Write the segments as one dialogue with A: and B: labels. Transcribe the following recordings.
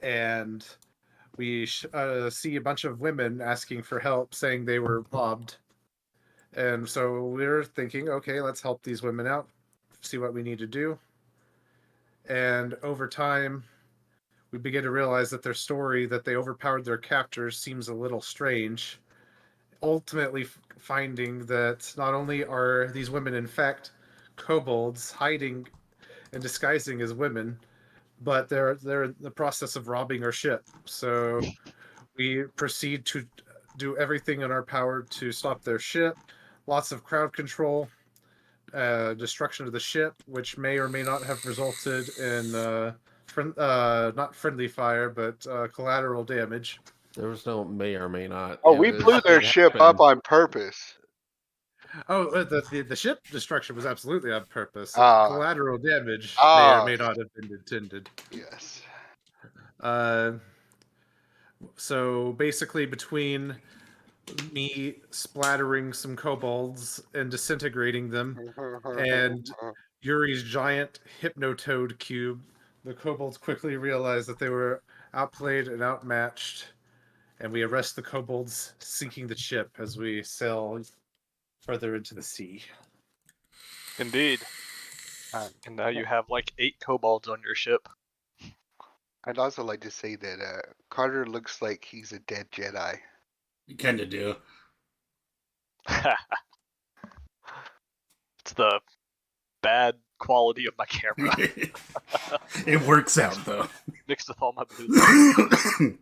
A: and we see a bunch of women asking for help, saying they were robbed. And so we're thinking, okay, let's help these women out, see what we need to do. And over time, we begin to realize that their story, that they overpowered their captors, seems a little strange. Ultimately, finding that not only are these women, in fact, kobolds hiding and disguising as women, but they're in the process of robbing our ship. So we proceed to do everything in our power to stop their ship. Lots of crowd control, destruction of the ship, which may or may not have resulted in not friendly fire, but collateral damage.
B: There was no may or may not.
C: Oh, we blew their ship up on purpose.
A: Oh, the ship destruction was absolutely on purpose. Collateral damage may or may not have been intended.
C: Yes.
A: So basically, between me splattering some kobolds and disintegrating them, and Yuri's giant hypnotoad cube, the kobolds quickly realized that they were outplayed and outmatched, and we arrest the kobolds, sinking the ship as we sail further into the sea.
D: Indeed. And now you have like 8 kobolds on your ship.
C: I'd also like to say that Carter looks like he's a dead Jedi.
E: You kind of do.
D: It's the bad quality of my camera.
E: It works out, though.
D: Mixed with all my blue.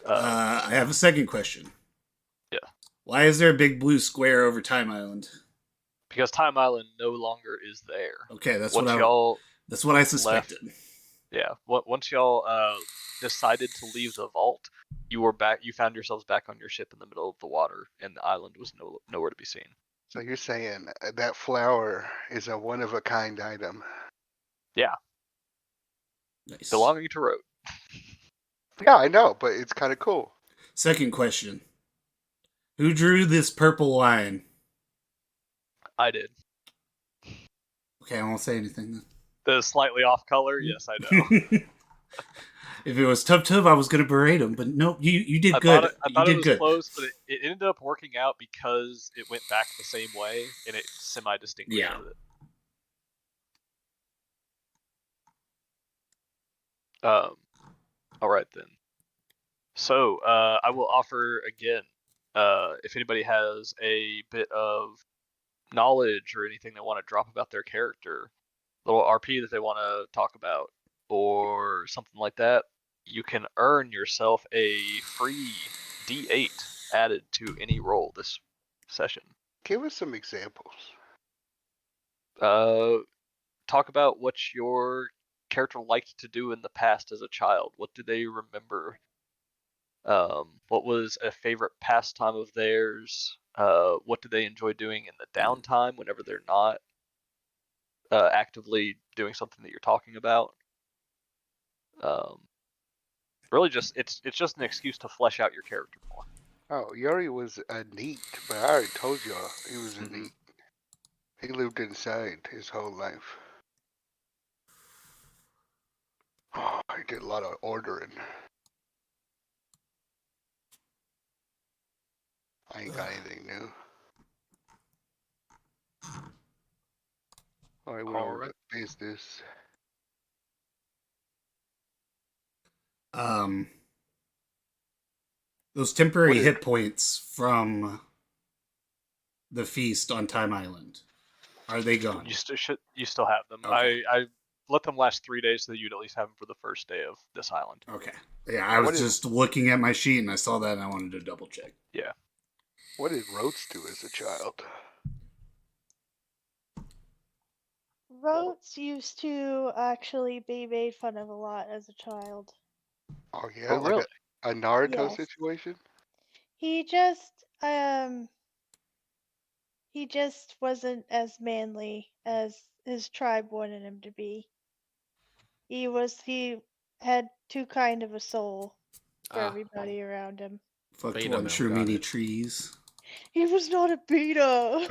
E: I have a second question.
D: Yeah.
E: Why is there a big blue square over Time Island?
D: Because Time Island no longer is there.
E: Okay, that's what I suspected.
D: Yeah, once y'all decided to leave the vault, you were back. You found yourselves back on your ship in the middle of the water, and the island was nowhere to be seen.
C: So you're saying that flower is a one-of-a-kind item?
D: Yeah.
E: Nice.
D: Belonging to Rote.
C: Yeah, I know, but it's kind of cool.
E: Second question. Who drew this purple line?
D: I did.
E: Okay, I won't say anything then.
D: The slightly off color? Yes, I know.
E: If it was Tub, I was going to berate him, but no, you did good.
D: I thought it was close, but it ended up working out because it went back the same way, and it semi-distinguished it. All right, then. So, I will offer again, if anybody has a bit of knowledge or anything they want to drop about their character, little RP that they want to talk about, or something like that, you can earn yourself a free D8 added to any roll this session.
C: Give us some examples.
D: Talk about what your character liked to do in the past as a child. What do they remember? What was a favorite pastime of theirs? What do they enjoy doing in the downtime whenever they're not actively doing something that you're talking about? Really, it's just an excuse to flesh out your character more.
C: Oh, Yuri was a neat, but I already told you he was a neat. He lived inside his whole life. Oh, he did a lot of ordering. I ain't got anything new. All right. Business.
E: Those temporary hit points from the feast on Time Island, are they gone?
D: You still have them. Okay. I let them last 3 days so that you'd at least have them for the first day of this island.
E: Okay. Yeah, I was just looking at my sheet and I saw that and I wanted to double check.
D: Yeah.
C: What did Rotes do as a child?
F: Rotes used to actually be made fun of a lot as a child.
C: Oh yeah, like really? A Naruto situation?
F: He just wasn't as manly as his tribe wanted him to be. He had too kind of a soul for everybody around him.
E: Fucked on true many trees.
F: He was not a beta.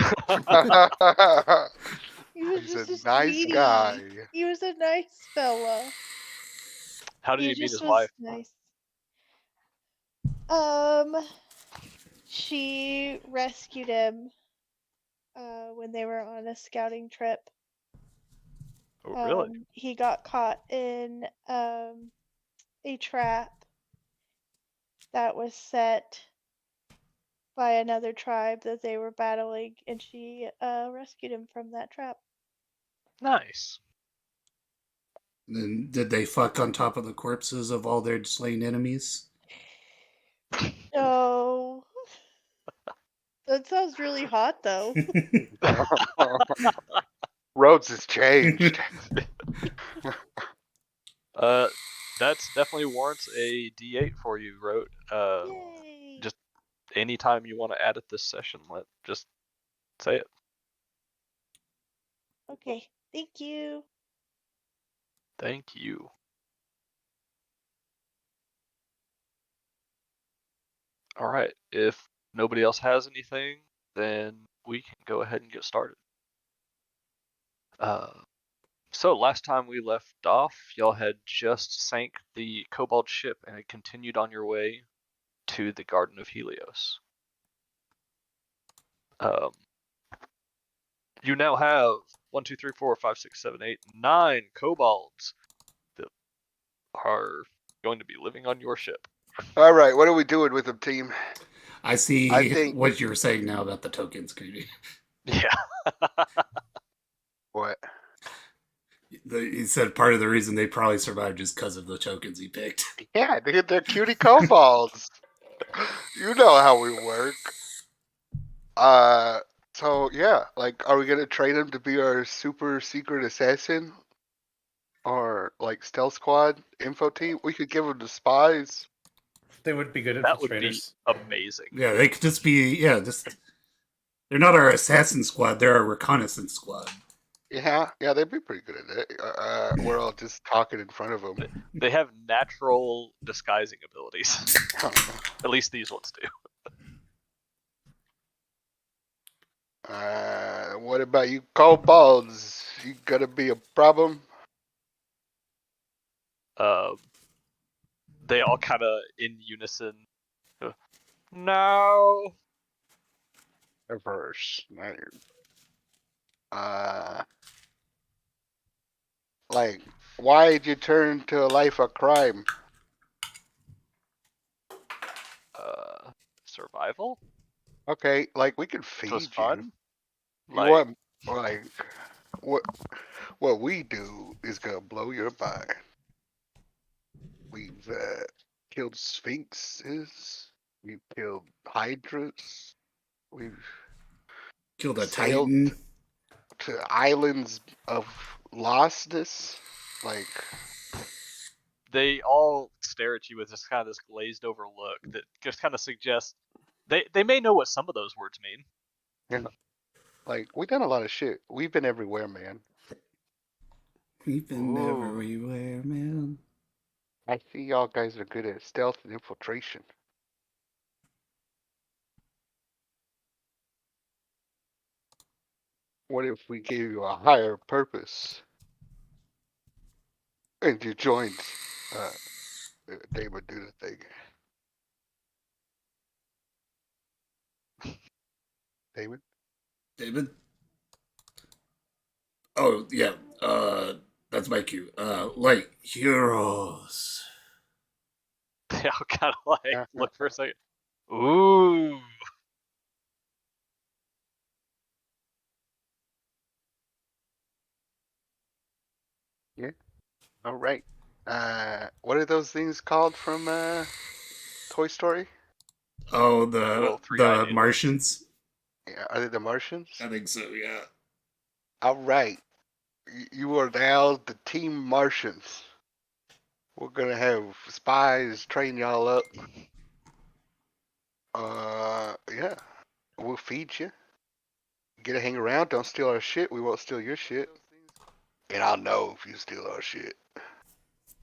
F: He was
C: He's
F: just
C: a
F: a
C: nice
F: sweetie.
C: guy.
F: He was a nice fella.
D: How did
F: He
D: you meet
F: just
D: his
F: was
D: wife?
F: nice. She rescued him when they were on a scouting trip.
D: Oh, really?
F: He got caught in a trap that was set by another tribe that they were battling, and she rescued him from that trap.
D: Nice.
E: Then did they fuck on top of the corpses of all their slain enemies?
F: Oh, that sounds really hot though.
C: Rhodes has changed.
D: That's definitely warrants a D8 for you, Wrote.
F: Yay!
D: Just anytime you want to add it this session, just say it.
F: Okay, thank you.
D: Thank you. All right. If nobody else has anything, then we can go ahead and get started. So last time we left off, y'all had just sank the Cobalt ship and had continued on your way to the Garden of Helios. You now have 1, 2, 3, 4, 5, 6, 7, 8, 9 kobolds that are going to be living on your ship.
C: All right, what are we doing with them, team?
E: I see
C: I think-
E: what you were saying now about the tokens, Cody.
D: Yeah.
C: What?
E: He said part of the reason they probably survived is because of the tokens he picked.
C: Yeah, they're cutie kobolds. You know how we work. So yeah, like, are we gonna train him to be our super secret assassin, or like stealth squad info team? We could give him the spies.
A: They would be good
D: That would be
A: infiltrators.
D: amazing.
E: Yeah, they could just be, they're not our assassin squad, they're our reconnaissance squad.
C: Yeah, they'd be pretty good at it. We're all just talking in front of them.
D: They have natural disguising abilities. At least these ones do.
C: What about you kobolds? You gonna be a problem?
D: They all kind of in unison. No.
C: Reverse. Like, why'd you turn to a life of crime?
D: Survival?
C: Okay, like, we can
D: It
C: feed
D: was
C: you.
D: fun.
C: You want, like, what we do is gonna blow your mind. We've killed sphinxes. We've killed hydras. We've
E: Killed a
C: sailed
E: titan.
C: to islands of lostness. Like,
D: They all stare at you with just kind of this glazed over look that just kind of suggests they may know what some of those words mean.
C: yeah, like, we've done a lot of shit. We've been everywhere, man.
E: We've been
D: Ooh.
E: everywhere, man.
C: I see y'all guys are good at stealth and infiltration. What if we gave you a higher purpose? And you joined David do the thing. David?
E: David? Oh, yeah. That's my cue. Like heroes.
D: They all kind of like look for a second. Ooh.
C: All right. What are those things called from Toy Story?
E: Oh,
D: Little three-eyed
E: the
D: aliens.
E: Martians?
C: Yeah, are they the Martians?
E: I think so, yeah.
C: All right. You are now the Team Martians. We're gonna have spies train y'all up. Yeah. We'll feed you. Get to hang around. Don't steal our shit. We won't steal your shit. And I'll know if you steal our shit.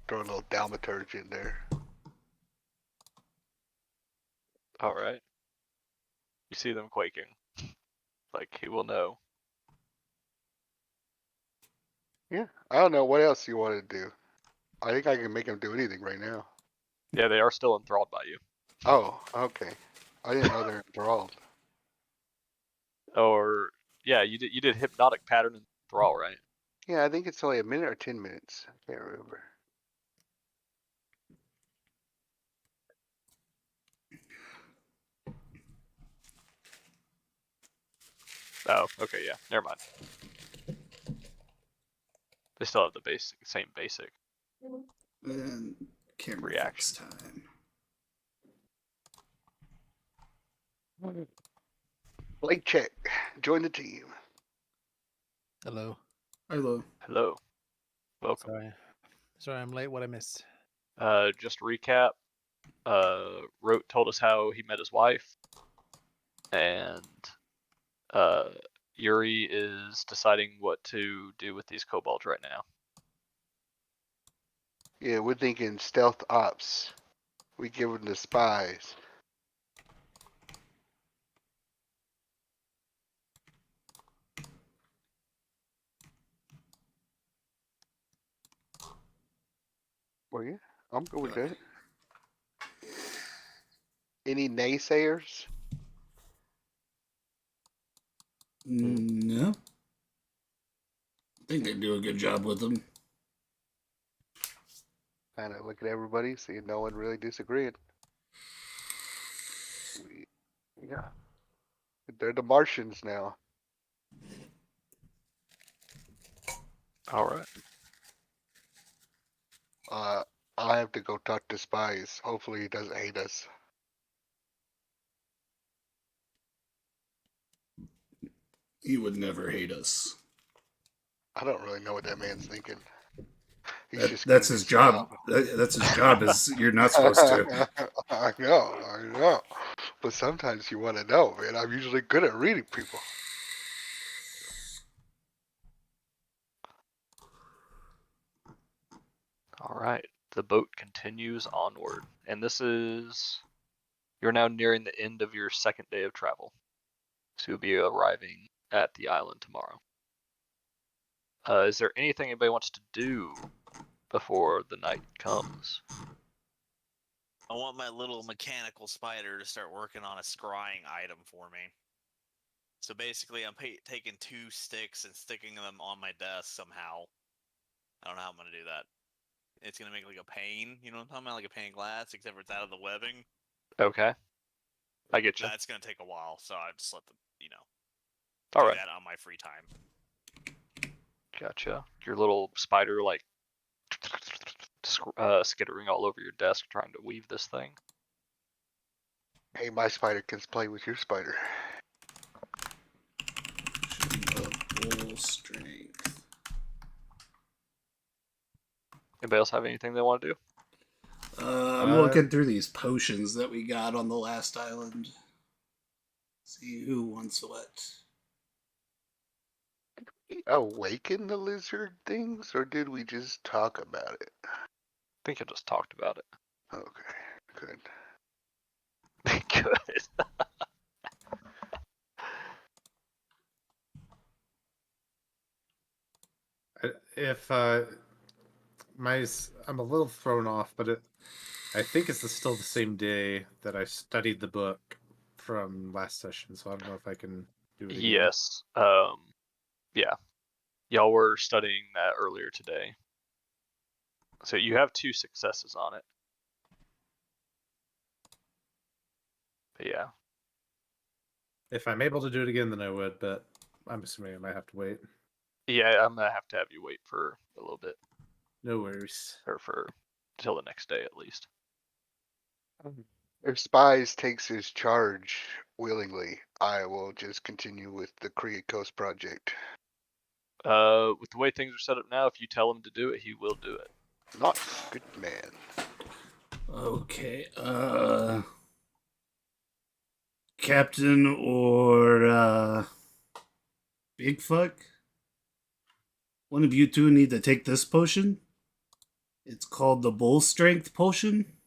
C: Throw a little thaumaturge in there.
D: All right. You see them quaking. Like he will know.
C: Yeah, I don't know what else you want to do. I think I can make him do anything right now.
D: Yeah, they are still enthralled by you.
C: Oh, okay. I didn't know they're enthralled.
D: Or yeah, you did hypnotic pattern and thrall, right?
C: Yeah, I think it's only a minute or 10 minutes. I can't remember.
D: Oh, okay, yeah. Never mind. They still have the same basic.
E: And camera
D: Reaction.
E: fix time.
C: Blake check. Join the team.
G: Hello.
E: Hello.
D: Hello. Welcome.
G: Sorry, I'm late. What I missed?
D: Just to recap. Rote told us how he met his wife, and Yuri is deciding what to do with these kobolds right now.
C: Yeah, we're thinking stealth ops. We give them the spies. Well, yeah, I'm good with that. Any naysayers?
E: No. I think they do a good job with them.
C: Kind of look at everybody, see no one really disagreed. Yeah. They're the Martians now.
D: All right.
C: I have to go talk to spies. Hopefully he doesn't hate us.
E: He would never hate us.
C: I don't really know what that man's thinking. He's
E: That,
C: just
E: that's
C: good at
E: his job. That's his job. Is you're not supposed to.
C: I know. But sometimes you want to know, man. I'm usually good at reading people.
D: All right. The boat continues onward, and you're now nearing the end of your second day of travel. So you'll be arriving at the island tomorrow. Is there anything anybody wants to do before the night comes?
H: I want my little mechanical spider to start working on a scrying item for me. So basically, I'm taking 2 sticks and sticking them on my desk somehow. I don't know how I'm going to do that. It's going to make like a pane, you know what I'm talking about? Like a pane of glass, except for it's out of the webbing.
D: Okay. I get you.
H: That's going to take a while, so I just let them,
D: All
H: do
D: right.
H: that on my free time.
D: Gotcha. Your little spider, like, skittering all over your desk trying to weave this thing.
C: Hey, my spider can play with your spider.
E: Full strength.
D: Anybody else have anything they want to do?
E: I'm looking through these potions that we got on the last island. See who wants what.
C: Awaken the lizard things, or did we just talk about it?
D: I think I just talked about it.
C: Okay, good.
D: Good.
A: If I'm a little thrown off, but I think it's still the same day that I studied the book from last session, so I don't know if I can do it again.
D: Yes. Yeah. Y'all were studying that earlier today. So you have 2 successes on it. But yeah.
A: If I'm able to do it again, then I would, but I'm assuming I might have to wait.
D: Yeah, I'm gonna have to have you wait for a little bit,
A: No worries.
D: or for until the next day at least.
C: If Spies takes his charge willingly, I will just continue with the Create Coast project.
D: With the way things are set up now, if you tell him to do it, he will do it.
C: Nice, good man.
E: Okay. Captain or Big Fuck? One of you two need to take this potion. It's called the Bull Strength Potion.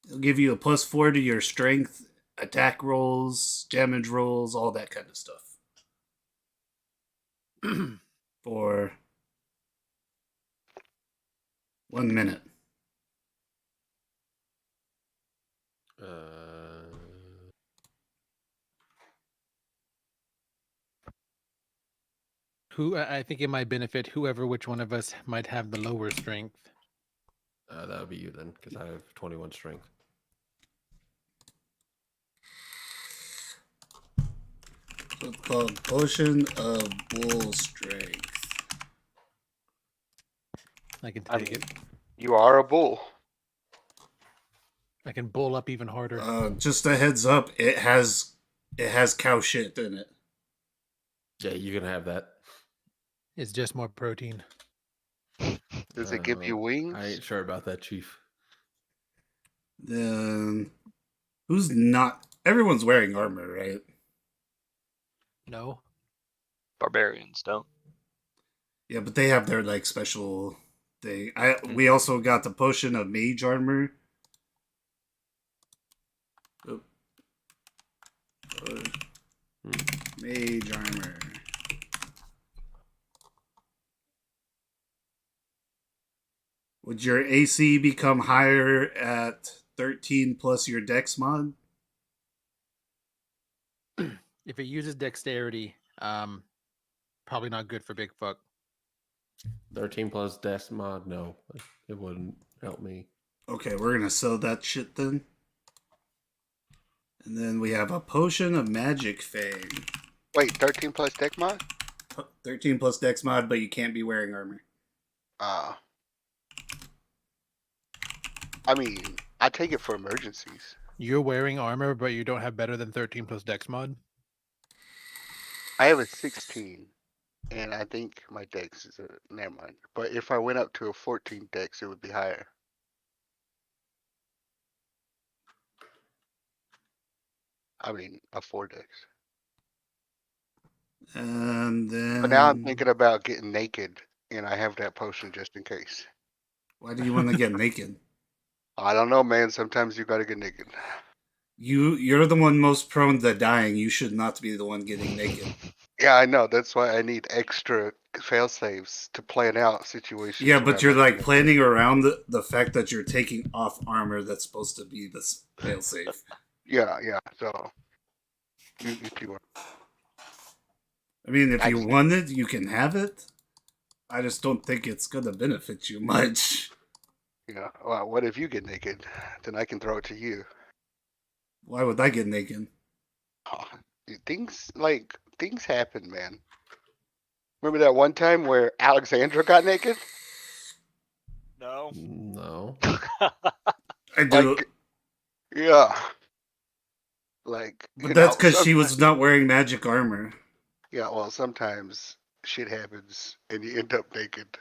E: It'll give you a +4 to your strength, attack rolls, damage rolls, all that kind of stuff. for 1 minute.
G: I think it might benefit which one of us might have the lower strength.
B: That would be you then, because I have 21 strength.
E: So it's called Potion of Bull Strength.
G: I can
C: I
G: take
C: mean,
G: it.
C: you are a bull.
G: I can bull up even harder.
E: Just a heads up, it has cow shit in it.
B: Yeah, you can have that.
G: It's just more protein.
C: Does it give you wings?
B: I ain't sure about that, Chief.
E: Then who's not? Everyone's wearing armor, right?
G: No.
D: Barbarians don't.
E: Yeah, but they have their like special thing. We also got the potion of mage armor. Oh. Mage armor. Would your AC become higher at 13 plus your dex mod?
G: If it uses dexterity, probably not good for big fuck.
B: 13 plus dex mod, no. It wouldn't help me.
E: Okay, we're gonna sell that shit then. And then we have a potion of magic fame.
C: Wait, 13 plus deck mod?
E: 13 plus dex mod, but you can't be wearing armor.
C: I mean, I take it for emergencies.
G: You're wearing armor, but you don't have better than 13 plus dex mod?
C: I have a 16, and I think my dex is a never mind. But if I went up to a 14 dex, it would be higher. I mean, a 4 dex.
E: And then.
C: But now I'm thinking about getting naked, and I have that potion just in case.
E: Why do you want to get naked?
C: I don't know, man. Sometimes you gotta get naked.
E: You're the one most prone to dying. You should not be the one getting naked.
C: Yeah, I know. That's why I need extra fail saves to plan out situations.
E: Yeah,
C: where
E: but
C: I
E: you're
C: might
E: like
C: get naked.
E: planning around the fact that you're taking off armor that's supposed to be this fail safe.
C: Yeah. So if you are.
E: I mean, if you
C: Actually-
E: want it, you can have it. I just don't think it's gonna benefit you much.
C: Yeah. Well, what if you get naked? Then I can throw it to you.
E: Why would I get naked?
C: Oh, things happen, man. Remember that one time where Alexandra got naked?
H: No.
B: No.
E: I do,
C: Like, yeah. Like,
E: but that's because she was not wearing magic armor.
C: Yeah, well, sometimes shit happens and you end up naked.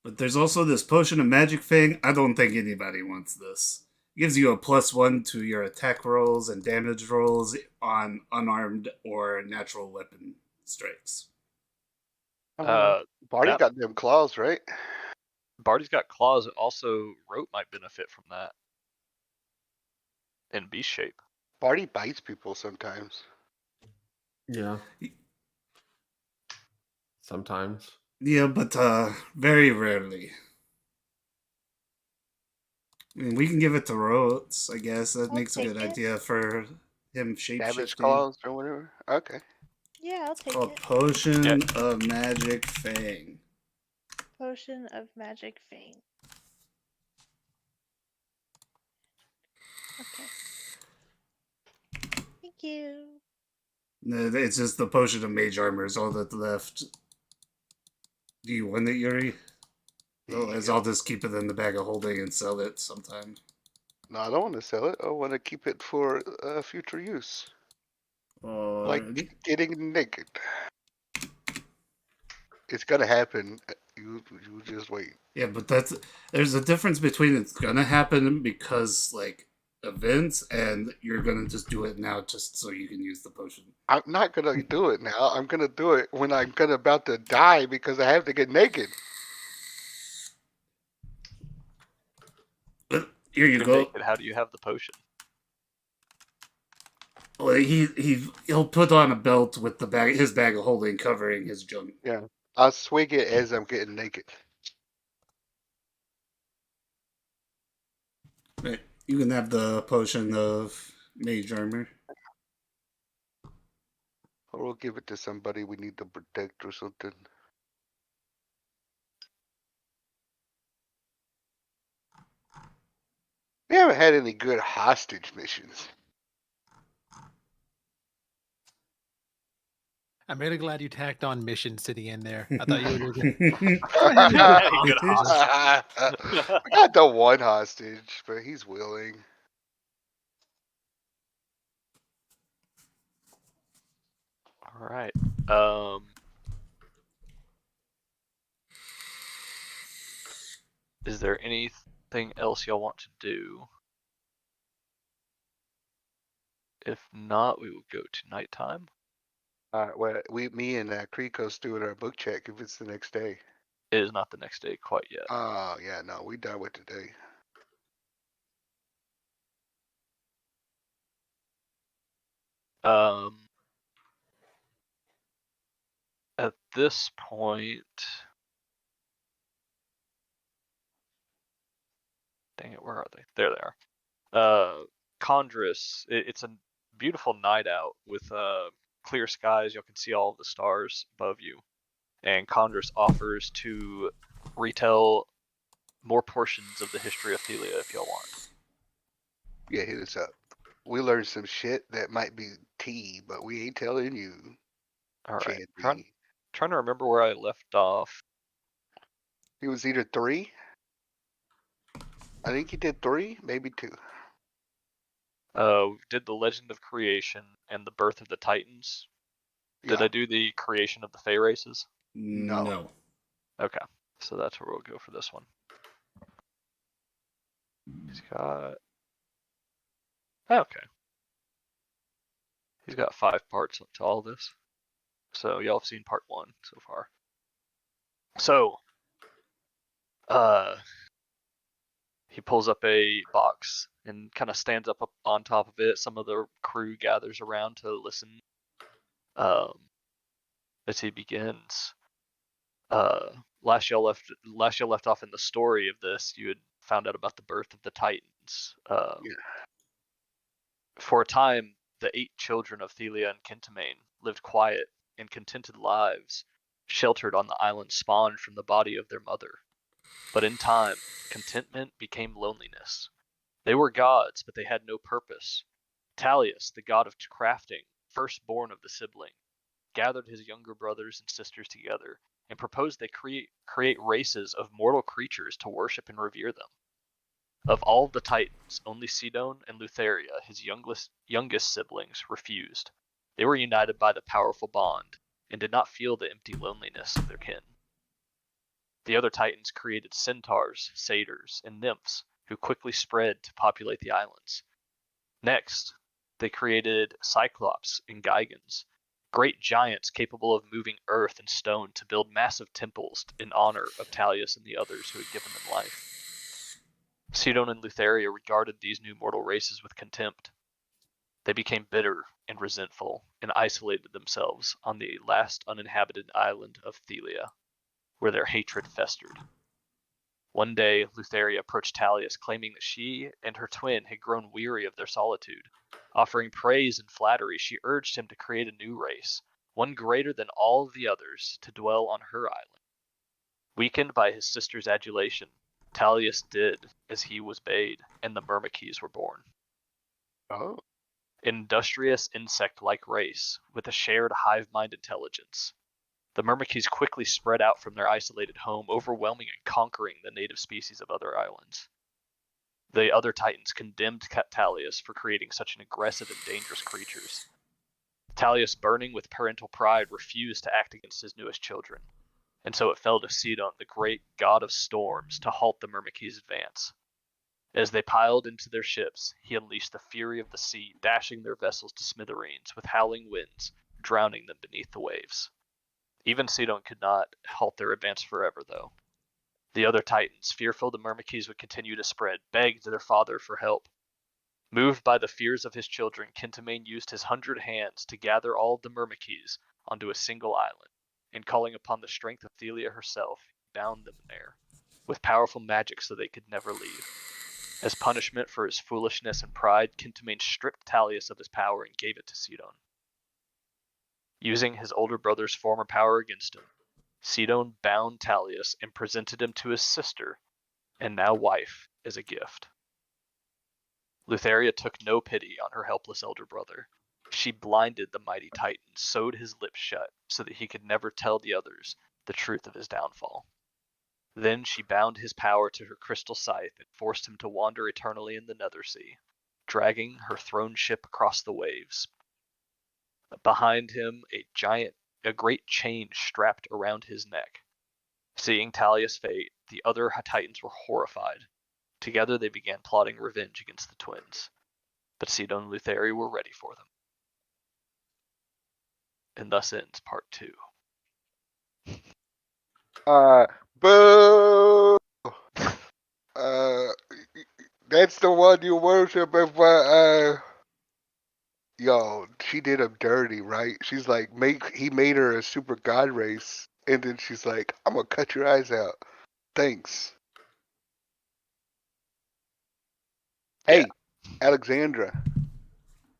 E: But there's also this potion of magic thing. I don't think anybody wants this. It gives you a +1 to your attack rolls and damage rolls on unarmed or natural weapon strikes.
C: Barty
D: that-
C: got them claws, right?
D: Barty's got claws. Also, Rope might benefit from that. In beast shape.
C: Barty bites people sometimes.
B: Yeah. Sometimes.
E: Yeah, but very rarely. I mean, we can give it to Rhodes, I guess. That
F: I'll
E: makes a
F: take
E: good
F: it.
E: idea for him
C: Savage
E: shapeshifting.
C: claws or whatever. Okay.
F: Yeah, I'll take
E: Called
F: it.
E: Potion of Magic Fang.
F: Potion of Magic Fang. Okay. Thank you.
E: No, it's just the Potion of Mage Armor is all that's left. Do you want it, Yuri? Otherwise, I'll just keep it in the bag of holding and sell it sometime.
C: No, I don't want to sell it. I want to keep it for future use. Like
E: Alrighty.
C: getting naked. It's gonna happen. You just wait.
E: Yeah, but there's a difference between it's gonna happen because like events and you're gonna just do it now just so you can use the potion.
C: I'm not gonna do it now. I'm gonna do it when I'm about to die because I have to get naked.
E: Here you
D: You're
E: go.
D: naked. How do you have the potion?
E: Well, he'll put on a belt with his bag of holding covering his junk.
C: Yeah. I'll swing it as I'm getting naked.
E: Right. You can have the potion of mage armor.
C: Or we'll give it to somebody we need to protect or something. We haven't had any good hostage missions.
G: I'm really glad you tacked on Mission City in there. I thought you would.
C: We
D: Good
C: got the one hostage, but he's willing.
D: All right. Is there anything else y'all want to do? If not, we will go to nighttime.
C: Alright, well, me and Kriko's doing our book check if it's the next day.
D: It is not the next day quite yet.
C: Oh, yeah, no, we done with today.
D: At this point, dang it, where are they? There they are. Condris, it's a beautiful night out with clear skies. You can see all of the stars above you. And Condris offers to retell more portions of the history of Thelia if y'all want.
C: Yeah, hit us up. We learned some shit that might be tea, but we ain't telling you.
D: All right.
C: Chad B.
D: Trying to remember where I left off.
C: He was either 3. I think he did 3, maybe 2.
D: We did the Legend of Creation and the Birth of the Titans. Did
C: Yeah.
D: I do the creation of the Fey races?
E: No.
D: Okay, so that's where we'll go for this one. He's got... Okay. He's got 5 parts to all this. So y'all have seen part 1 so far. So, he pulls up a box and kind of stands up on top of it. Some of the crew gathers around to listen as he begins. Last y'all left off in the story of this, you had found out about the birth of the Titans. For a time, the 8 children of Thelia and Kentamane lived quiet and contented lives, sheltered on the island spawned from the body of their mother. But in time, contentment became loneliness. They were gods, but they had no purpose. Talius, the god of crafting, firstborn of the sibling, gathered his younger brothers and sisters together and proposed they create races of mortal creatures to worship and revere them. Of all the Titans, only Sidon and Lutheria, his youngest siblings, refused. They were united by the powerful bond and did not feel the empty loneliness of their kin. The other Titans created centaurs, satyrs, and nymphs who quickly spread to populate the islands. Next, they created Cyclops and Gigans, great giants capable of moving earth and stone to build massive temples in honor of Talius and the others who had given them life. Sidon and Lutheria regarded these new mortal races with contempt. They became bitter and resentful and isolated themselves on the last uninhabited island of Thelia, where their hatred festered. One day, Lutheria approached Talius, claiming that she and her twin had grown weary of their solitude. Offering praise and flattery, she urged him to create a new race, one greater than all of the others, to dwell on her island. Weakened by his sister's adulation, Talius did as he was bade, and the Myrmikes were born.
C: Oh.
D: An industrious insect-like race, with a shared hive-mind intelligence. The Myrmikes quickly spread out from their isolated home, overwhelming and conquering the native species of other islands. The other Titans condemned Talius for creating such an aggressive and dangerous creatures. Talius, burning with parental pride, refused to act against his newest children, and so it fell to Sidon, the great god of storms, to halt the Myrmikes' advance. As they piled into their ships, he unleashed the fury of the sea, dashing their vessels to smithereens with howling winds, drowning them beneath the waves. Even Sidon could not halt their advance forever, though. The other Titans, fearful the Myrmikes would continue to spread, begged their father for help. Moved by the fears of his children, Kintamane used his 100 hands to gather all of the Myrmikes onto a single island, and calling upon the strength of Thelia herself, he bound them there, with powerful magic so they could never leave. As punishment for his foolishness and pride, Kintamane stripped Talius of his power and gave it to Sidon. Using his older brother's former power against him, Sidon bound Talius and presented him to his sister, and now wife, as a gift. Lutheria took no pity on her helpless elder brother. She blinded the mighty Titan, sewed his lips shut so that he could never tell the others the truth of his downfall. Then she bound his power to her crystal scythe and forced him to wander eternally in the Nether Sea, dragging her throne ship across the waves. Behind him, a great chain strapped around his neck. Seeing Talius' fate, the other Titans were horrified. Together they began plotting revenge against the twins, but Sidon and Lutheria were ready for them. And thus ends part 2.
C: Boo! That's the one you worship. Yo, she did him dirty, right? She's like, he made her a super god race, and then she's like, I'm gonna cut your eyes out. Thanks. Hey, Alexandra.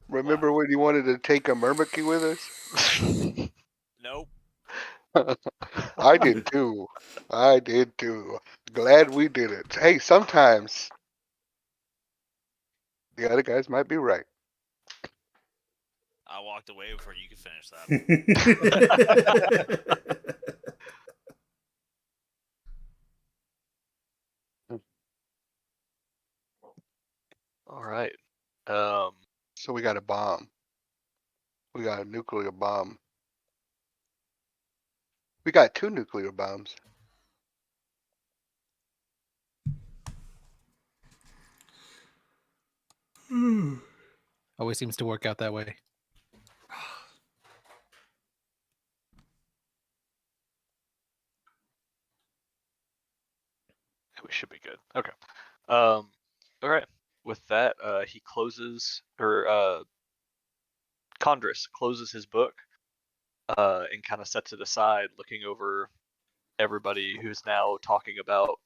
C: Remember when you wanted to take a Myrmiki with us?
H: Nope.
C: I did too. Glad we did it. Hey, sometimes the other guys might be right.
H: I walked away before you could finish that.
D: All right.
C: So we got a bomb. We got a nuclear bomb. We got 2 nuclear bombs.
G: Always seems to work out that way.
D: We should be good. Okay. All right. With that, he closes, or Condris closes his book, and kind of sets it aside, looking over everybody who's now talking about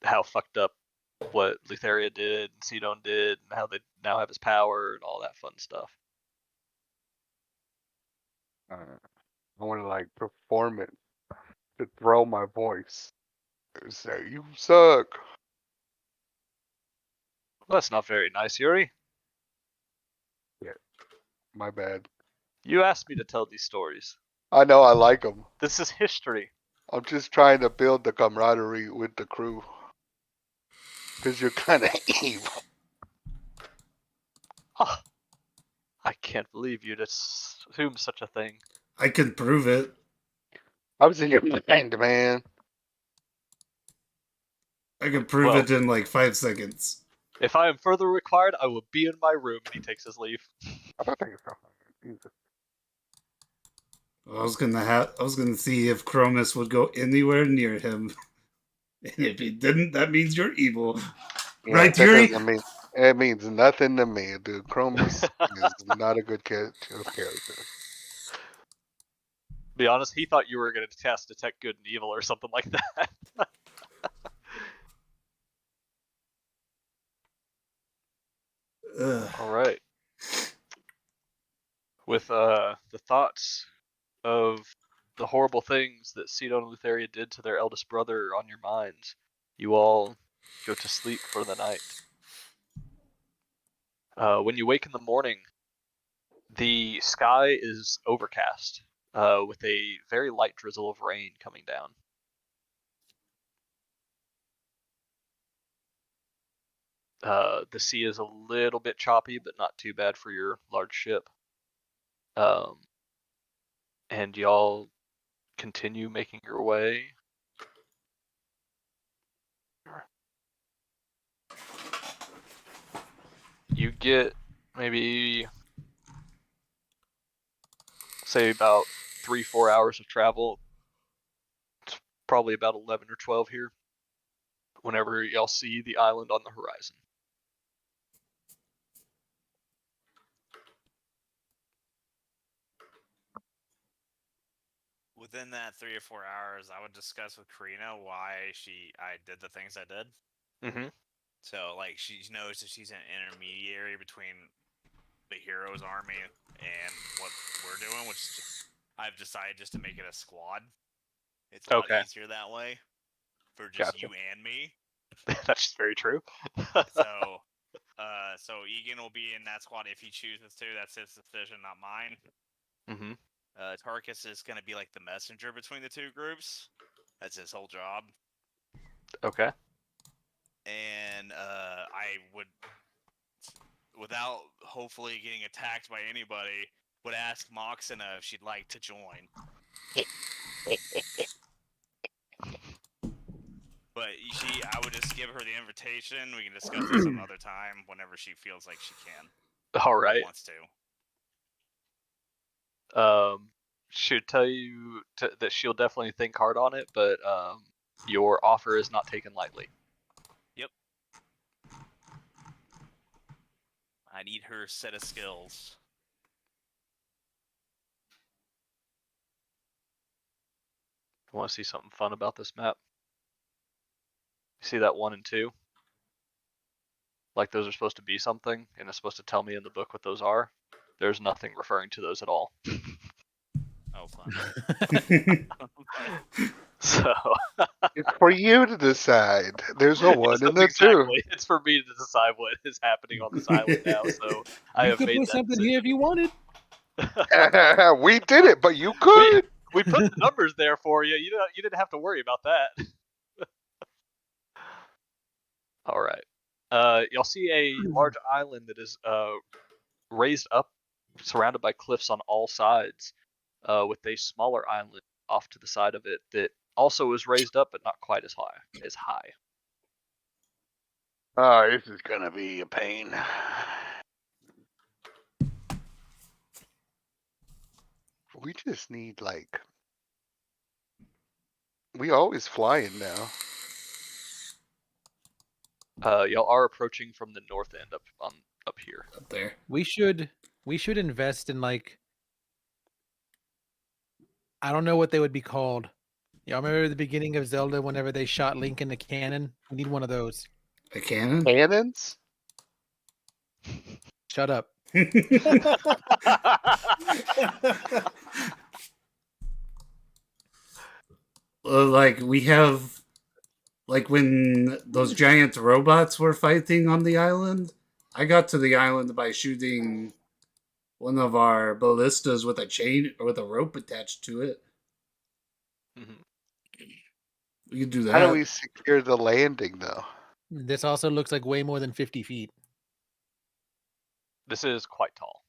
D: how fucked up what Lutheria did and Sidon did, and how they now have his power and all that fun stuff.
C: I want to like perform it to throw my voice. Say you suck.
D: Well, that's not very nice, Yuri.
C: My bad.
D: You asked me to tell these stories.
C: I know I like them.
D: This is history.
C: I'm just trying to build the camaraderie with the crew. Because you're kind of evil.
D: Oh, I can't believe you'd assume such a thing.
E: I could prove it.
C: I was in your mind, man.
E: I could prove
D: Well,
E: it in like 5 seconds.
D: If I am further required, I will be in my room. And he takes his leave.
C: I don't think it's so. Jesus.
E: I was gonna see if Chromis would go anywhere near him. And if he didn't, that means you're evil.
C: Yeah,
E: Right,
C: that
E: Yuri?
C: doesn't mean, it means nothing to me, dude. Chromus is not a good character.
D: Be honest, he thought you were going to cast Detect Good and Evil or something like that. All right. With the thoughts of the horrible things that Sidon and Lutheria did to their eldest brother on your minds, you all go to sleep for the night. When you wake in the morning, the sky is overcast, with a very light drizzle of rain coming down. The sea is a little bit choppy, but not too bad for your large ship. And y'all continue making your way. You get maybe, say, about 3-4 hours of travel. It's probably about 11 or 12 here, whenever y'all see the island on the horizon.
H: within that 3 or 4 hours, I would discuss with Karina why I did the things I did.
D: Mm-hmm.
H: So like she knows that she's an intermediary between the heroes army and what we're doing, which is I've decided just to make it a squad. It's a lot
D: Okay.
H: easier that way for just
D: Gotcha.
H: you and me.
D: That's very true.
H: So, so Egan will be in that squad if he chooses to. That's his decision, not mine.
D: Mm-hmm.
H: Tarkus is going to be like the messenger between the two groups. That's his whole job.
D: Okay.
H: And I would, without hopefully getting attacked by anybody, would ask Moxina if she'd like to join. But I would just give her the invitation. We can discuss this some other time whenever she feels like she can.
D: All
H: or
D: right.
H: Wants to.
D: Should tell you that she'll definitely think hard on it, but your offer is not taken lightly.
H: Yep. I need her set of skills.
D: I want to see something fun about this map. You see that 1 and 2? Like those are supposed to be something, and it's supposed to tell me in the book what those are. There's nothing referring to those at all.
H: Oh, fun.
D: So
C: It's for you to decide. There's a 1 and a
D: exactly. It's for me to decide what is happening on this island now. So I
G: You
D: have
G: could
D: made
G: put
D: that
G: something
D: decision.
G: here if you wanted.
C: 2. We did it, but you could.
D: We put the numbers there for you. You didn't have to worry about that. All right. You'll see a large island that is raised up, surrounded by cliffs on all sides, with a smaller island off to the side of it that also is raised up, but not quite as high.
C: Oh, this is gonna be a pain. We just need like. We always flying now.
D: Y'all are approaching from the north end up here.
E: Up there.
G: We should invest in like, I don't know what they would be called. Y'all remember the beginning of Zelda whenever they shot Link in the cannon? We need one of those.
E: A cannon?
C: Cannons?
G: Shut up.
E: Like we have, like when those giant robots were fighting on the island, I got to the island by shooting one of our ballistas with a chain or with a rope attached to it.
D: Mhm.
E: We could do that.
C: How do we secure the landing though?
G: This also looks like way more than 50 feet.
D: This is quite tall.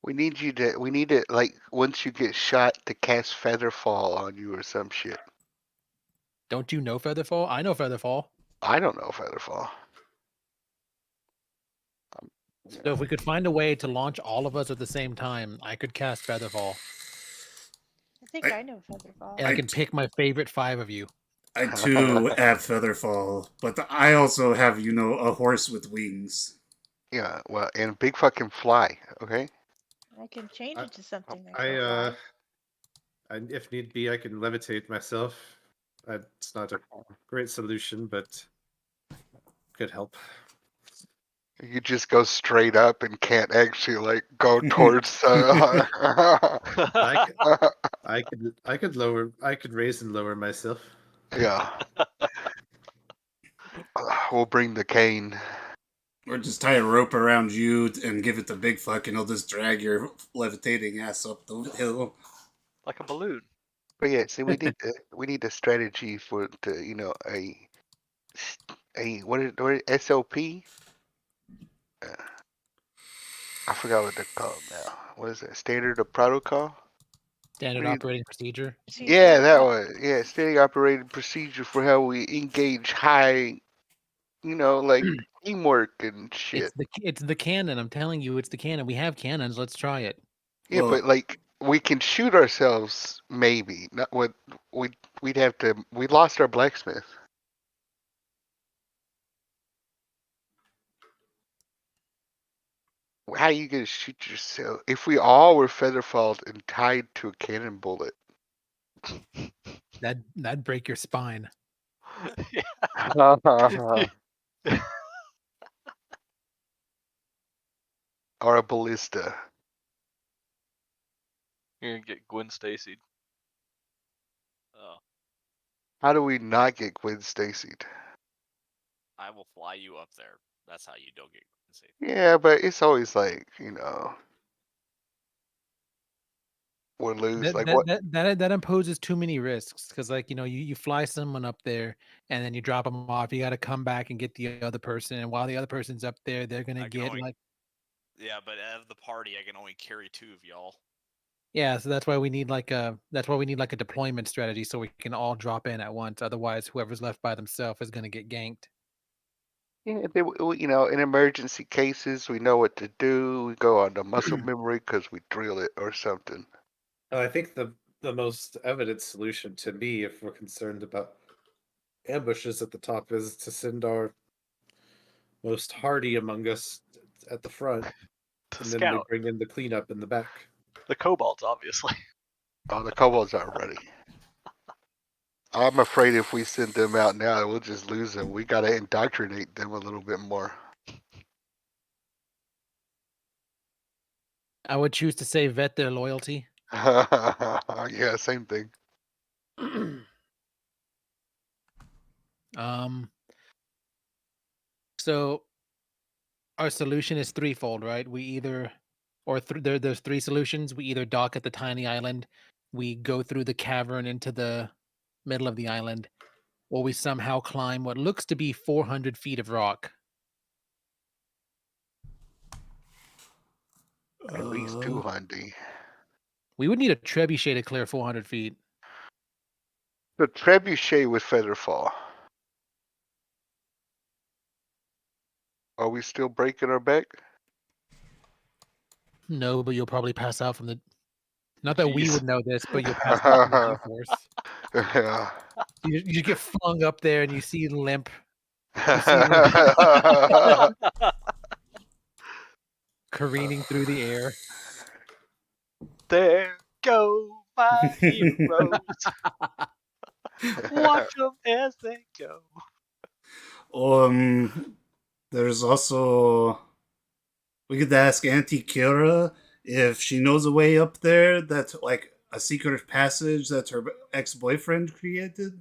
C: We need it like once you get shot to cast Featherfall on you or some shit.
G: Don't you know Featherfall? I know Featherfall.
C: I don't know Featherfall.
G: So if we could find a way to launch all of us at the same time, I could cast Featherfall.
F: I think I know Featherfall.
G: And I can pick my favorite 5 of you.
E: I too have Featherfall, but I also have, a horse with wings.
C: Yeah, well, and big fucking fly, okay?
F: I can change it to something that
A: I
F: can fly.
A: if need be, I can levitate myself. It's not a great solution, but could help.
C: You just go straight up and can't actually like go towards.
A: I could raise and lower myself.
C: Yeah. We'll bring the cane.
E: Or just tie a rope around you and give it to Big Fuck, and he'll just drag your levitating ass up the hill.
D: Like a balloon.
C: But yeah, see, we need a strategy for what SOP? I forgot what they're called now. What is it? Standard of protocol?
G: Standard operating procedure.
C: Yeah, that one. Yeah, standard operating procedure for how we engage high, like teamwork and shit.
G: It's the cannon. I'm telling you, it's the cannon. We have cannons. Let's try it.
C: Yeah,
E: Well-
C: but like we can shoot ourselves, maybe. Not what we'd have to. We lost our blacksmith. How you gonna shoot yourself? If we all were featherfalled and tied to a cannon bullet,
G: That'd break your spine.
C: Or a ballista.
D: You're gonna get Gwen Stacy.
H: Oh,
C: How do we not get Gwen Stacy?
H: I will fly you up there. That's how you don't get safe.
C: Yeah, but it's always like, we'll lose.
G: That
C: Like
G: that
C: what?
G: that that, that imposes too many risks because, like, you fly someone up there and then you drop them off. You got to come back and get the other person, and while the other person's up there, they're gonna
H: I can
G: get
H: only-
G: like.
H: Yeah, but out of the party, I can only carry 2 of y'all.
G: Yeah, so that's why we need like a deployment strategy so we can all drop in at once. Otherwise, whoever's left by themselves is gonna get ganked.
C: Yeah, in emergency cases, we know what to do. We go on the muscle memory because we drill it or something.
A: I think the most evident solution to me, if we're concerned about ambushes at the top, is to send our most hardy among us at the front,
D: To
A: and then we
D: scout.
A: bring in the cleanup in the back.
D: The kobolds, obviously.
C: Oh, the kobolds aren't ready. I'm afraid if we send them out now, we'll just lose them. We gotta indoctrinate them a little bit more.
G: I would choose to say vet their loyalty.
C: Yeah, same thing.
G: So our solution is threefold, right? We either, or there's 3 solutions. We either dock at the tiny island, we go through the cavern into the middle of the island, or we somehow climb what looks to be 400 feet of rock.
C: At least 200.
G: We would need a trebuchet to clear 400 feet.
C: The trebuchet with feather fall. Are we still breaking our back?
G: No, but you'll probably pass out from the. Not that we
D: Jeez.
G: would know this, but you'll pass out from the G-force.
C: Yeah.
G: You get flung up there and you see limp careening through the air.
D: There go my heroes. Watch them as they go.
E: There's also, we could ask Auntie Kira if she knows a way up there that's like a secret passage that her ex-boyfriend created.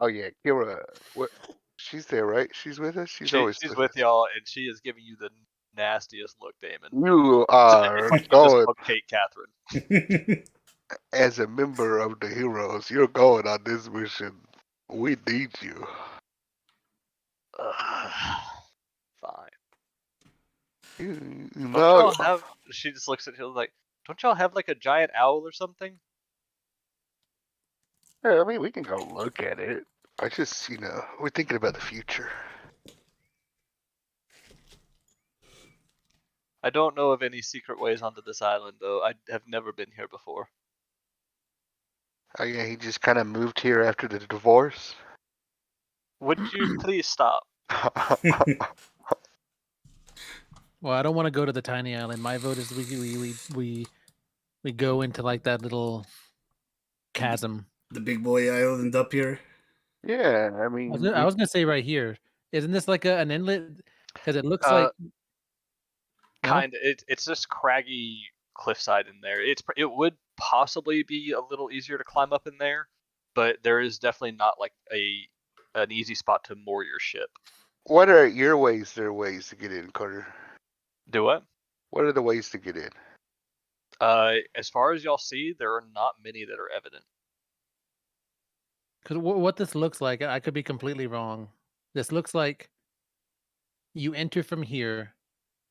C: Oh yeah, Kira. What? She's there, right? She's with us. She's always
D: She's with y'all, and she is giving you the nastiest look, Damon.
C: You are
D: It's like you just
C: going
D: fucked Kate Catherine.
C: as a member of the heroes. You're going on this mission. We need you.
D: Fine.
C: You
D: Don't
C: know,
D: y'all have? She just looks at you like, don't y'all have like a giant owl or something?
C: yeah, I mean, we can go look at it. I just, we're thinking about the future.
D: I don't know of any secret ways onto this island, though. I have never been here before.
C: Oh yeah, he just kind of moved here after the divorce.
D: Would you please stop?
G: Well, I don't want to go to the tiny island. My vote is we go into like that little chasm.
E: The big boy island up here.
C: Yeah, I mean,
G: I was gonna say right here. Isn't this like an inlet? Because it looks like. No?
D: Kind of. It's just craggy cliffside in there. It would possibly be a little easier to climb up in there, but there is definitely not like an easy spot to moor your ship.
C: what are your ways? There are ways to get in, Carter.
D: Do what?
C: What are the ways to get in?
D: As far as y'all see, there are not many that are evident.
G: Because what this looks like, I could be completely wrong. This looks like you enter from here,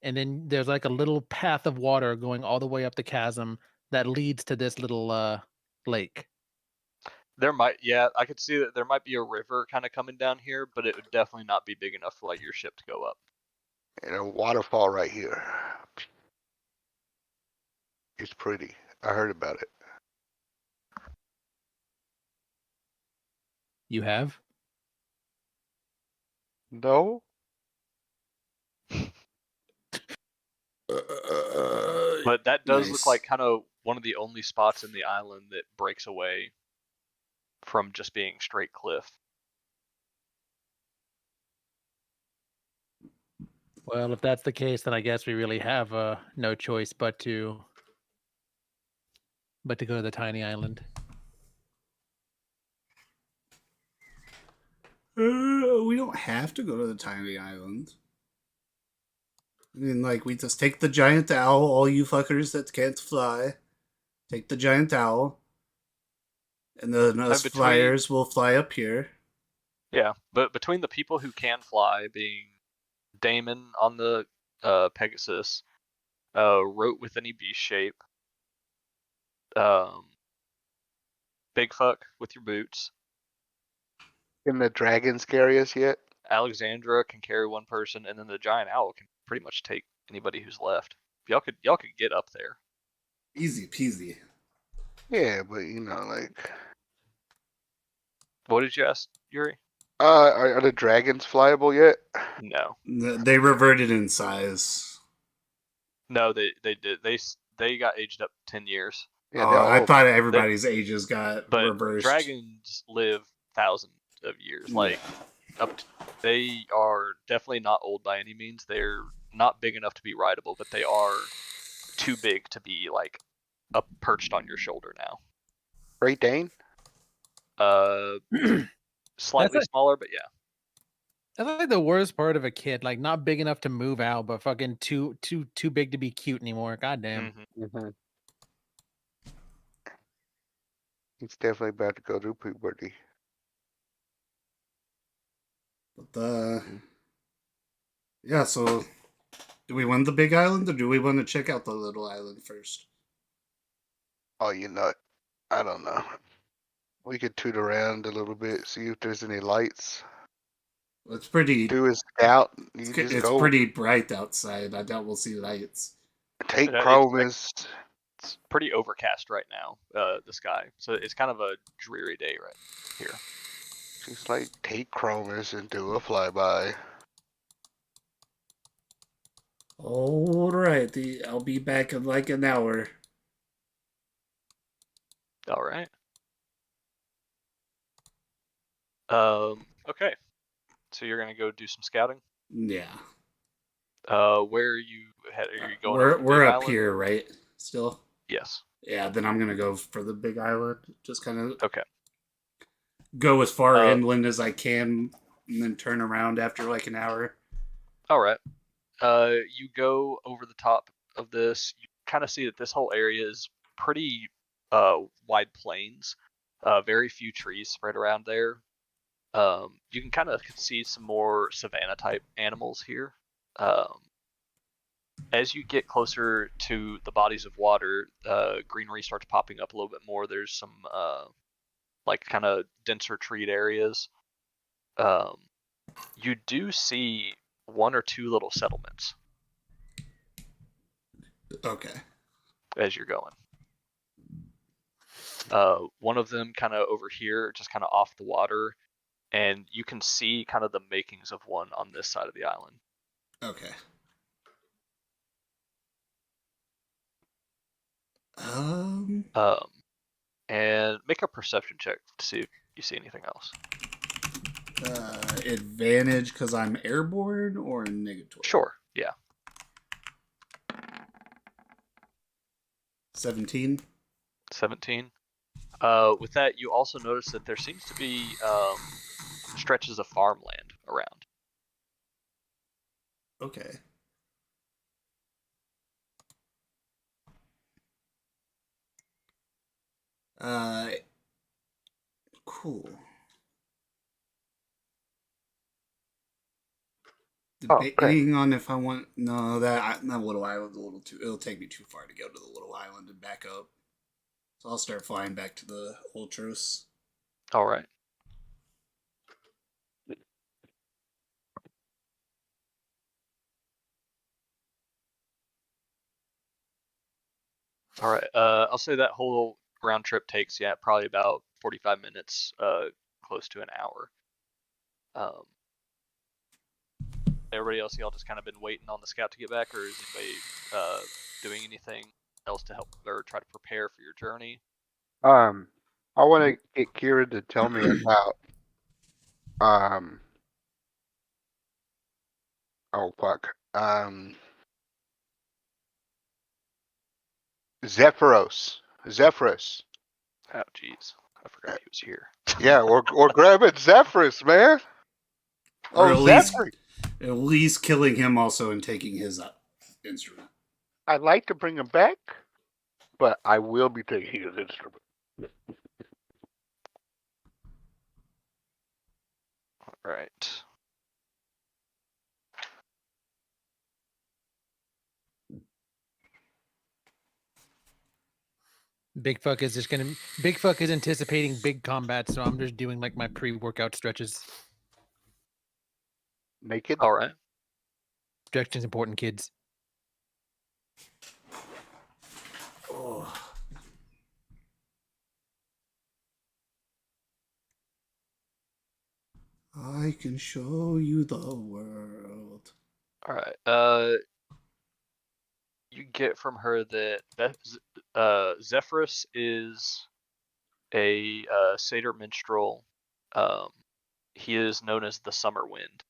G: and then there's like a little path of water going all the way up the chasm that leads to this little lake.
D: I could see that there might be a river kind of coming down here, but it would definitely not be big enough for like your ship to go up.
C: And a waterfall right here. It's pretty. I heard about it.
G: You have?
C: No?
D: But that does
E: Nice.
D: look like kind of one of the only spots in the island that breaks away from just being straight cliff.
G: Well, if that's the case, then I guess we really have no choice but to go to the tiny island.
E: We don't have to go to the tiny island. I mean, like, we just take the giant owl, all you fuckers that can't fly. Take the giant owl. And then us
D: between-
E: flyers will fly up here.
D: Yeah, but between the people who can fly, being Damon on the Pegasus, Rote with any beast shape, Big Fuck with your boots,
C: Can the dragon scare us yet?
D: Alexandra can carry one person, and then the giant owl can pretty much take anybody who's left. Y'all could get up there.
E: Easy peasy.
C: Yeah, but you know, like,
D: What did you ask, Yuri?
C: are the dragons flyable yet?
D: No,
E: They reverted in size.
D: no, they did. They got aged up 10 years.
C: Yeah,
E: Oh,
C: they're all
E: I thought everybody's ages got
D: But
E: reversed.
D: dragons live thousands of years. Like they are definitely not old by any means. They're not big enough to be rideable, but they are too big to be like up perched on your shoulder now.
C: Great Dane.
D: Slightly smaller, but yeah.
G: That's like the worst part of a kid, like not big enough to move out, but fucking too big to be cute anymore. Goddamn.
D: Mhm.
C: He's definitely about to go through puberty.
E: But yeah, so do we want the big island or do we want to check out the little island first?
C: Oh, you know, I don't know. We could toot around a little bit, see if there's any lights.
E: It's pretty.
C: Do a scout. You
E: It's
C: just go
E: pretty bright outside. I doubt we'll see lights.
C: take
D: It's
C: Chromus.
D: It's pretty overcast right now, the sky. So it's kind of a dreary day right here.
C: Just like take Chromus and do a flyby.
E: All right, I'll be back in like an hour.
D: All right. Okay. So you're gonna go do some scouting.
E: Yeah,
D: Where are you head? Are you going? over to
E: we're
D: Big
E: up
D: Island?
E: here, right? Still.
D: Yes.
E: Yeah, then I'm gonna go for the big island. Just kind of
D: Okay.
E: go as far inland as I can, and then turn around after like an hour.
D: All right. You go over the top of this. You kind of see that this whole area is pretty wide plains. Very few trees spread around there. You can kind of see some more savanna type animals here. As you get closer to the bodies of water, greenery starts popping up a little bit more. There's some like kind of denser treed areas. You do see one or two little settlements
E: Okay.
D: as you're going. One of them kind of over here, just kind of off the water, and you can see kind of the makings of one on this side of the island.
E: Okay.
D: And make a perception check to see if you see anything else.
E: Advantage because I'm airborne or negatory?
D: Sure. Yeah.
E: 17.
D: 17. With that, you also notice that there seems to be stretches of farmland around.
E: Okay. Cool. Debating on if I want that little island's a little too. It'll take me too far to go to the little island and back up. So I'll start flying back to the Ultros.
D: All right. All right. I'll say that whole round trip takes probably about 45 minutes, close to an hour. Everybody else, y'all just kind of been waiting on the scout to get back, or is anybody doing anything else to help or try to prepare for your journey?
C: I want to get Kira to tell me about oh fuck Zephyros.
D: Oh, jeez. I forgot he was here.
C: Yeah, or grabbing Zephyrus, man.
E: Or
C: Oh,
E: at least killing him also and taking his instrument.
C: I'd like to bring him back, but I will be taking his instrument.
D: Right.
G: Big fuck is just gonna. Big fuck is anticipating big combat, so I'm just doing like my pre-workout stretches.
C: Naked.
D: All right.
G: Stretching's important, kids.
E: Oh. I can show you the world.
D: All right. You get from her that Zephyrus is a satyr minstrel. He is known as the Summer Wind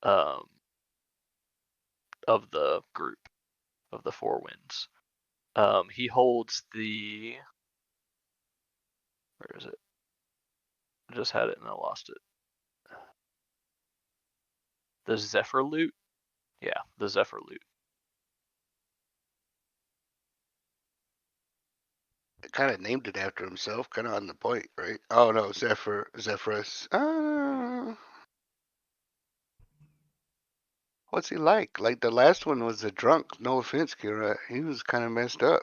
D: of the group of the Four Winds. He holds the. Where is it? I just had it and I lost it. The Zephyr Lute? Yeah, the Zephyr Lute.
C: Kind of named it after himself, kind of on the point, right? Oh no, Zephyrus. What's he like? Like the last one was a drunk. No offense, Kira. He was kind of messed up.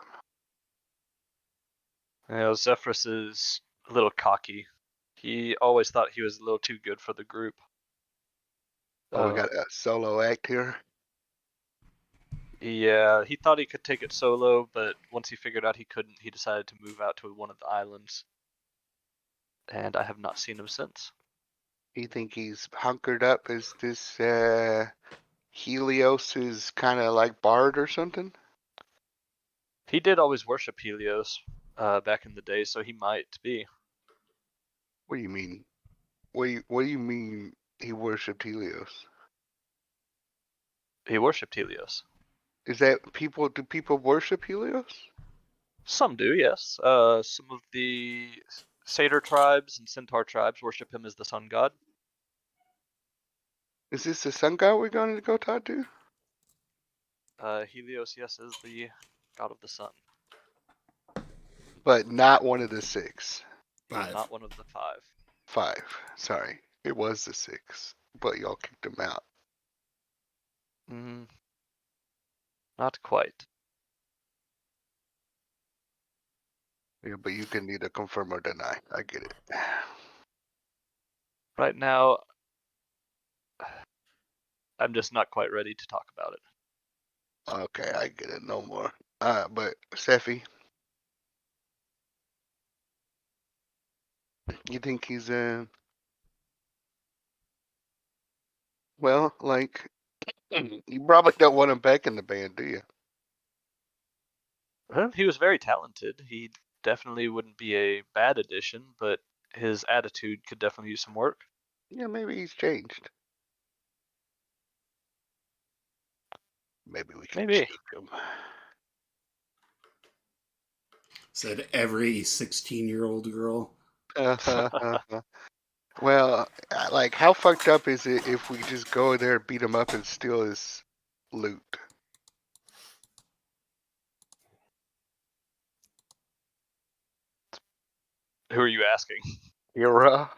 D: You know, Zephyrus is a little cocky. He always thought he was a little too good for the group.
C: Oh, we got a solo act here.
D: Yeah, he thought he could take it solo, but once he figured out he couldn't, he decided to move out to one of the islands. And I have not seen him since.
C: You think he's hunkered up as this Helios is kind of like Bard or something?
D: He did always worship Helios back in the day, so he might be.
C: What do you mean? What do you mean he worshipped Helios?
D: He worshipped Helios.
C: Is that people? Do people worship Helios?
D: Some do, yes. Some of the satyr tribes and centaur tribes worship him as the sun god.
C: Is this the sun god we're going to go talk to?
D: Helios, yes, is the god of the sun.
C: But not one of the six.
D: He is
E: 5.
D: not one of the 5.
C: 5. Sorry, it was the 6, but y'all kicked him out.
D: Not quite.
C: Yeah, but you can neither confirm or deny. I get it.
D: Right now, I'm just not quite ready to talk about it.
C: Okay, I get it. No more. But Sephi, you think he's well, like you probably don't want him back in the band, do you?
D: Well, he was very talented. He definitely wouldn't be a bad addition, but his attitude could definitely use some work.
C: Yeah, maybe he's changed. Maybe we can
D: Maybe.
C: change him.
E: Said every 16-year-old girl.
C: Well, like, how fucked up is it if we just go there, beat him up, and steal his loot?
D: Who are you asking?
C: Kira?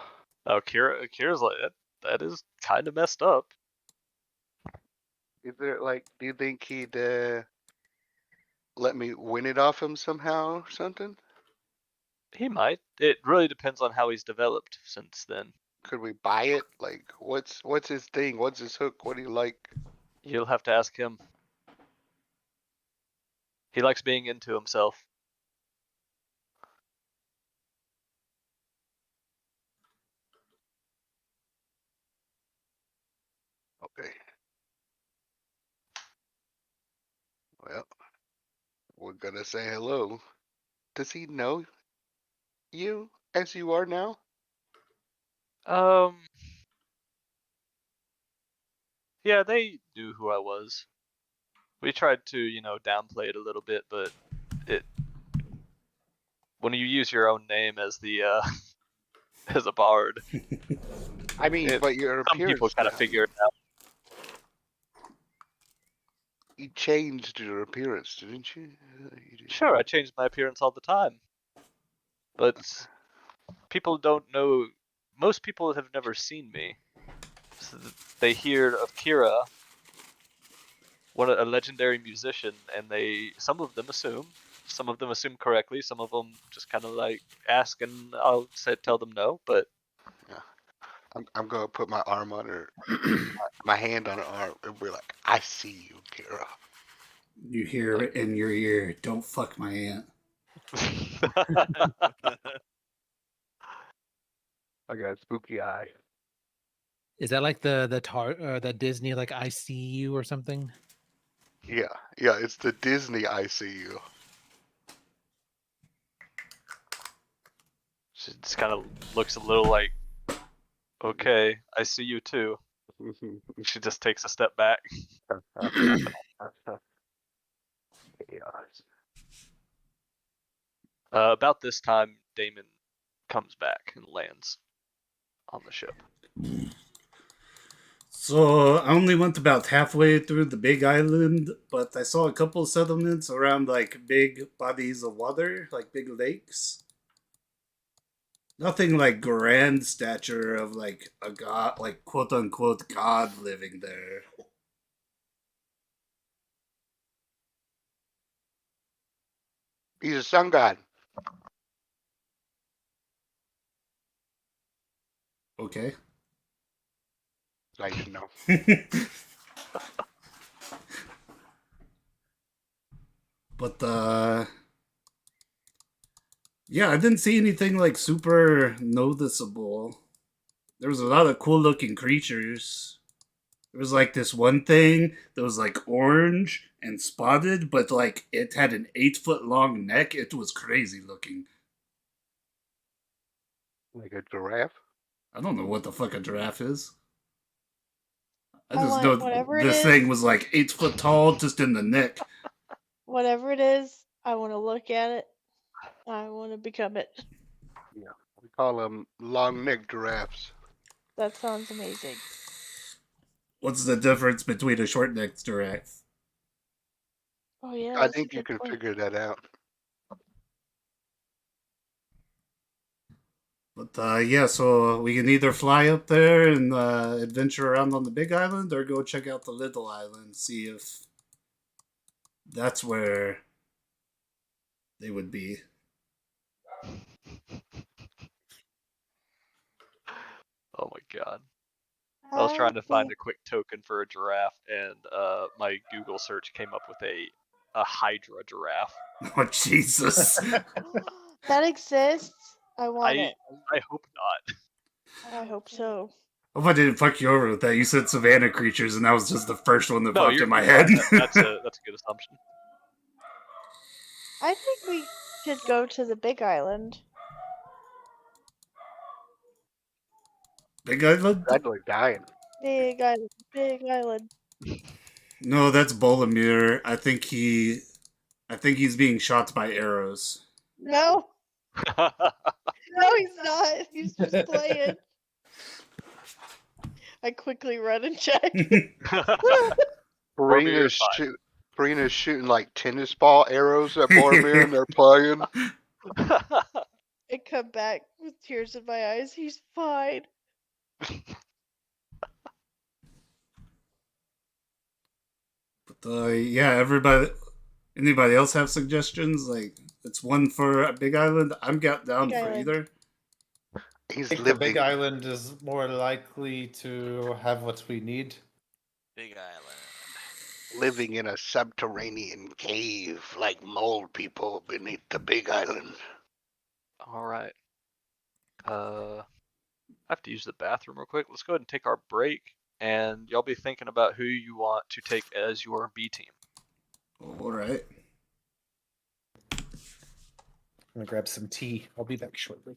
D: Oh, Kira's like that. That is kind of messed up.
C: Is there like, do you think he'd let me win it off him somehow or something?
D: He might. It really depends on how he's developed since then.
C: Could we buy it? Like, what's his thing? What's his hook? What do you like?
D: You'll have to ask him. He likes being into himself.
C: Okay. Well, we're gonna say hello. Does he know you as you are now?
D: Yeah, they knew who I was. We tried to, downplay it a little bit, but it when you use your own name as the as a bard,
C: I mean, but your
D: some people
C: appearance
D: kind of
C: now.
D: figure it out.
C: You changed your appearance, didn't you? You did.
D: Sure, I change my appearance all the time, but people don't know. Most people have never seen me. So they hear of Kira, a legendary musician, and some of them assume correctly, some of them just kind of like ask, and I'll tell them no. But
C: I'm gonna put my arm on her, my hand on her arm, and be like, "I see you, Kira."
E: You hear it in your ear. Don't fuck my aunt.
C: I got a spooky eye.
G: Is that like the Disney like I see you or something?
C: Yeah, it's the Disney I see you.
D: She just kind of looks a little like, okay, I see you too. She just takes a step back. About this time, Damon comes back and lands on the ship.
E: So I only went about halfway through the big island, but I saw a couple settlements around like big bodies of water, like big lakes. Nothing like grand stature of like a god, like quote unquote god living there.
C: He's a sun god.
E: Okay.
C: I should know.
E: But yeah, I didn't see anything like super noticeable. There was a lot of cool looking creatures. There was like this one thing that was like orange and spotted, but like it had an 8-foot long neck. It was crazy looking.
C: Like a giraffe.
E: I don't know what the fuck a giraffe is. I
F: I
E: just
F: want
E: know
F: whatever it
E: this
F: is.
E: thing was like 8 foot tall, just in the neck.
F: Whatever it is, I want to look at it. I want to become it.
C: Yeah, we call them long-necked giraffes.
F: That sounds amazing.
E: What's the difference between a short necked giraffe?
F: Oh yeah,
C: I
F: that's a
C: think you
F: good
C: can
F: point.
C: figure that out.
E: But yeah, so we can either fly up there and adventure around on the big island, or go check out the little island, see if that's where they would be.
D: Oh my god. I was trying to
F: I
D: find
F: think
D: a quick token for a giraffe, and my Google search came up with a Hydra giraffe.
E: Oh Jesus!
F: that exists. I want it.
D: I hope not.
F: I hope so.
E: I hope I didn't fuck you over with that. You said savannah creatures, and that was just the first one that
D: No,
E: popped
D: you're
E: in my
D: fine.
E: head.
D: That's a good assumption.
F: I think we should go to the Big Island.
E: Big island?
C: I'd like dying.
F: Big Island. Big Island.
E: No, that's Bolomir. I think he's being shot by arrows.
F: No, no, he's not. He's just playing. I quickly run and check.
C: Karina's shooting like tennis ball arrows at Boromir, and they're playing.
F: I come back with tears in my eyes. He's fine.
E: But yeah, anybody else have suggestions? Like, it's one for a big island. I'm down
F: Big
E: for
F: island.
E: either.
C: He's
A: I think the Big
C: living.
A: Island is more likely to have what we need.
H: Big Island.
C: Living in a subterranean cave like mole people beneath the Big Island.
D: All right. I have to use the bathroom real quick. Let's go ahead and take our break, and y'all be thinking about who you want to take as your B team.
E: All right.
A: gonna grab some tea. I'll be back shortly.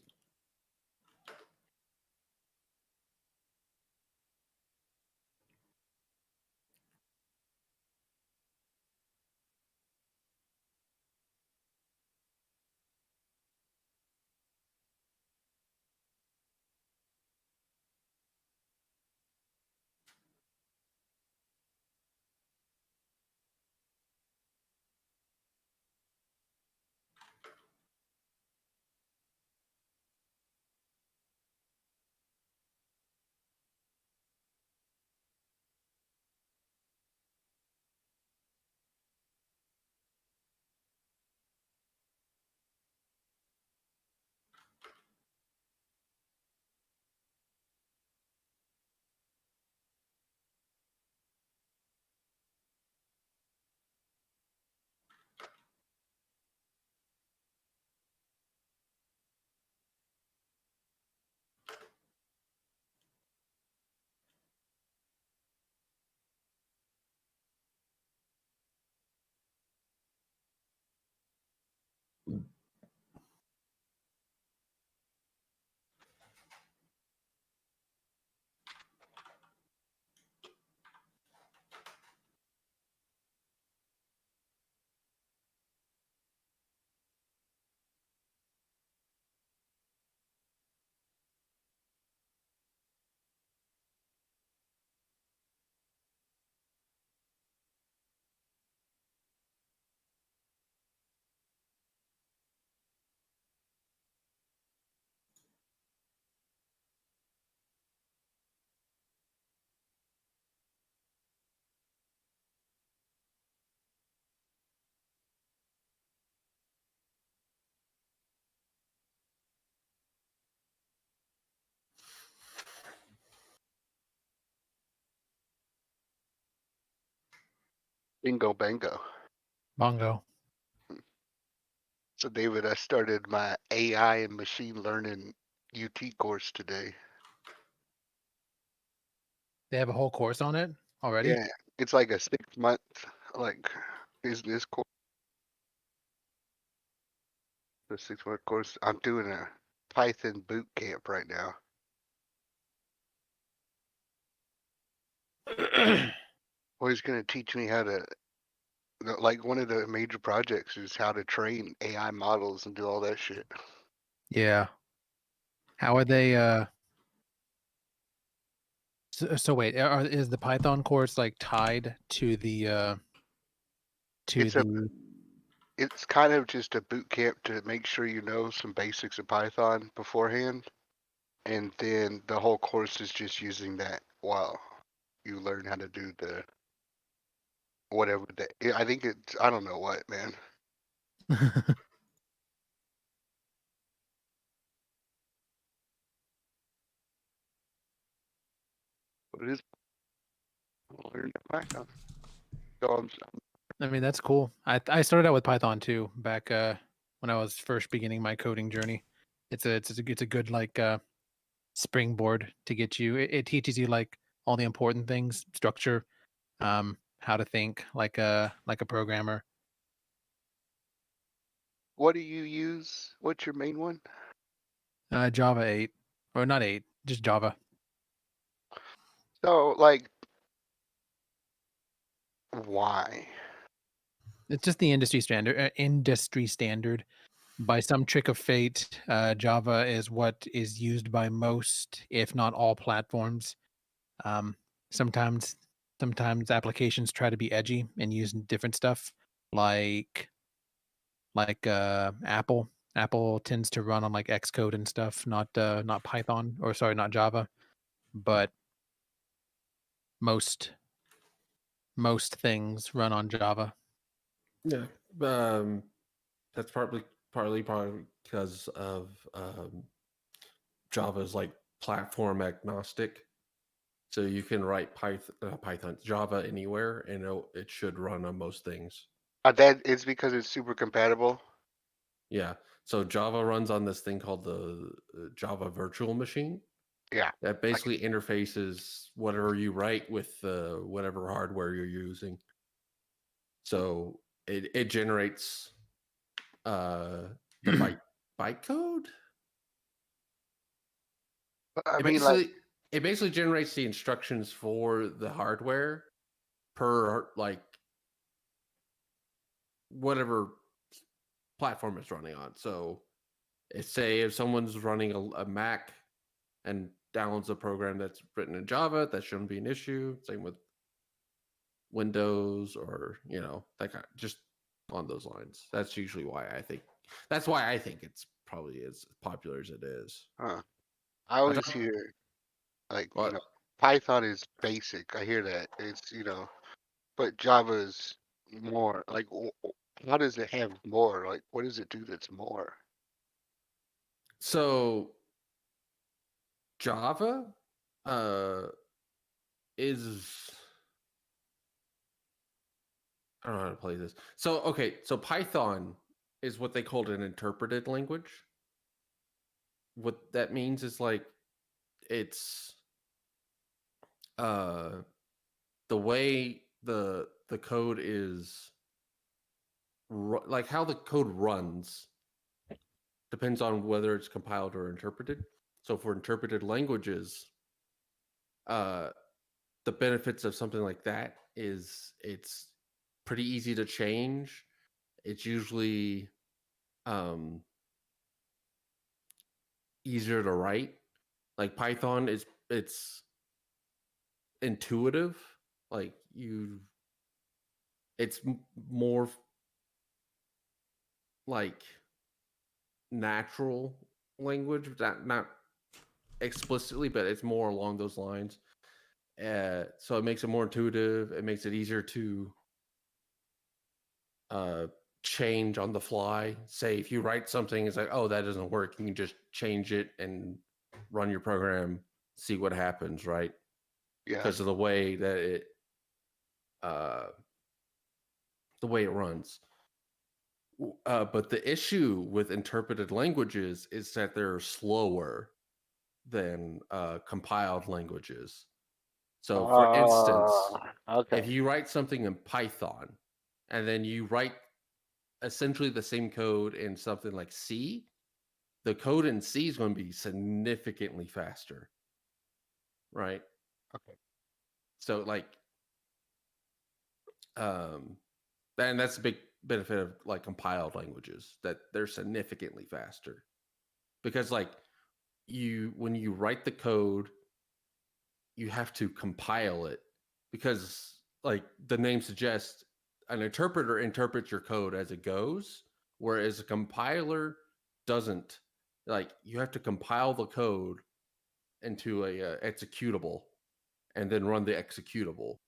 C: Bingo bango.
G: Bongo.
C: So, David, I started my AI and machine learning UT course today.
G: They have a whole course on it already.
C: Yeah, it's like a 6-month like business course. The 6-month course. I'm doing a Python boot camp right now. Well, he's going to teach me how to, like, one of the major projects is how to train AI models and do all that shit.
G: Yeah. How are they? So wait, is the Python course like tied to the
C: It's kind of just a boot camp to make sure you know some basics of Python beforehand, and then the whole course is just using that while you learn how to do the whatever that. I think it's, I don't know what, man. But it is learn Python. So
G: I mean, that's cool. I started out with Python too back when I was first beginning my coding journey. It's a good like springboard to get you. It teaches you like all the important things, structure, how to think like a programmer.
C: what do you use? What's your main one?
G: Java 8 or not 8, just Java.
C: So, like, why?
G: It's just the industry standard. Industry standard. By some trick of fate, Java is what is used by most, if not all, platforms. Um, sometimes, sometimes applications try to be edgy and use different stuff, like Apple. Apple tends to run on like Xcode and stuff, not Python, or sorry, not Java. But most things run on Java.
B: Yeah. That's partly because of Java's like platform agnostic. So you can write Python Java anywhere, and it should run on most things.
C: That is because it's super compatible.
B: Yeah. So Java runs on this thing called the Java Virtual Machine.
C: Yeah.
B: That basically interfaces whatever you write with whatever hardware you're using. So it generates the byte bytecode.
C: I
B: It
C: mean, like,
B: basically generates the instructions for the hardware per like whatever platform it's running on. So, say if someone's running a Mac and downloads a program that's written in Java, that shouldn't be an issue. Same with Windows or that kind just on those lines. That's usually why I think it's probably as popular as it is.
C: I always hear, like,
B: What?
C: Python is basic. I hear that. It's, but Java is more. Like, how does it have more? Like, what does it do that's more?
B: So Java is I don't know how to play this. So so Python is what they called an interpreted language. What that means is like it's the way the code is like how the code runs depends on whether it's compiled or interpreted. So for interpreted languages, the benefits of something like that is it's pretty easy to change. It's usually easier to write. Like Python it's intuitive. Like it's more like natural language, not explicitly, but it's more along those lines. So it makes it more intuitive. It makes it easier to change on the fly. Say if you write something, it's like, oh, that doesn't work. You can just change it and run your program, see what happens, right?
C: Yeah.
B: Because of the way that it runs. But the issue with interpreted languages is that they're slower than compiled languages. So, for instance,
C: okay.
B: if you write something in Python and then you write essentially the same code in something like C, the code in C is going to be significantly faster, right?
C: Okay.
B: So, like, and that's a big benefit of like compiled languages, that they're significantly faster because like when you write the code, you have to compile it because like the name suggests, an interpreter interprets your code as it goes, whereas a compiler doesn't. Like you have to compile the code into a executable and then run the executable.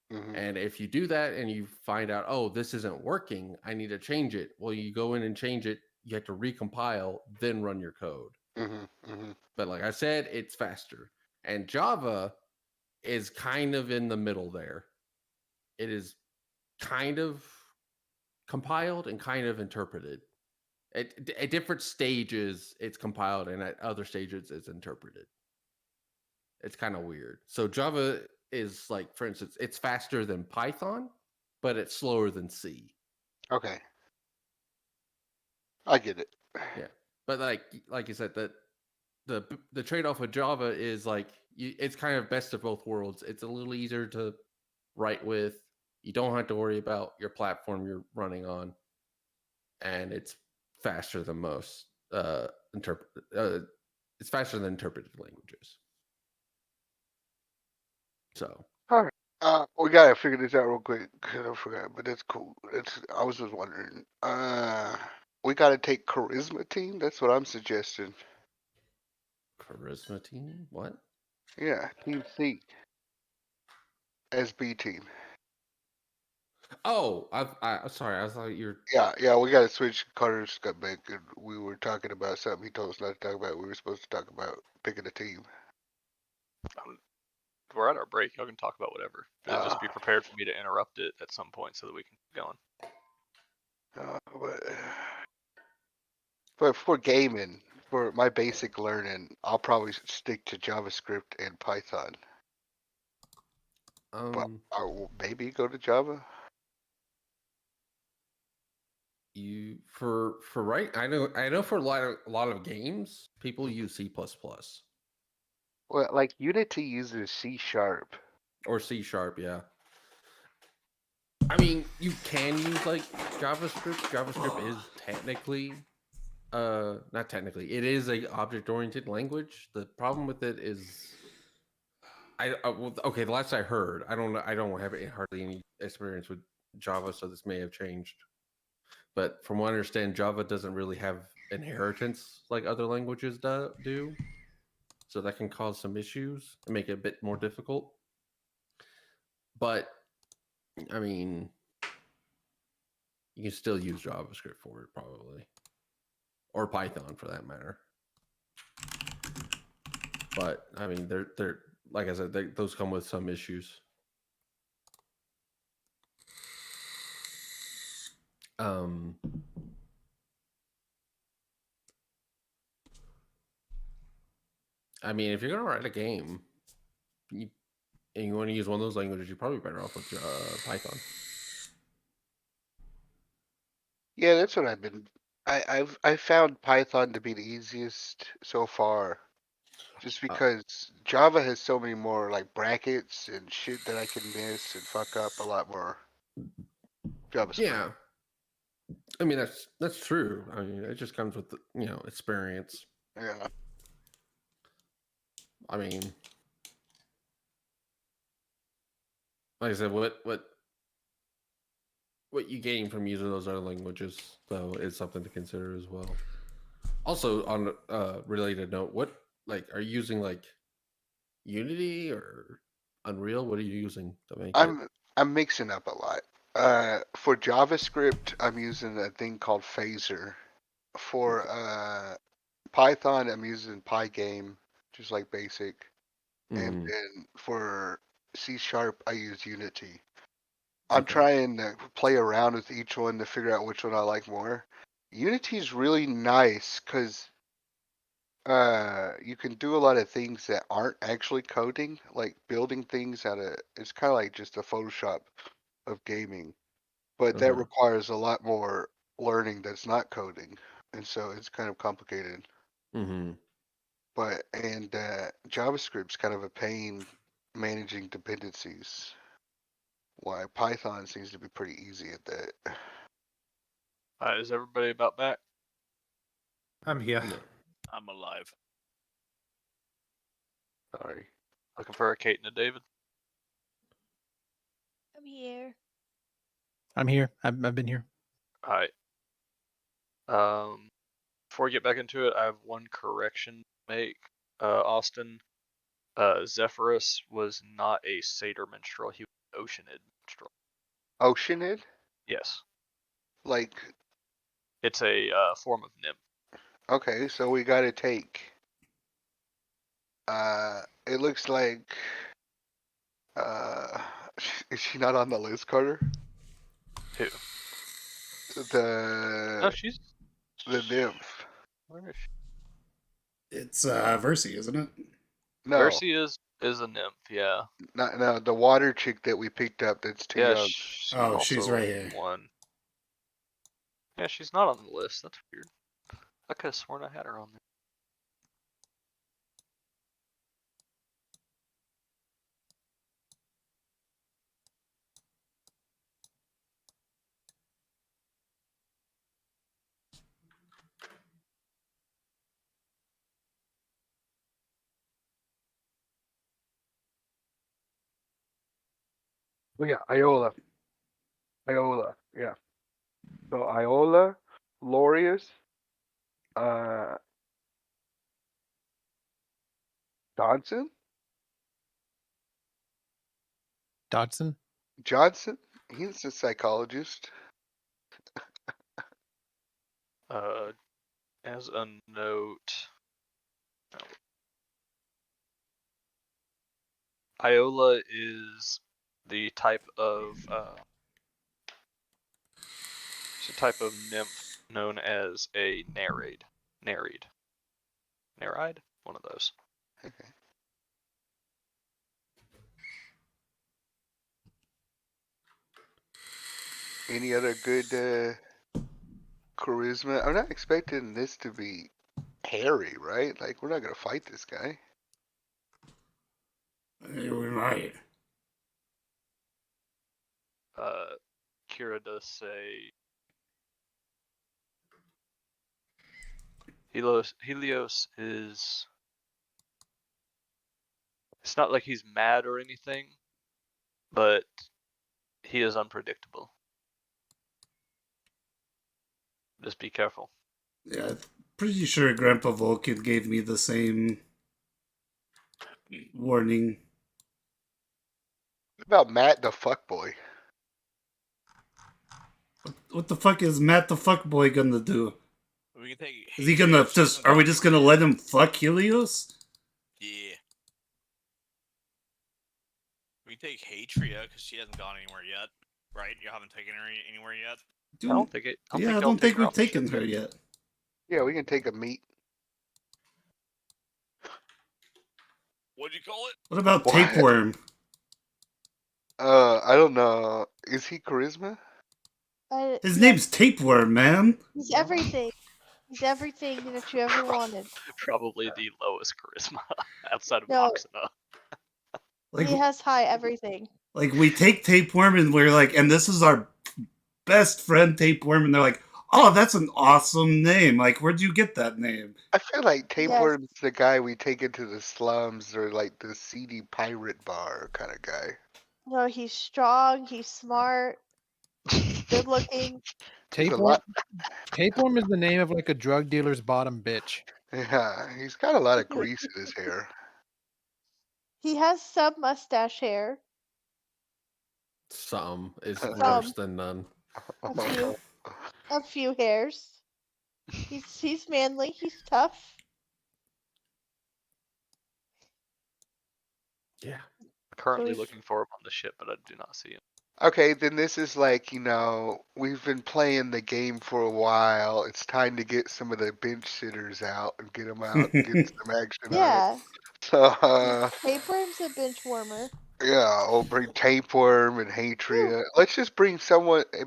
B: And if you do that and you find out, oh, this isn't working, I need to change it. Well, you go in and change it. You have to recompile, then run your code. But like I said, it's faster. And Java is kind of in the middle there. It is kind of compiled and kind of interpreted. At different stages, it's compiled, and at other stages, it's interpreted. It's kind of weird. So Java is like, for instance, it's faster than Python, but it's slower than C.
C: Okay. I get it.
B: Yeah, but like you said, that the trade-off with Java is like it's kind of best of both worlds. It's a little easier to write with. You don't have to worry about your platform you're running on, and it's faster than most it's faster than interpreted languages. So
C: All right. We gotta figure this out real quick because I forgot, but that's cool. I was just wondering. We gotta take charisma team. That's what I'm suggesting.
B: charisma team, what?
C: Yeah, team C as B team.
B: Oh, I'm sorry. I thought you're.
C: Yeah. We gotta switch. Carter's got back, and we were talking about something he told us not to talk about. We were supposed to talk about picking a team.
D: We're at our break. Y'all can talk about whatever. Just be prepared for me to interrupt it at some point so that we can keep going.
C: But for gaming, for my basic learning, I'll probably stick to JavaScript and Python. But I will maybe go to Java.
B: you for right. I know for a lot of games, people use C++
C: Well, like Unity uses C#.
B: or C#. Yeah. I mean, you can use like JavaScript. JavaScript is technically, not technically, it is a object-oriented language. The problem with it is, okay. The last I heard, I don't have hardly any experience with Java, so this may have changed. But from what I understand, Java doesn't really have inheritance like other languages do. So that can cause some issues and make it a bit more difficult. But I mean, you can still use JavaScript for it probably, or Python for that matter. But I mean, they're like I said, those come with some issues. I mean, if you're gonna write a game, and you want to use one of those languages, you're probably better off with Python.
C: Yeah, that's what I've been. I've found Python to be the easiest so far, just because Java has so many more like brackets and shit that I can miss and fuck up a lot more. JavaScript.
B: Yeah, I mean that's true. I mean, it just comes with experience.
C: Yeah.
B: I mean, like I said, what you gain from using those other languages, though, is something to consider as well. Also, on a related note, what are you using, like Unity or Unreal? What are you using to make it?
C: I'm mixing up a lot. For JavaScript, I'm using a thing called Phaser. For Python, I'm using Pygame, just like basic. And
B: Mhm.
C: then for C#, I use Unity. I'm
B: Okay.
C: trying to play around with each one to figure out which one I like more. Unity's really nice because you can do a lot of things that aren't actually coding, like building things it's kind of like just a Photoshop of gaming, but that
B: Okay.
C: requires a lot more learning that's not coding, and so it's kind of complicated.
B: Mm-hmm.
C: And JavaScript's kind of a pain managing dependencies. Why Python seems to be pretty easy at that.
D: Is everybody about back?
A: I'm here.
B: Yeah.
H: I'm alive.
C: Sorry.
D: Looking for a Kate and a David.
F: I'm here.
G: I'm here. I've been here.
D: All right. Before we get back into it, I have one correction to make. Austin, Zephyrus was not a satyr minstrel. He was an oceanid minstrel.
C: Oceanid?
D: Yes,
C: Like,
D: it's a form of nymph.
C: okay, so we gotta take. It looks like. Uh, is she not on the list, Carter?
D: Who? No, she's
C: The nymph.
D: Where is she?
E: It's Versi, isn't it?
C: No,
D: Mercy is a nymph. Yeah.
C: not no. The water chick that we picked up that's too
D: Yeah.
C: young.
D: She's
E: Oh, she's
D: also
E: right here.
D: one. Yeah, she's not on the list. That's weird. I could have sworn I had her on there.
C: Oh yeah, Iola. Yeah. So Iola, Lorius, uh, Johnson,
G: Dodson?
C: Johnson. He's a psychologist.
D: As a note, Iola is the type of it's a type of nymph known as a Nereid. Nereid? One of those.
C: Okay. Any other good charisma. I'm not expecting this to be hairy, right? Like, we're not gonna fight this guy.
E: We might.
D: Kira does say Helios is. It's not like he's mad or anything, but he is unpredictable. Just be careful.
E: Yeah, I'm pretty sure Grandpa Vulcan gave me the same warning.
C: What about Matt the fuckboy?
E: What the fuck is Matt the fuckboy gonna do?
H: We can take.
E: Is he gonna just? Are we just gonna let him fuck Helios?
H: Yeah. We can take Hatria because she hasn't gone anywhere yet, right? You haven't taken her anywhere yet.
E: Dude,
D: I don't think it.
E: I
D: y'all
E: don't
D: take
E: think
D: her
E: we've
D: off the
E: taken
D: ship.
E: her yet.
C: Yeah, we can take a meat.
H: What'd you call it?
E: What about
C: What?
E: Tapeworm?
C: I don't know. Is he charisma?
E: His
F: Yes,
E: name's Tapeworm, man.
F: he's everything. He's everything that you ever wanted.
D: Probably the lowest charisma outside of
F: No.
D: Moxina.
E: Like,
F: He has high everything.
E: like we take Tapeworm and we're like, and this is our best friend Tapeworm, and they're like, oh, that's an awesome name. Like, where'd you get that name?
C: I feel like
F: Yes.
C: Tapeworm's the guy we take into the slums or like the seedy pirate bar kind of guy.
F: No, he's strong. He's smart. Good looking.
C: He's a
G: Tapeworm.
C: lot.
G: Tapeworm is the name of like a drug dealer's bottom bitch.
C: Yeah, he's got a lot of grease in his hair.
F: He has some mustache hair.
B: Some is
C: Some.
B: worse than none.
F: A few hairs. He's manly. He's tough.
B: Yeah.
D: Currently
F: We've-
D: looking for him on the ship, but I do not see him.
C: Okay, then this is like, we've been playing the game for a while. It's time to get some of the bench sitters out and get them out and get some action on it.
F: Yeah.
C: So,
F: Tapeworm's a bench warmer.
C: yeah, we'll bring Tapeworm and Hatria. Let's just bring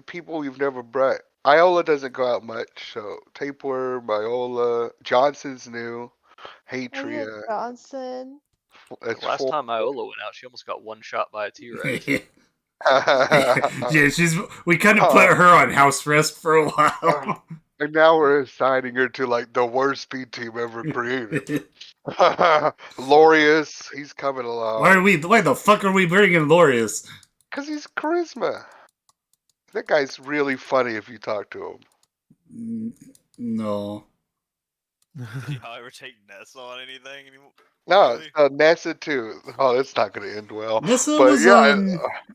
C: people we've never brought. Iola doesn't go out much, so Tapeworm, Iola, Johnson's new, Hatria.
F: Johnson.
C: That's
D: The last
C: four.
D: time Iola went out, she almost got one shot by a T-Rex.
E: Yeah, we kind of put her on house arrest for a while.
C: And now we're assigning her to like the worst speed team ever created. Lorius, he's coming along.
E: Why the fuck are we bringing Lorius?
C: Because he's charisma. That guy's really funny if you talk to him.
E: No.
H: Did y'all ever take Nessa on anything anymore?
C: No,
H: Really?
C: Nessa too. Oh, that's not going to end well.
E: Nessa
C: But
E: was
C: yeah,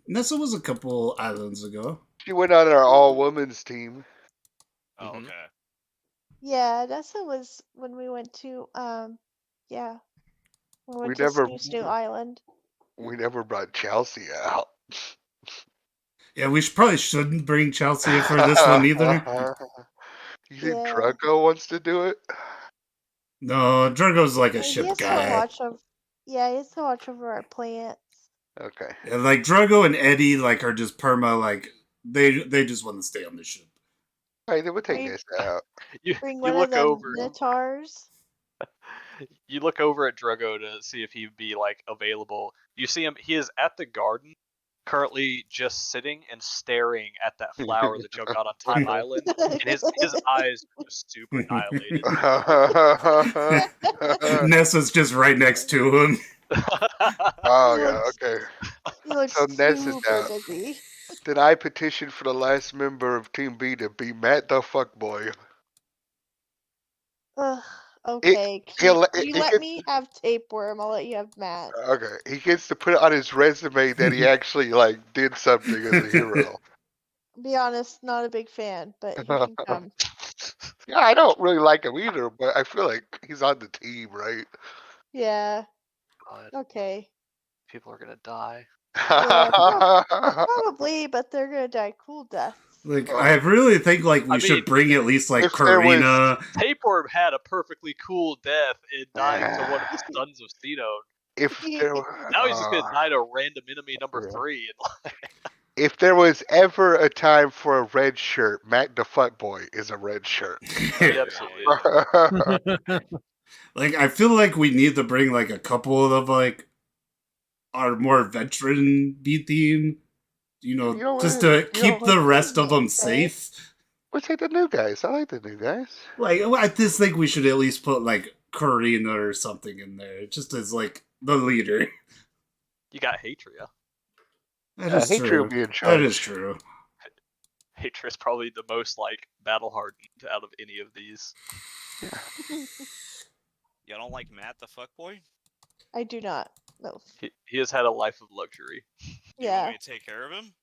E: Nessa was a couple islands ago.
C: she went on our all-women's team.
H: Oh,
D: Mhm.
H: okay.
F: Yeah, that's what was when we went to yeah. We went
C: We
F: to
C: never-
F: Snoo Island.
C: We never brought Chelsea out.
E: Yeah, we probably shouldn't bring Chelsea for this one either.
C: You think
F: Yeah.
C: Draco wants to do it?
E: No, Drogo's like a
F: He
E: ship
F: has to
E: guy.
F: watch over. Yeah, he has to watch over our plants.
C: Okay.
E: Yeah, like Drogo and Eddie are just perma they just want to stay on the ship.
C: All right, then we'll take
F: Right.
C: this out.
D: You
F: Bring one
D: look
F: of the
D: over.
F: minotaurs.
D: You look over at Drogo to see if he'd be like available. You see him. He is at the garden, currently just sitting and staring at that flower that y'all got on Time Island, and his eyes are just super dilated.
E: Nessa's just right next to him.
C: Oh
F: He
C: yeah,
F: looks-
C: okay.
F: He looks
C: So Ness is
F: super
C: out.
F: busy.
C: Did I petition for the last member of Team B to be Matt the fuckboy?
F: Ugh, okay.
C: he'll-
F: you
C: it
F: let
C: gets-
F: me have Tapeworm. I'll let you have Matt.
C: Okay, he gets to put it on his resume that he actually did something as a hero.
F: Be honest, not a big fan, but he can come.
C: Yeah, I don't really like him either, but I feel like he's on the team, right?
F: Yeah.
D: God,
F: Okay.
D: people are gonna die.
F: Probably, but they're gonna die cool deaths.
E: I really think we
D: I
E: should
D: mean,
E: bring at least
C: if there was-
E: Karina.
D: Tapeworm had a perfectly cool death in dying to one of the sons of Cedo.
C: If there
D: Now he's just gonna die to random enemy number
C: Yeah.
D: 3.
C: If there was ever a time for a red shirt, Matt the Fuckboy is a red shirt.
D: He absolutely is.
E: Like, I feel like we need to bring like a couple of like our more veteran B team,
C: You know
E: just
C: what?
E: to keep the rest of them
F: Okay.
E: safe.
C: We'll take the new guys. I like the new guys.
E: Like, I just think we should at least put like Karina or something in there, just as like the leader.
D: You got Hatria.
E: That
C: Yeah,
E: is
C: Hatred
E: true.
C: will be in
E: That is
C: charge.
E: true.
D: Hatria's probably the most like battle hardened out of any of these.
H: You don't like Matt the fuckboy?
F: I do not. No.
D: He has had a life of luxury.
H: Do you want
F: Yeah,
H: me to take care of him?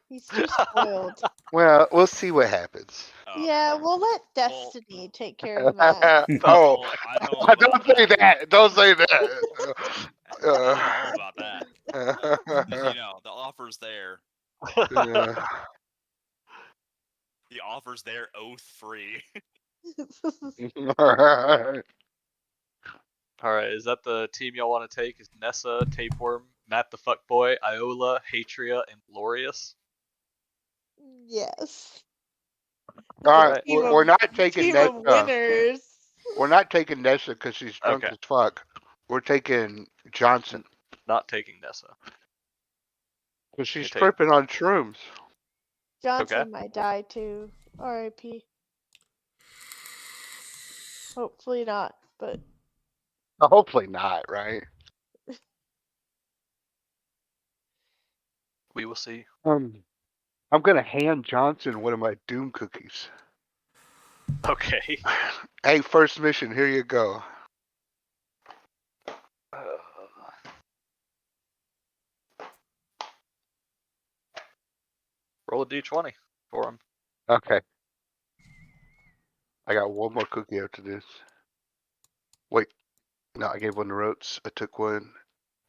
F: he's too spoiled.
C: Well, we'll see what happens.
H: Oh,
F: Yeah,
H: okay.
F: we'll let
H: Well-
F: Destiny take care of Matt.
C: Oh,
H: Well, I know all
C: don't
H: about
C: say that. Don't say that.
H: I know all about that. 'Cause, you know, the offer's there. The offer's there, oath free.
D: Alright, is that the team y'all want to take? Is Nessa, Tapeworm, Matt the Fuckboy, Iola, Hatria, and Glorious?
F: Yes.
C: All right,
F: Team
C: we're
F: of-
C: not taking
F: Team of
C: Nessa.
F: winners.
C: We're not taking Nessa because she's drunk
D: Okay.
C: as fuck. We're taking Johnson
D: Not taking Nessa.
C: because she's
D: You take-
C: tripping on shrooms.
F: Johnson might die too. R.I.P. Hopefully not, but
C: Hopefully not, right?
D: We will see.
C: I'm gonna hand Johnson one of my Doom cookies.
D: Okay.
C: Hey, first mission, here you go.
D: Roll a d20 for him.
C: Okay. I got one more cookie after this. Wait. No, I gave one to Rotes. I took one.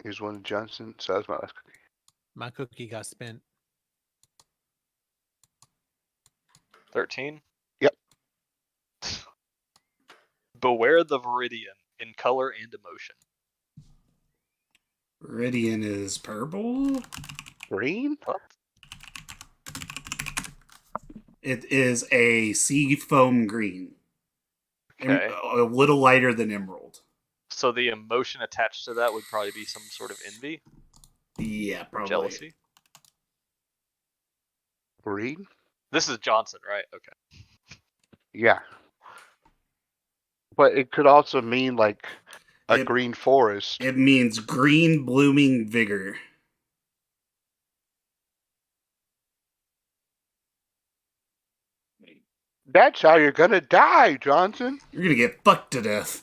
C: Here's one to Johnson. So that was my last cookie.
G: My cookie got spent.
D: 13?
C: Yep.
D: Beware the Viridian in color and emotion.
E: Viridian is purple.
C: Green?
D: What?
E: It is a sea foam green.
D: Okay.
E: A little lighter than emerald.
D: So the emotion attached to that would probably be some sort of envy,
E: Yeah, probably.
D: jealousy.
C: Green?
D: This is Johnson, right? Okay.
C: Yeah. But it could also mean like a
E: It-
C: green forest.
E: It means green blooming vigor.
C: That's how you're gonna die, Johnson.
E: You're gonna get fucked to death.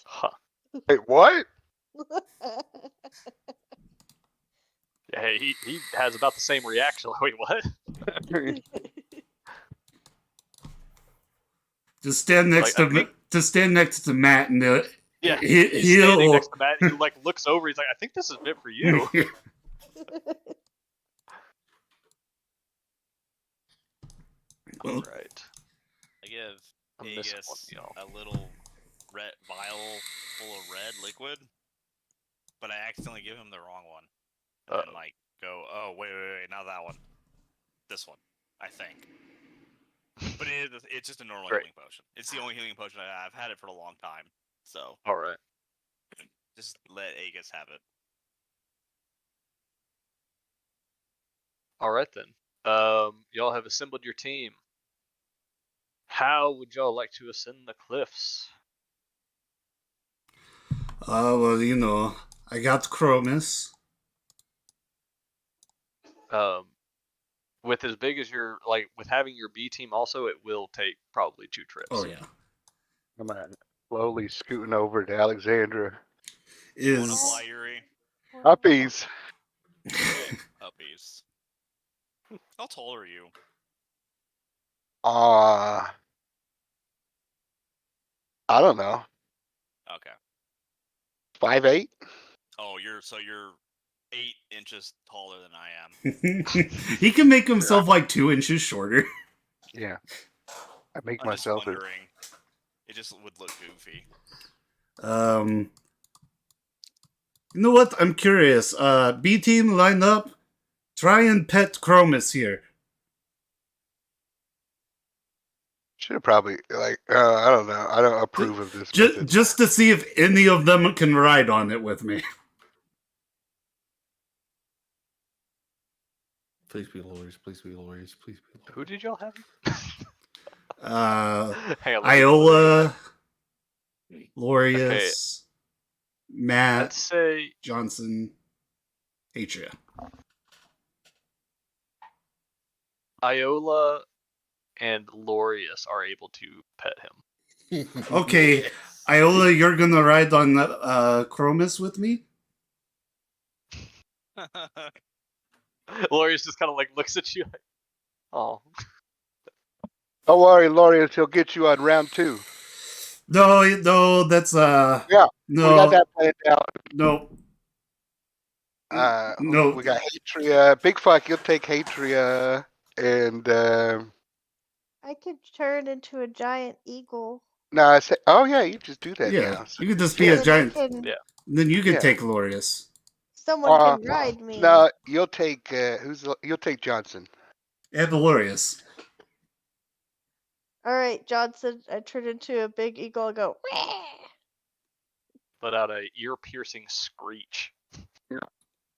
D: Huh.
C: Wait, what?
D: Yeah, hey, he has about the same reaction. Wait, what?
E: Just stand next
D: Like, I
E: to
D: think-
E: just stand next to Matt and
D: Yeah,
E: he,
D: he's standing
E: he'll
D: next to Matt. He like looks over. He's like, I think this is meant for you.
E: Well,
D: Right.
H: I give
D: I'm missing one,
H: Aegis
D: y'all.
H: a little red vial full of red liquid, but I accidentally give him the wrong one. And then, like, go, oh, wait, not that one. This one, I think. But it's just a normal
D: Great.
H: healing potion. It's the only healing potion I have. I've had it for a long time. So
D: All right.
H: just let Aegis have it.
D: All right then. Y'all have assembled your team. How would y'all like to ascend the cliffs?
E: well, you know, I got Chromis.
D: With as big as your with having your B team also, it will take probably 2 trips.
E: Oh yeah.
C: I'm slowly scooting over to Alexandra.
H: You want to
E: Is
H: fly, Yuri?
C: Puppies.
H: Puppies. How tall are you?
C: I don't know.
H: Okay.
C: 5'8"?
H: Oh, you're 8 inches taller than I am.
E: he can make himself like 2 inches shorter.
C: Yeah. I make
H: I'm just
C: myself.
H: wondering. It just would look goofy.
E: You know what? I'm curious. B team line up. Try and pet Chromis here.
C: Should have probably I don't know. I don't approve of this method.
E: Just to see if any of them can ride on it with me.
B: Please be lawyers. Please be lawyers. Please be lawyers.
D: Who did y'all have?
E: Hang
D: Hang on, let me-
E: Iola, Lorius, Matt,
D: Let's say
E: Johnson, Atria.
D: Iola and Lorius are able to pet him.
E: Okay,
B: Yes.
E: Iola, you're gonna ride on Chromis with me?
D: Lorius just kind of like looks at you. Like, oh,
C: Don't worry, Lorius. He'll get you on round 2.
E: No, that's
C: Yeah, we got
E: no,
C: that planned out.
E: no, no.
C: We got Hatria. Big Fuck, you'll take Hatria, and
F: I could turn into a giant eagle.
C: no, I said, oh yeah, you just do that
E: Yeah,
C: now.
E: you could just be
F: And
E: a
F: then I
E: giant.
F: can,
D: Yeah.
E: Then you could
C: Yeah.
E: take Lorius.
F: someone can ride me.
C: No, you'll take you'll take Johnson.
E: And Lorius.
F: All right, Johnson. I turn into a big eagle and go. "Wah!"
D: let out a ear-piercing screech.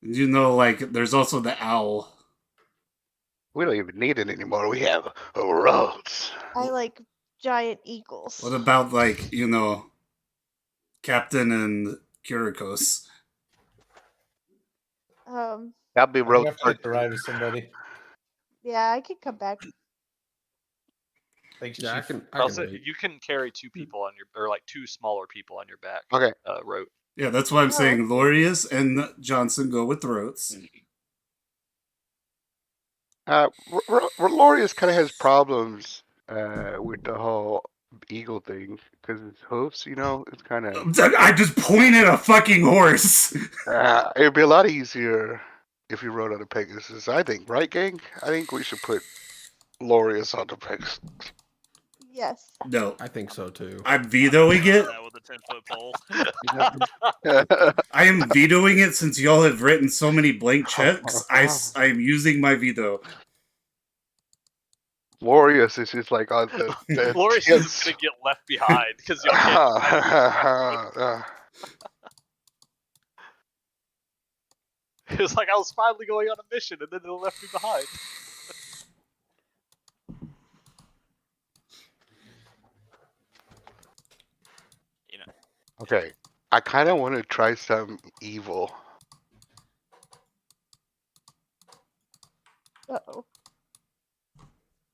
E: You know, like, there's also the owl.
C: We don't even need it anymore. We have Rhodes.
F: I like giant eagles.
E: What about, like, you know, Captain and Kirikos?
C: That'll be
A: I'm
C: Rhodes.
A: gonna have to ride with somebody.
F: Yeah, I could come back.
A: Thank you,
B: Yeah, I
A: Chief.
B: can
D: Also,
B: wait.
D: you can carry 2 people on your, or like 2 smaller people on your back.
C: Okay.
D: Rote.
E: Yeah, that's why I'm
F: Oh,
E: saying
F: okay.
E: Lorius and Johnson go with Throats.
C: Lorius kind of has problems with the whole eagle thing because his hoofs, you know, it's kind of.
E: I just pointed a fucking horse.
C: It'd be a lot easier if you rode on a Pegasus, I think, right, gang? I think we should put Lorius on the Pegasus.
F: Yes.
E: No,
B: I think so too.
E: I'm vetoing it.
H: That with a 10-foot pole.
E: I am vetoing it since y'all have written so many blank checks. I'm using my veto.
C: Lorius is just like on the.
D: Lorius is gonna get left behind because y'all can't. It's like I was finally going on a mission and then they left me behind.
H: You know,
C: Okay, I kind of want to try some evil.
F: Uh-oh.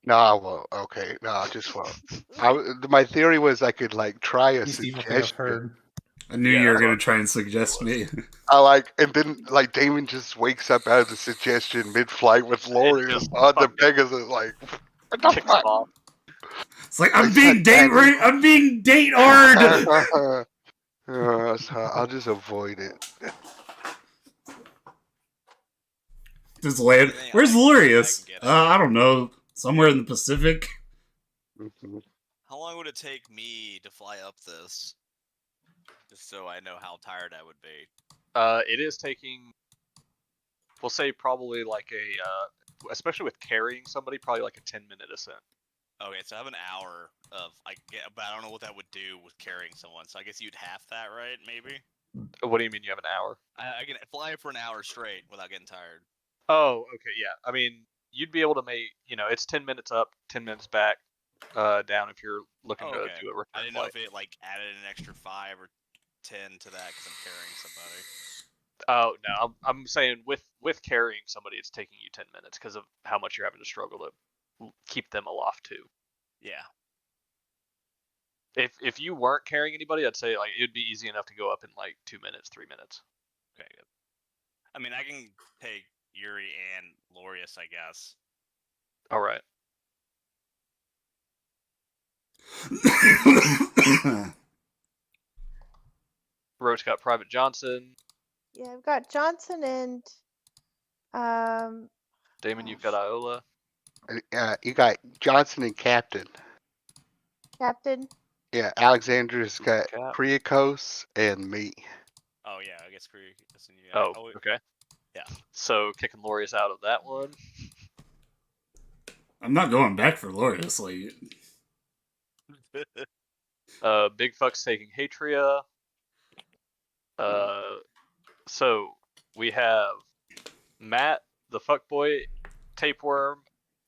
C: No, I won't. Okay, no, I just won't. My theory was I could like try a
A: He's evil enough
C: suggestion.
A: heard.
E: I knew
D: Yeah,
E: you were
D: that's
E: gonna
D: what-
E: try and suggest me.
C: I like, and then like Damon just wakes up out of the suggestion mid-flight with Lorius
D: just
C: on the
D: fucking
C: Pegasus, like, what the
D: Kicks him
C: fuck?
D: off.
E: It's like I'm
C: Like
E: being date
C: Daddy.
E: I'm being date hard.
C: So I'll just avoid it.
E: Just land.
H: Anything
E: Where's
H: I can
E: Lorius?
H: get it.
E: I don't know. Somewhere in the Pacific.
C: Mhm.
H: how long would it take me to fly up this? Just so I know how tired I would be.
D: It is taking, we'll say probably like especially with carrying somebody, probably like a 10-minute ascent.
H: Okay, so I have an hour of but I don't know what that would do with carrying someone. So I guess you'd half that, right? Maybe.
D: What do you mean you have an hour?
H: I can fly for an hour straight without getting tired.
D: Oh, okay, yeah. I mean, you'd be able to make, it's 10 minutes up, 10 minutes back, down if you're looking to
H: Okay.
D: do a return
H: I didn't know
D: flight.
H: if it like added an extra 5 or 10 to that because I'm carrying somebody.
D: Oh no, I'm saying with carrying somebody, it's taking you 10 minutes because of how much you're having to struggle to keep them aloft too.
H: Yeah.
D: If you weren't carrying anybody, I'd say like it'd be easy enough to go up in like 2 minutes, 3 minutes.
H: Okay, good. I mean, I can take Yuri and Lorius, I guess.
D: All right. Roach got Private Johnson.
F: Yeah, I've got Johnson and
D: Damon, you've got Iola.
C: You got Johnson and Captain.
F: Captain.
C: Yeah, Alexander's got
D: Cap.
C: Kriakos and me.
H: Oh yeah, I guess Korea.
D: Oh, okay. So kicking Lorius out of that one.
E: I'm not going back for Lorius. Like,
D: Big Fuck's taking Hatria. So we have Matt, the fuckboy, Tapeworm,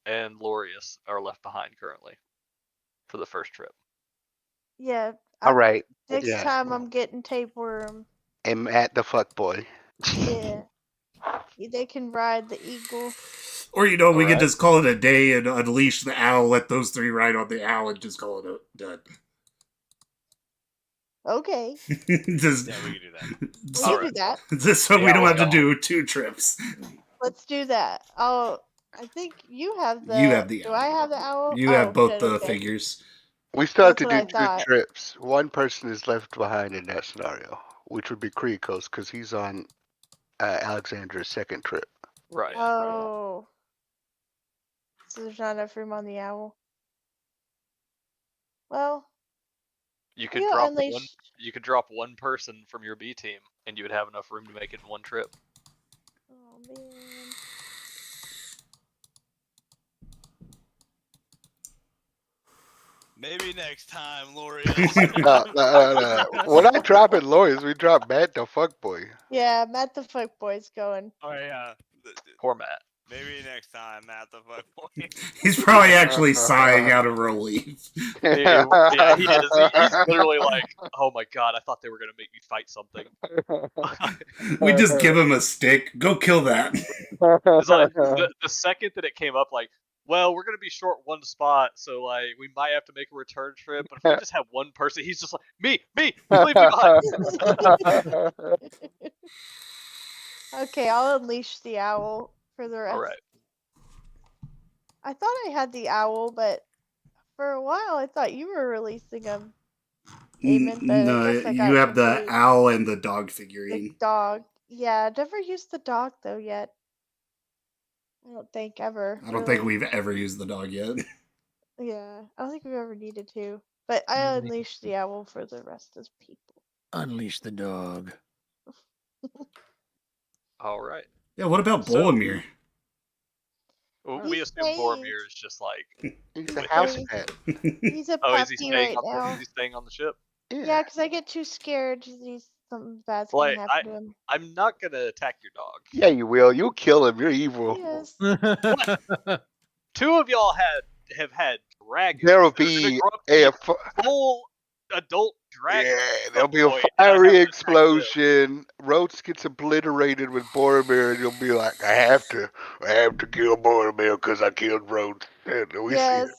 D: and Lorius are left behind currently for the first trip.
F: Yeah.
C: All right.
F: Next
C: Yeah.
F: time I'm getting tapeworm.
C: And Matt the fuckboy.
F: Yeah. They can ride the eagle.
E: or we could
C: Alright.
E: just call it a day and unleash the owl. Let those three ride on the owl and just call it done.
F: Okay.
E: just,
H: Yeah, we can do that.
F: We
E: so,
F: can
D: Alright.
F: do that.
E: just so we
D: Yeah,
E: don't have to
D: y'all.
E: do 2 trips.
F: Let's do that. I think you have the.
E: You have the
F: Do I have the owl?
E: You have both
F: shit,
E: the
F: okay.
E: figures.
C: We still have
F: That's
C: to
F: what
C: do
F: I
C: 2
F: thought.
C: trips. One person is left behind in that scenario, which would be Kriakos, because he's on Alexandra's second trip.
D: Right.
F: Oh. So there's not enough room on the owl. Well,
D: You could
F: we'll
D: drop
F: unleash.
D: one. You could drop one person from your B team, and you would have enough room to make it in one trip.
F: Oh man.
H: Maybe next time, Lorius.
C: No. We're not dropping Lorius, we drop Matt the fuckboy.
F: Yeah, Matt the fuckboy's going.
H: Oh yeah.
D: Poor Matt.
H: Maybe next time, Matt the fuckboy.
E: He's probably actually sighing out of relief.
D: Yeah, he is. He's literally like, oh my god, I thought they were gonna make me fight something.
E: We just give him a stick. Go kill that.
D: It's like the second that it came up, like, well, we're gonna be short one spot, so like we might have to make a return trip. But if we just have one person, he's just like, me, please leave me behind.
F: Okay, I'll unleash the owl for the rest.
D: All right.
F: I thought I had the owl, but for a while I thought you were releasing him. Eamon, but I
E: No,
F: guess I got
E: you have the
F: confused.
E: owl and the dog
F: The
E: figurine.
F: dog. Yeah, never used the dog though yet. I don't think ever.
E: I don't think
F: really.
E: we've ever used the dog yet.
F: Yeah, I don't think we've ever needed to. But I unleashed the owl for the rest of people.
G: Unleash the dog.
D: All right.
E: Yeah, what about
D: So-
E: Boromir?
D: Well,
F: He's
D: we assume
F: staying.
D: Boromir is just like,
C: He's a
D: With
C: house
F: him.
C: pet.
F: He's a
D: oh, is he
F: puppy
D: staying
F: right
D: on?
F: now.
D: Is he staying on the ship?
F: Yeah, because I get too scared. Something bad's
D: Like,
F: gonna happen to him.
D: I'm not gonna attack your dog.
C: Yeah, you will. You'll kill him. You're evil.
F: Yes.
D: 2 of y'all have had dragons.
C: There will
D: They're gonna
C: be
D: grow up to
C: a
D: full adult dragon.
C: yeah, there'll be a
D: fuckboy, and I have
C: fiery
D: to attack them.
C: explosion. Rhodes gets obliterated with Boromir, and you'll be like, I have to kill Boromir because I killed Rhodes. And we
F: Yes.
C: see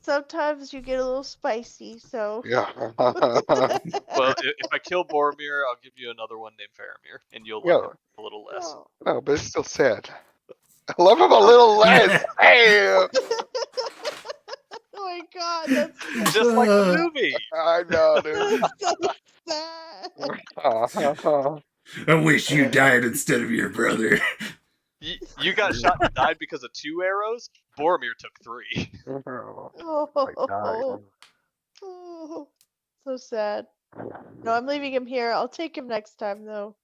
F: Sometimes you get a little spicy, so.
C: it. Yeah.
D: Well, if I kill Boromir, I'll give you another one named Faramir, and you'll
C: Yeah.
D: love him a little less.
F: Oh.
C: No, but it's still sad. I love him a little less. Damn.
F: Oh my god, that's
D: Just like the movie.
C: I know, dude.
F: so sad.
E: I wish you died instead of your brother.
D: You got shot and died because of 2 arrows. Boromir took 3.
F: Oh,
C: God.
F: oh, so sad. No, I'm leaving him here. I'll take him next time, though.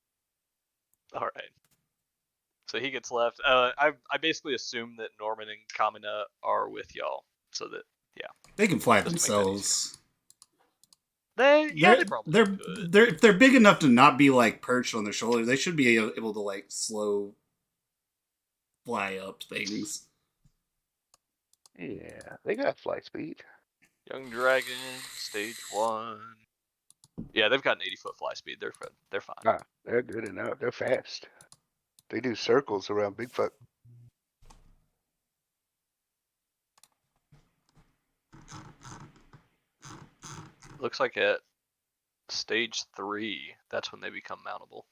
D: All right. So he gets left. I basically assume that Norman and Kamina are with y'all, so that
E: They can fly
D: Just make that
E: themselves.
D: they probably
E: they're
D: could.
E: if they're big enough to not be like perched on their shoulders, they should be able to like slow fly up things.
C: Yeah, they got flight speed.
D: Young Dragon, stage 1. Yeah, they've got an 80-foot fly speed. They're good. They're fine.
C: Ah, they're good enough. They're fast. They do circles around Bigfoot.
D: Looks like at stage 3, that's when they become mountable.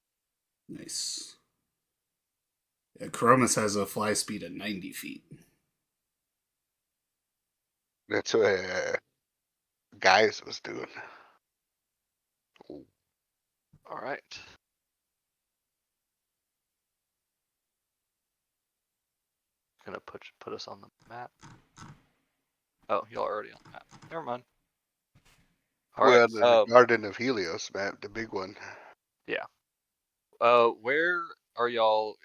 E: Nice. Yeah, Coromus has a fly speed of 90 feet.
C: That's what Gaius was doing.
D: All right. Gonna put us on the map. Oh, y'all are already on the map. Never mind. All
C: Well,
D: right.
C: the Garden of Helios map, the big one.
D: Where are y'all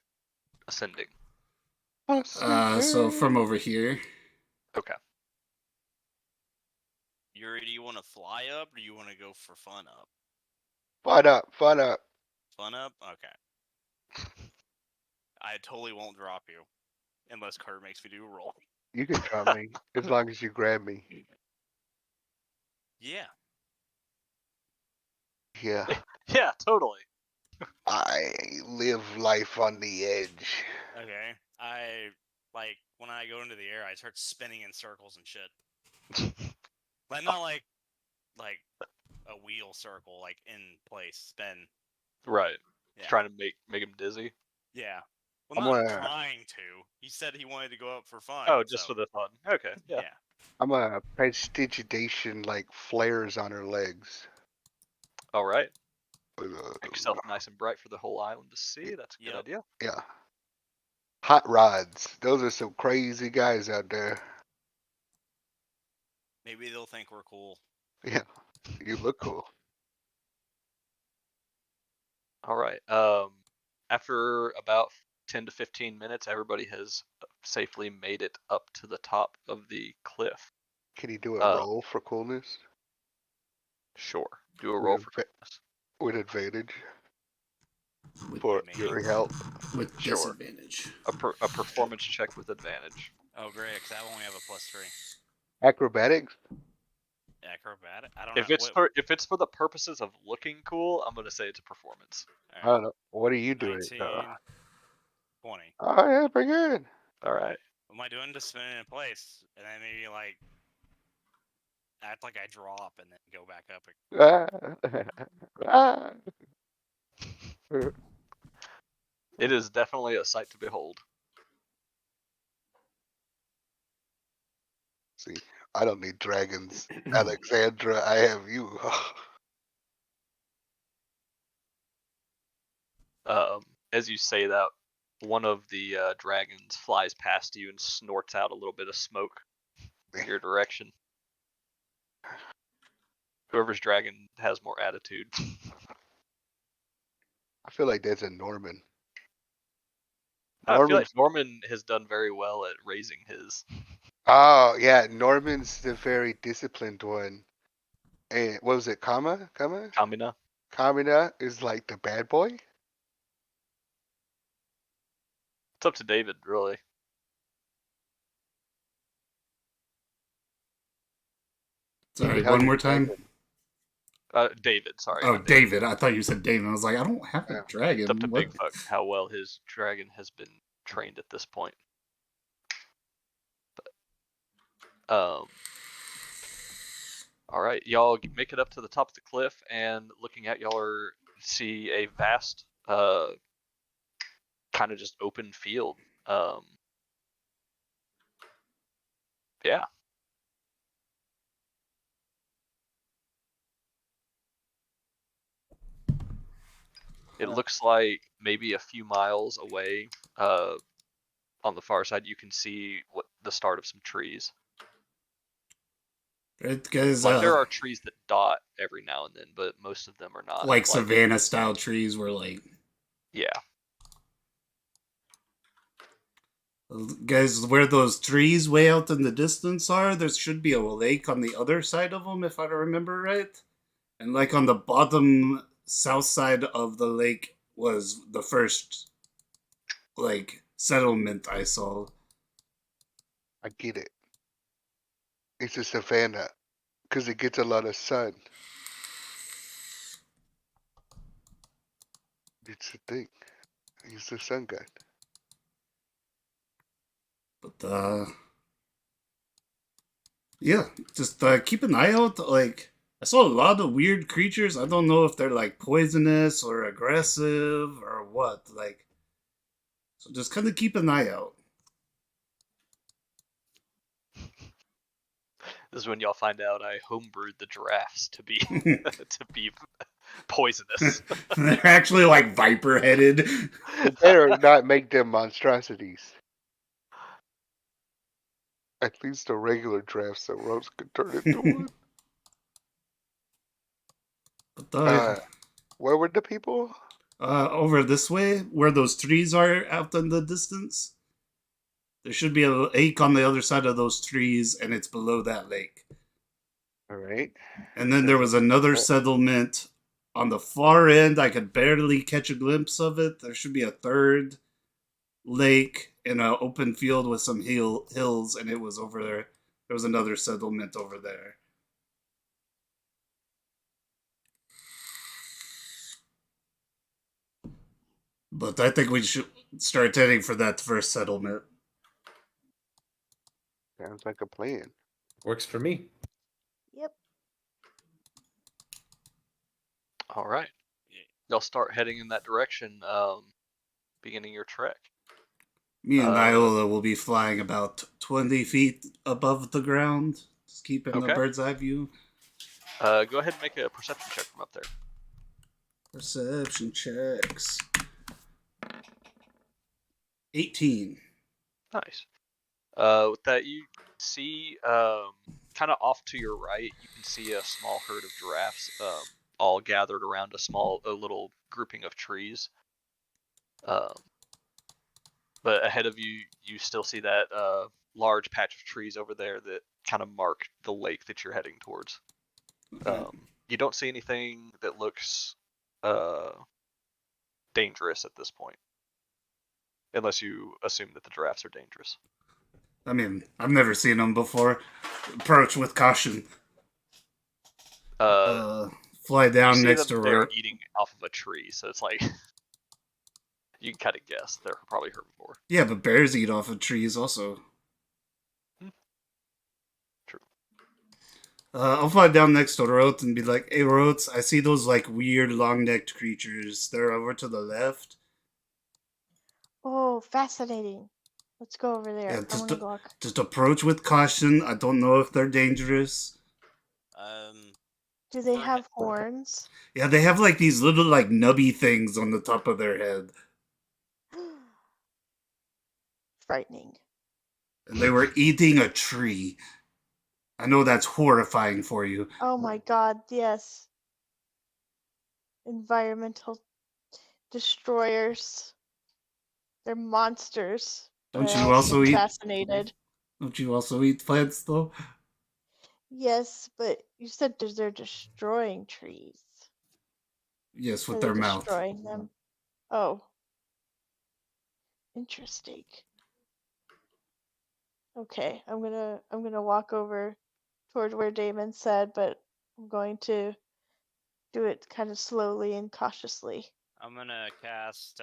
D: ascending?
E: So from over here.
D: Okay.
H: Yuri, do you want to fly up or do you want to go for fun up?
C: Fun up, fun up.
H: Fun up? Okay. I totally won't drop you unless Carter makes me do a roll.
C: You can drop me as long as you grab me.
H: Yeah.
C: Yeah.
D: Yeah, totally.
C: I live life on the edge.
H: Okay. I like when I go into the air, I start spinning in circles and shit. Like not like a wheel circle, like in place, spin.
D: Right.
H: Yeah.
D: Trying to make him dizzy.
H: Yeah. Well,
C: I'm
H: not
C: gonna-
H: trying to. He said he wanted to go up for fun.
D: Oh, just
H: so,
D: for the fun. Okay. Yeah.
H: yeah.
C: I'm gonna prestidigitation like flares on her legs.
D: All right.
C: Uh,
D: Make yourself nice and bright for the whole island to see. That's a good
H: Yep.
D: idea.
C: Yeah. Hot rods. Those are some crazy guys out there.
H: Maybe they'll think we're cool.
C: Yeah. You look cool.
D: All right. After about 10 to 15 minutes, everybody has safely made it up to the top of the cliff.
C: Can you do a
D: Uh,
C: roll for coolness?
D: Sure. Do a roll
C: With
D: for
C: adva- with advantage
E: With,
C: for
H: Me?
C: your help.
E: with
D: Sure.
E: disadvantage.
D: a performance check with advantage.
H: Oh, great, because I only have a +3.
C: Acrobatics?
H: Acrobatic? I don't know.
D: If it's for the purposes of looking cool, I'm gonna say it's a performance.
C: I don't know. What are you doing?
H: 19, 20.
C: Oh yeah, pretty good.
D: All right.
H: What am I doing to spin in place? And then maybe like act like I drop and then go back up.
C: Ah.
D: It is definitely a sight to behold.
C: See, I don't need dragons. Alexandra, I have you.
D: As you say that, one of the dragons flies past you and snorts out a little bit of smoke in your direction. Whoever's dragon has more attitude.
C: I feel like that's a Norman.
D: I feel
C: Norman's-
D: like Norman has done very well at raising his.
C: Oh yeah, Norman's the very disciplined one. And what was it, Kama?
D: Kamina.
C: Kamina is like the bad boy?
D: It's up to David, really.
E: Sorry,
C: How's
E: one
C: your
E: more time.
C: dragon?
D: David, sorry.
E: Oh,
D: not David.
E: David. I thought you said David. I was like, I don't have a
C: Yeah.
E: dragon.
D: It's up to
E: What?
D: Big Fuck how well his dragon has been trained at this point. All right, y'all make it up to the top of the cliff, and looking out, y'all see a vast, kind of just open field. Yeah. It looks like maybe a few miles away, on the far side, you can see what the start of some trees.
E: Right, guys,
D: Like there are trees that dot every now and then, but most of them are not.
E: like savanna style trees were like,
D: Yeah.
E: guys, where those trees way out in the distance are, there should be a lake on the other side of them, if I remember right. And like on the bottom south side of the lake was the first like settlement I saw.
C: I get it. It's a savanna because it gets a lot of sun. It's the thing. He's the sun god.
E: But yeah, just keep an eye out. Like I saw a lot of weird creatures. I don't know if they're like poisonous or aggressive or what. Like, so just kind of keep an eye out.
D: This is when y'all find out I homebrewed the giraffes to be to be poisonous.
E: They're actually like viper headed.
C: You better not make them monstrosities. At least the regular drafts that Rose could turn into one.
E: But
C: Where were the people?
E: Over this way, where those trees are out in the distance, there should be a lake on the other side of those trees, and it's below that lake.
C: All right.
E: And then there was another settlement on the far end. I could barely catch a glimpse of it. There should be a third lake in an open field with some hills, and it was over there. There was another settlement over there. But I think we should start heading for that first settlement.
C: Sounds like a plan.
A: Works for me.
F: Yep.
D: All right. Y'all start heading in that direction, beginning your trek.
E: Me and Niola will be flying about 20 feet above the ground, just keeping the
D: Okay.
E: bird's eye view.
D: Go ahead and make a perception check from up there.
E: Perception checks. 18.
D: Nice. With that, you see, kind of off to your right, you can see a small herd of giraffes, all gathered around a little grouping of trees. But ahead of you, you still see that large patch of trees over there that kind of mark the lake that you're heading towards. You don't see anything that looks dangerous at this point, unless you assume that the giraffes are dangerous.
E: I mean, I've never seen them before. Approach with caution. Fly down
D: you see
E: next
D: them,
E: to
D: they're
E: her.
D: eating off of a tree, so it's like you can kind of guess they're probably herbivore.
E: Yeah, but bears eat off of trees also.
D: True.
E: I'll fly down next to Roth and be like, "Hey, Roth, I see those like weird long-necked creatures. They're over to the left."
F: Oh, fascinating. Let's go over there.
E: Yeah,
F: I want to look.
E: Just approach with caution. I don't know if they're dangerous.
F: Do they have horns?
E: Yeah, they have like these little like nubby things on the top of their head.
F: Frightening.
E: And they were eating a tree. I know that's horrifying for you.
F: Oh my god, yes. Environmental destroyers. They're monsters.
E: Don't
F: but
E: you
F: I
E: also
F: am
E: eat?
F: fascinated.
E: Don't you also eat plants though?
F: Yes, but you said they're destroying trees.
E: Yes,
F: Are
E: with
F: they
E: their mouth.
F: destroying them? Oh. Interesting. Okay, I'm gonna walk over toward where Damon said, but I'm going to do it kind of slowly and cautiously.
I: I'm gonna cast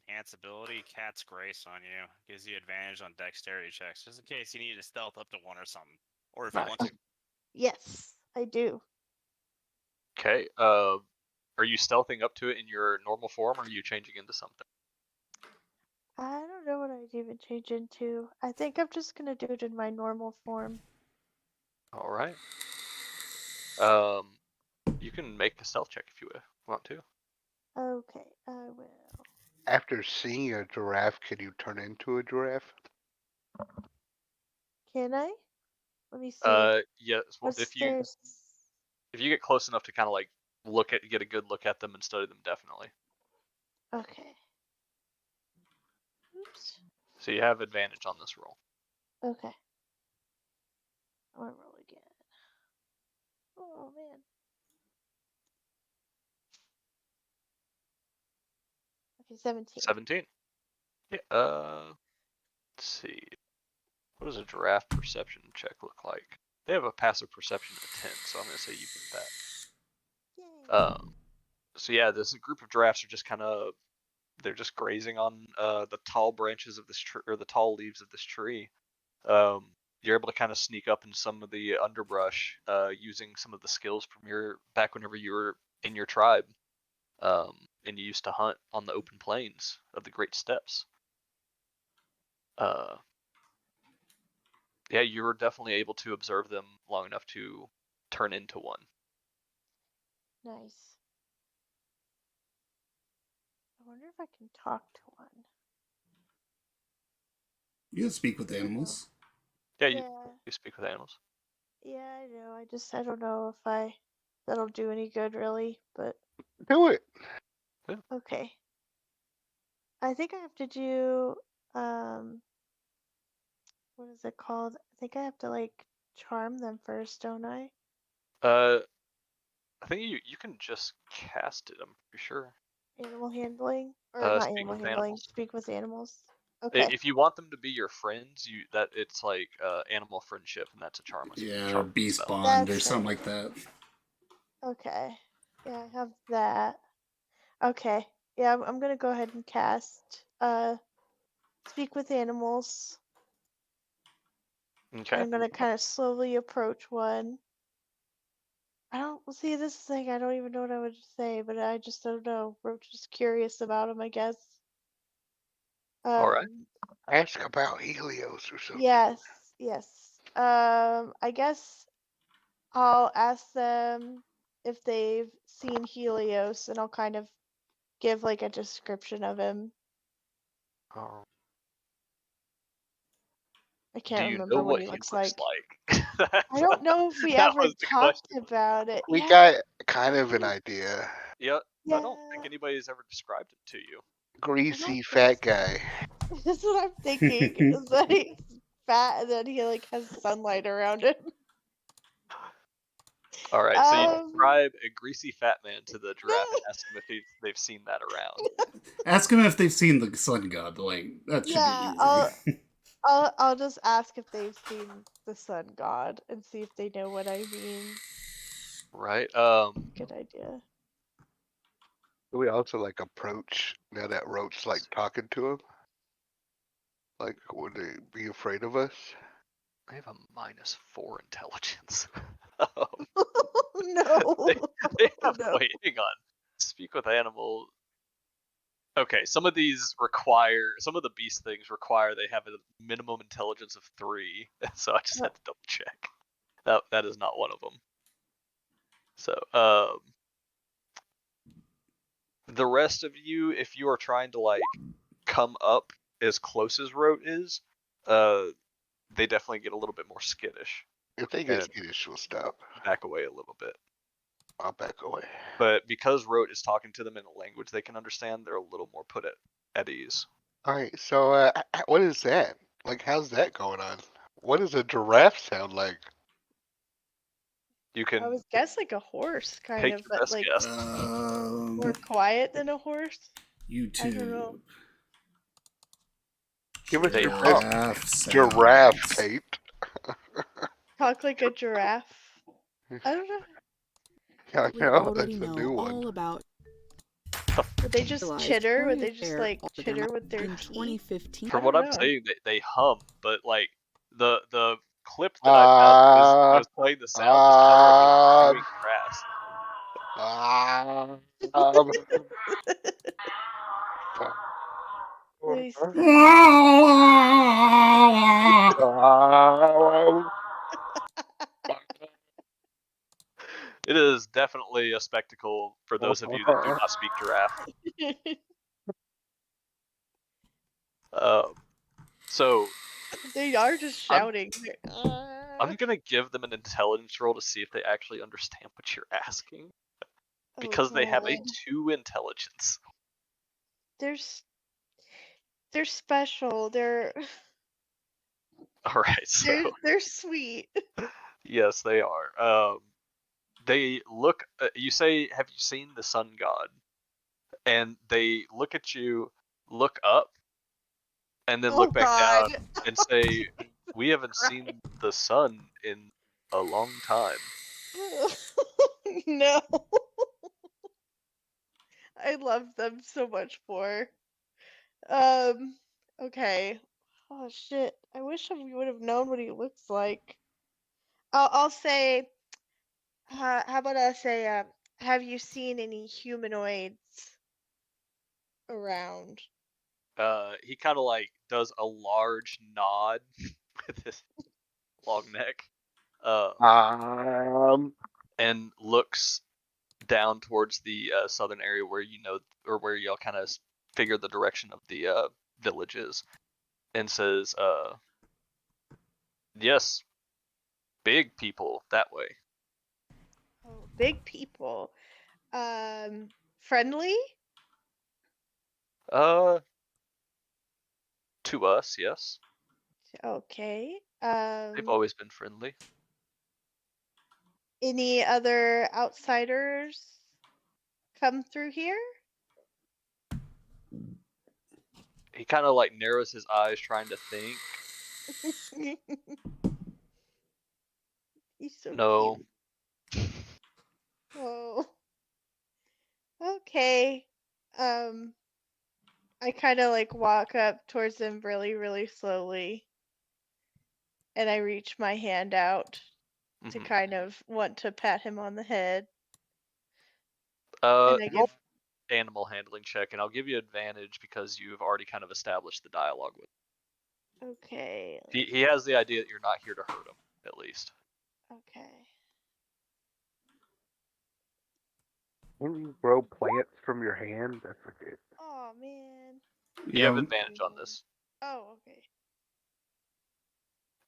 I: Enhance ability, Cat's Grace on you. Gives you advantage on dexterity checks, just in case you need to stealth up to one or something, or if you want to.
F: Yes, I do.
D: Okay. Are you stealthing up to it in your normal form, or are you changing into something?
F: I don't know what I'd even change into. I think I'm just gonna do it in my normal form.
D: All right. You can make a stealth check if you want to.
F: Okay, I will.
C: After seeing a giraffe, can you turn into a giraffe?
F: Can I? Let me see.
D: Yes. Well,
F: What's
D: if you get close enough to kind of like get a good look at them and study them, definitely.
F: Okay. Oops.
D: So you have advantage on this roll.
F: Okay. I want to roll again. Oh man. Okay, 17.
D: 17. Yeah. Let's see. What does a giraffe perception check look like? They have a passive perception of 10, so I'm gonna say you beat that.
F: Yay.
D: So yeah, this group of giraffes are just kind of they're just grazing on the tall branches of this tree or the tall leaves of this tree. You're able to kind of sneak up in some of the underbrush using some of the skills from your back whenever you were in your tribe, and you used to hunt on the open plains of the Great Steppes. Yeah, you were definitely able to observe them long enough to turn into one.
F: Nice. I wonder if I can talk to one.
E: You can speak with animals.
D: Yeah,
F: Yeah.
D: you speak with animals.
F: Yeah, I know. I don't know if that'll do any good really, but
C: Do it.
D: Yeah.
F: Okay. I think I have to do what is it called? I think I have to like charm them first, don't I?
D: I think you can just cast it. I'm pretty sure.
F: Animal handling or not
D: Speak
F: animal
D: with
F: handling,
D: animals.
F: speak with animals. Okay.
D: If you want them to be your friends, it's like animal friendship, and that's a charm.
E: Yeah, or
D: charm
E: beast
D: spell.
E: bond or
F: That's
E: something
F: right.
E: like that.
F: Okay. Yeah, I have that. Okay. Yeah, I'm gonna go ahead and cast speak with animals.
D: Okay.
F: And I'm gonna kind of slowly approach one. I don't see this thing. I don't even know what I would say, but I just don't know. We're just curious about him, I guess.
D: All right.
C: Ask about Helios or something.
F: Yes, yes. I guess I'll ask them if they've seen Helios, and I'll kind of give like a description of him. I
D: Do
F: can't
D: you
F: remember
D: know
F: what
D: what
F: he
D: he
F: looks
D: looks
F: like.
D: like?
F: I don't know if we
D: That
F: ever
D: was the
F: talked
D: question.
F: about it.
C: We
F: Yeah,
C: got kind of an idea.
D: Yeah. I don't
F: yeah.
D: think anybody's ever described it to you.
C: Greasy
F: think
C: fat
F: so.
C: guy.
F: That's what I'm thinking. Is that he's fat and then he like has sunlight around him.
D: All right. So you
F: Um,
D: describe a greasy fat man to the giraffe
F: no.
D: and ask them if they've seen that around.
E: Ask them if they've seen the sun god. Like that should
F: Yeah,
E: be easy.
F: I'll just ask if they've seen the sun god and see if they know what I mean.
D: Right.
F: Good idea.
C: Do we also like approach now that Roach's like talking to him? Like, would they be afraid of us?
D: I have a -4 intelligence.
F: No.
D: They have,
F: No.
D: wait, hang on. Speak with animal. Okay, some of the beast things require they have a minimum intelligence of 3, so I just had to double check. That is not one of them. So, the rest of you, if you are trying to like come up as close as Rote is, they definitely get a little bit more skittish.
C: If they get
D: And
C: skittish, we'll stop.
D: back away a little bit.
C: I'll back away.
D: But because Rote is talking to them in a language they can understand, they're a little more put at ease.
C: Alright, so what is that? Like, how's that going on? What does a giraffe sound like?
D: You
F: I
D: can
F: was guess like a horse, kind
D: take
F: of,
D: your
F: but
D: best
F: like
D: guess.
F: more quiet than a horse. I don't know.
E: YouTube.
C: Give us
D: They
C: your
D: hum.
C: best giraffe,
E: sounds.
C: Kate.
F: Talk like a giraffe. I don't know.
C: I
J: We
C: know,
J: already
C: that's a
J: know
C: new one.
J: all about
F: Would they just
J: realized
F: chitter? Would
J: Warrior
F: they just
J: Fair
F: like
J: altered their
F: chitter
J: map
F: with their
J: in
F: teeth?
J: 2015.
D: From
F: I
D: what
F: don't
D: I'm
F: know.
D: saying, they hum, but like the clip that I found was playing the sound just sounded like they were chewing grass.
F: Let me see.
D: It is definitely a spectacle for those of you that do not speak giraffe. So
F: They are just shouting.
D: I'm gonna give them an intelligence roll to see if they actually understand what you're asking, because they have a
F: God.
D: 2 intelligence.
F: They're special. They're
D: All right, so
F: they're sweet.
D: yes, they are. They look. You say, "Have you seen the sun god?" And they look at you, look up, and then
F: Oh
D: look back
F: God.
D: down and say, "We haven't seen the sun in a long time."
F: No. I love them so much more. Okay. Oh shit. I wish we would have known what he looks like. I'll say. How about I say? Have you seen any humanoids around?
D: He kind of like does a large nod with his long neck, and looks down towards the southern area where or where y'all kind of figure the direction of the village is, and says, "Yes, big people that way."
F: Oh, big people. Friendly?
D: To us, yes.
F: Okay.
D: They've always been friendly.
F: Any other outsiders come through here?
D: He kind of like narrows his eyes, trying to think.
F: He's so
D: No.
F: cute. Oh. Okay. Um, I kind of like walk up towards him really, really slowly, and I reach my hand out to
D: Mhm.
F: kind of want to pat him on the head,
D: Uh,
F: and I
D: roll
F: give.
D: animal handling check, and I'll give you advantage because you've already kind of established the dialogue with him.
F: Okay.
D: He has the idea that you're not here to hurt him, at least.
F: Okay.
C: Can you grow plants from your hand? I forget.
F: Oh man.
D: You have
E: Yeah.
D: advantage on this.
F: Oh, okay.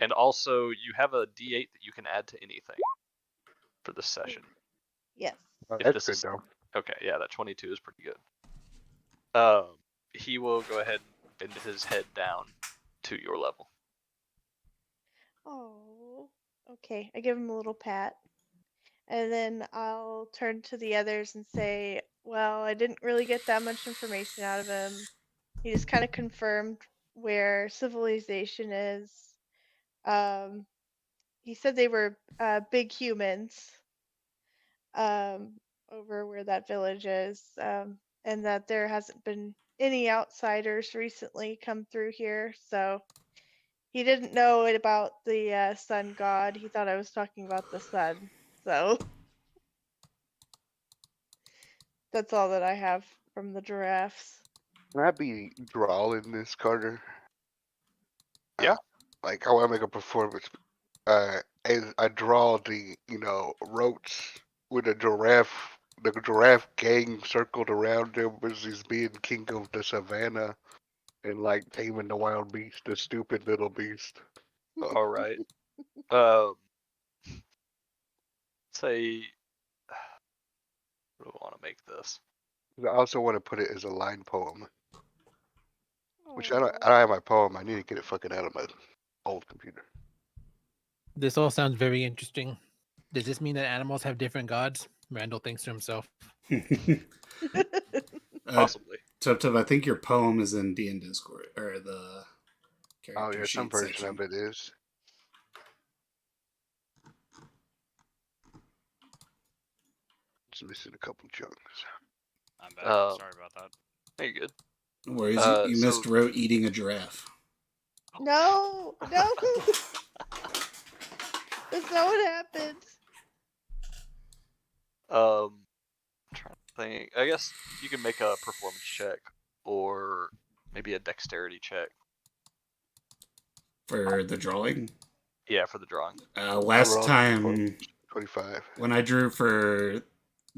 D: And also, you have a D8 that you can add to anything for this session.
F: Yes.
C: Oh,
D: If
C: that's
D: this
C: good
D: is
C: though.
D: okay, yeah, that 22 is pretty good. He will go ahead and bend his head down to your level.
F: Oh. Okay. I give him a little pat. And then I'll turn to the others and say, well, I didn't really get that much information out of him. He just kind of confirmed where civilization is. He said they were big humans over where that village is, and that there hasn't been any outsiders recently come through here. So he didn't know it about the sun god. He thought I was talking about the sun. So that's all that I have from the giraffes.
C: Can I be drawing this, Carter?
D: Yeah.
C: Like I want to make a performance. As I draw the ropes with the giraffe gang circled around him as he's being king of the savannah and like taming the wild beast, the stupid little beast.
D: All right. Say, what do I want to make this?
C: I also want to put it as a line poem, which I don't
F: Oh.
C: have my poem. I need to get it fucking out of my old computer.
G: This all sounds very interesting. Does this mean that animals have different gods? Randall thinks to himself.
D: Possibly.
E: Tub, I think your poem is in D and Discord or the
C: Oh
E: character
C: yeah, some
E: sheet
C: version
E: section.
C: of it is. Just missing a couple chunks.
I: I'm back. Sorry about that.
D: Hey, good.
E: No worries, you
D: so-
E: missed Ro eating a giraffe.
F: No, no. That's not what happened.
D: I'm trying to think. I guess you can make a performance check or maybe a dexterity check.
E: For the drawing?
D: Yeah, for the drawing.
E: Last
C: rolled
E: time
C: 25.
E: when I drew for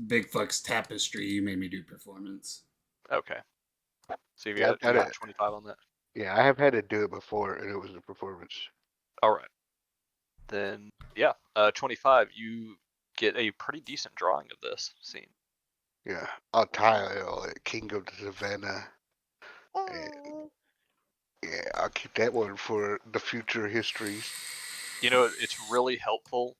E: Big Fuck's Tapestry, you made me do performance.
D: Okay. So you
C: Yeah,
D: got,
C: I've got it.
D: 25 on that.
C: Yeah, I have had to do it before, and it was a performance.
D: All right. Then yeah, 25. You get a pretty decent drawing of this scene.
C: Yeah, I'll tile it, King of the Savannah.
F: Oh.
C: Yeah, I'll keep that one for the future histories.
D: You know, it's really helpful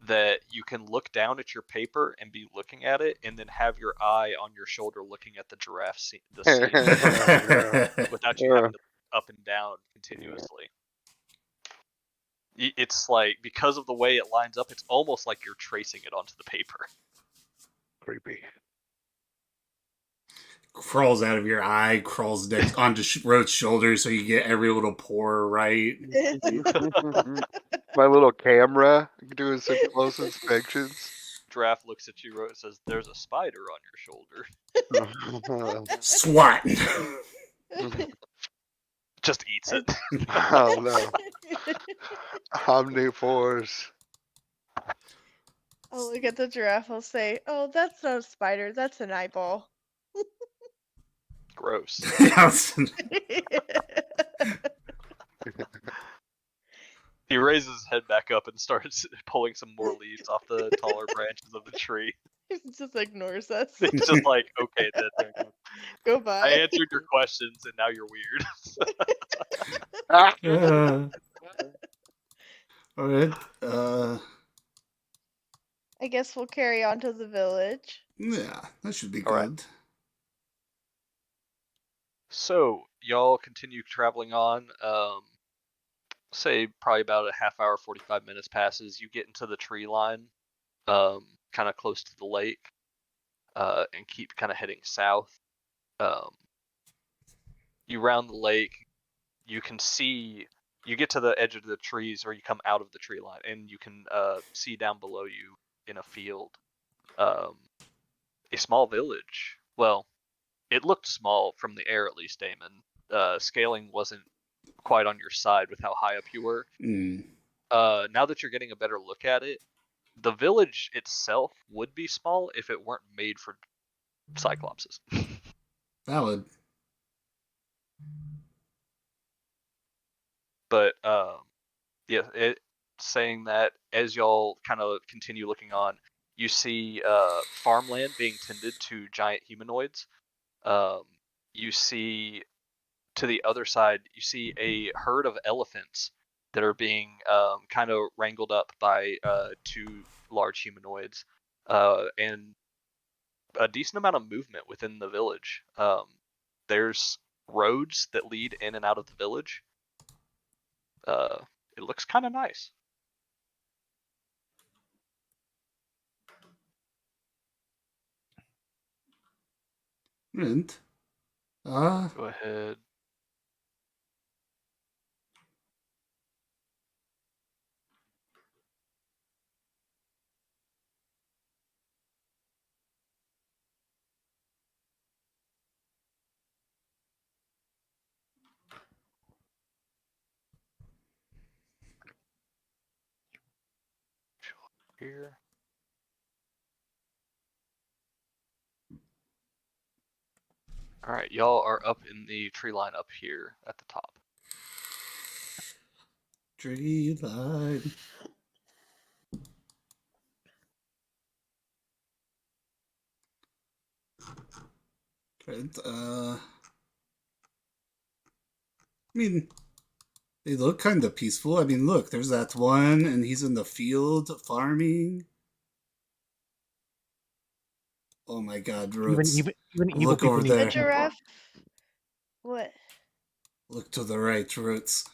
D: that you can look down at your paper and be looking at it, and then have your eye on your shoulder looking at the giraffe scene, the scene without you having to up and down continuously. It's like, because of the way it lines up, it's almost like you're tracing it onto the paper.
C: Creepy.
E: Crawls out of your eye, crawls next onto Road's shoulder so you get every little pore right.
C: My little camera doing some close inspections.
D: Giraffe looks at you and says, "There's a spider on your shoulder."
E: SWAT!
D: Just eats it.
C: Oh no. Omnivores.
F: I'll look at the giraffe. I'll say, "Oh, that's not a spider. That's an eyeball."
D: Gross. He raises his head back up and starts pulling some more leaves off the taller branches of the tree.
F: He just ignores us.
D: It's just like, okay, then.
F: Goodbye.
D: I answered your questions, and now you're weird.
E: All right.
F: I guess we'll carry on to the village.
E: Yeah, that should be
D: All right.
E: good.
D: So y'all continue traveling on. Say probably about a half hour, 45 minutes passes. You get into the tree line, kind of close to the lake, and keep kind of heading south. You round the lake. You can see. You get to the edge of the trees, or you come out of the tree line, and you can see down below you in a field, a small village. Well, it looked small from the air, at least, Damon. Scaling wasn't quite on your side with how high up you were. Now that you're getting a better look at it, the village itself would be small if it weren't made for cyclopses.
E: Valid.
D: But yeah, saying that as y'all kind of continue looking on, you see farmland being tended to giant humanoids. You see to the other side, you see a herd of elephants that are being kind of wrangled up by two large humanoids, and a decent amount of movement within the village. There's roads that lead in and out of the village. It looks kind of nice.
E: And
D: Go ahead. Here. All right, y'all are up in the tree line up here at the top.
E: tree line. Right. I mean, they look kind of peaceful. I mean, look, there's that one, and he's in the field farming. Oh my God, Roots.
G: Even evil
E: Look
G: people
E: over
G: need
F: The
E: there.
G: people.
F: giraffe. What?
E: Look to the right, Roots.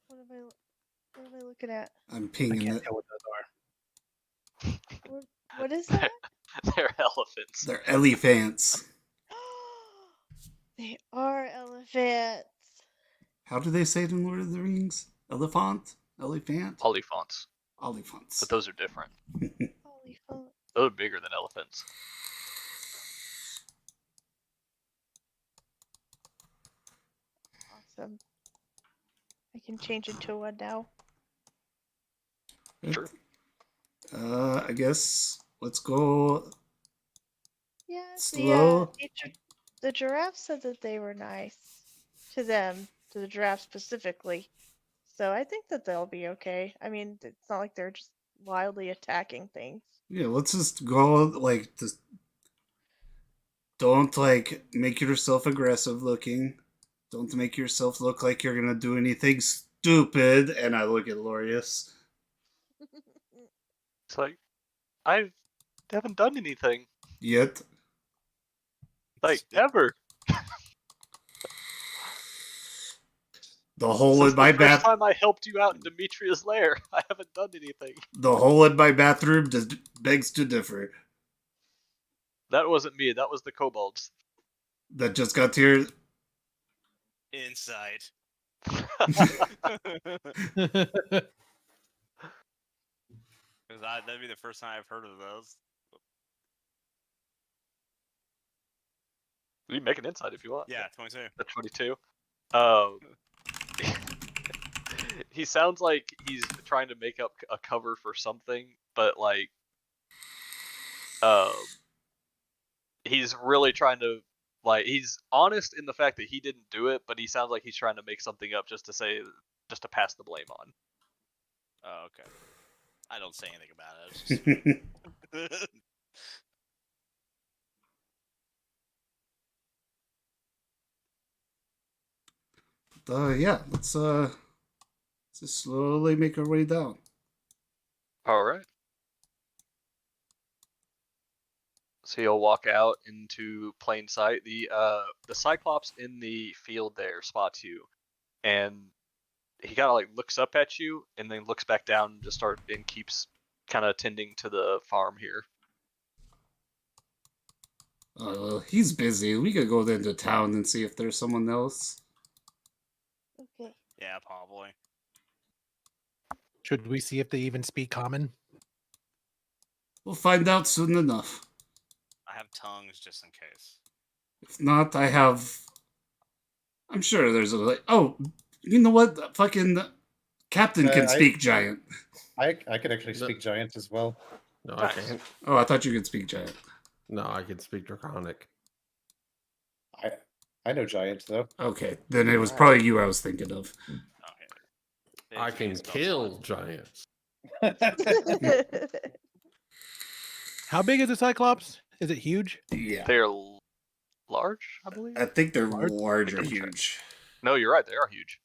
F: What am I looking at?
E: I'm
G: I
E: pinging
G: can't
E: it.
G: tell what those are.
F: What is that?
D: They're elephants.
E: They're elephants.
F: They are elephants.
E: How do they say it in Lord of the Rings? Elephant? Elephant?
D: Polyphants,
E: Elephants.
D: but those are different.
F: Holy fuck.
D: Those are bigger than elephants.
F: Awesome. I can change into one now.
D: Sure.
E: I guess let's go
F: Yeah,
E: slow.
F: the giraffe said that they were nice to them, to the giraffe specifically. So I think that they'll be okay. I mean, it's not like they're just wildly attacking things.
E: Yeah, let's just go, like, just don't, like, make yourself aggressive looking. Don't make yourself look like you're gonna do anything stupid. And I look at Lorius.
D: It's like, I haven't done anything.
E: Yet.
D: Like, ever.
E: The hole
D: Since
E: in my
D: the first
E: bath.
D: time I helped you out in Demetria's lair, I haven't done anything.
E: The hole in my bathroom begs to differ.
D: That wasn't me. That was the kobolds.
E: That just got here.
H: Inside. That'd be the first time I've heard of those.
D: You can make an insight if you want.
H: Yeah, 22.
D: That's 22. He sounds like he's trying to make up a cover for something, but like, he's really trying to, like, he's honest in the fact that he didn't do it, but he sounds like he's trying to make something up just to pass the blame on.
H: Oh, okay. I don't say anything about it. It's just...
E: Yeah, let's just slowly make our way down.
D: All right. So you'll walk out into plain sight. The Cyclops in the field there spots you, and he kind of like looks up at you, and then looks back down and just keeps kind of tending to the farm here.
E: He's busy. We could go into town and see if there's someone else.
F: Okay.
I: Yeah, probably.
G: Should we see if they even speak common?
E: We'll find out soon enough.
I: I have tongues just in case.
E: If not, I have. I'm sure there's a. Oh, you know what? Fucking Captain can speak giant.
A: I could actually speak giant as well.
B: No, I can't.
E: Oh, I thought you could speak giant.
B: No, I can speak Draconic.
A: I know giant though.
E: Okay, then it was probably you I was thinking of.
I: Okay.
B: I can kill giants.
G: How big is the Cyclops? Is it huge?
E: Yeah,
D: They're large, I believe.
E: I think they're
G: Large?
E: large or huge.
D: No, you're right. They are huge.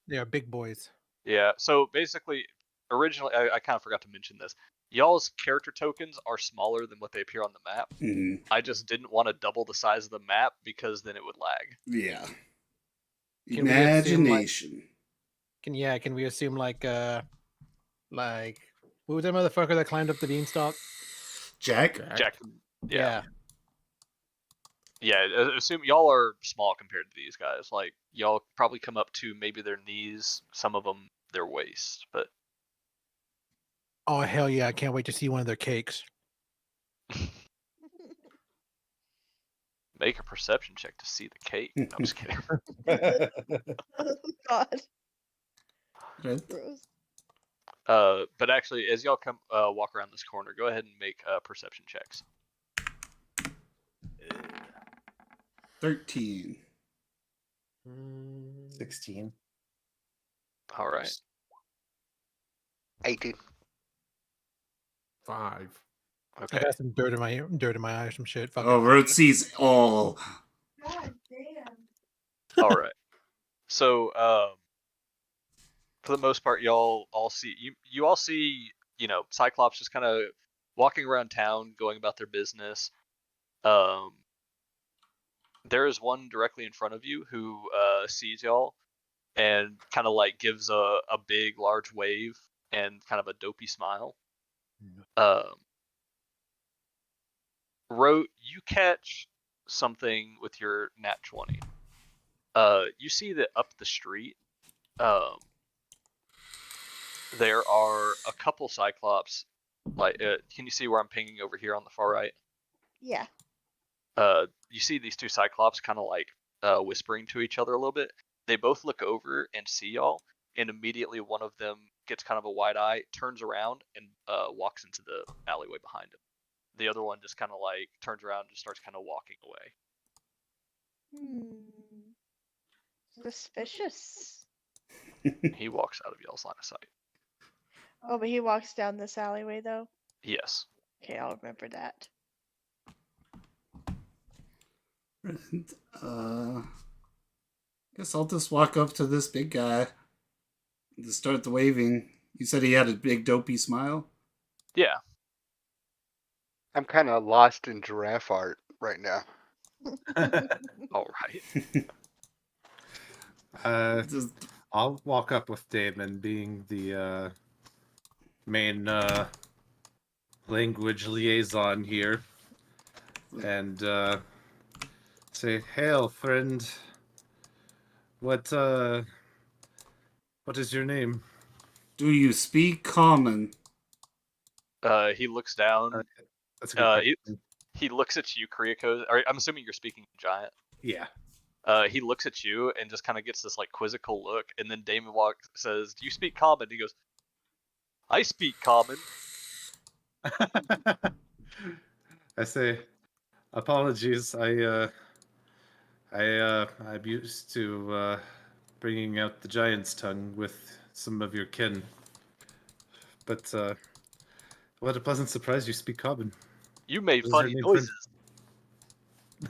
G: They are big boys.
D: Yeah. So basically, originally, I kind of forgot to mention this. Y'all's character tokens are smaller than what they appear on the map.
E: Mm,
D: I just didn't want to double the size of the map because then it would lag.
E: yeah.
G: Can we assume, like-
E: Imagination.
G: Can we assume like who was that motherfucker that climbed up the beanstalk?
E: Jack?
D: Jack.
G: Yeah.
D: Yeah. Assume y'all are small compared to these guys. Like y'all probably come up to maybe their knees, some of them their waist, but
G: Oh hell yeah! I can't wait to see one of their cakes.
D: make a perception check to see the cake. No, I'm just kidding.
F: Oh God.
E: Right.
F: Gross.
D: But actually, as y'all come walk around this corner, go ahead and make perception checks.
E: 13.
A: 16.
D: All right.
C: 18.
B: 5.
G: I
D: Okay.
G: got some dirt in my eye or some shit. Fuck
E: Oh,
G: it.
E: Road sees all.
F: God damn.
D: All right. So, for the most part, y'all all see you all see, Cyclops just kind of walking around town, going about their business. There is one directly in front of you who sees y'all and kind of like gives a big, large wave and kind of a dopey smile. Ro, you catch something with your nat 20. You see that up the street, there are a couple Cyclops. Like, can you see where I'm pinging over here on the far right?
F: Yeah.
D: You see these two Cyclops kind of like whispering to each other a little bit. They both look over and see y'all, and immediately one of them gets kind of a wide eye, turns around, and walks into the alleyway behind him. The other one just kind of like turns around and just starts kind of walking away.
F: Suspicious.
D: He walks out of y'all's line of sight.
F: Oh, but he walks down this alleyway though.
D: Yes.
F: Okay, I'll remember that.
E: Guess I'll just walk up to this big guy and start the waving. You said he had a big dopey smile?
D: Yeah.
C: I'm kind of lost in giraffe art right now.
D: All right.
E: Just,
A: I'll walk up with Damon, being the main language liaison here, and say, "Hail, friend. What is your name?"
E: do you speak common?
D: He looks down.
A: That's a good question.
D: He looks at you, Kriakos. I'm assuming you're speaking giant.
A: Yeah.
D: He looks at you and just kind of gets this like quizzical look, and then Damon says, "Do you speak common?" He goes, "I speak common."
A: I say, apologies. I'm used to bringing out the giant's tongue with some of your kin. But what a pleasant surprise! You speak Common.
D: You made
A: What is your
D: funny
A: name,
D: noises.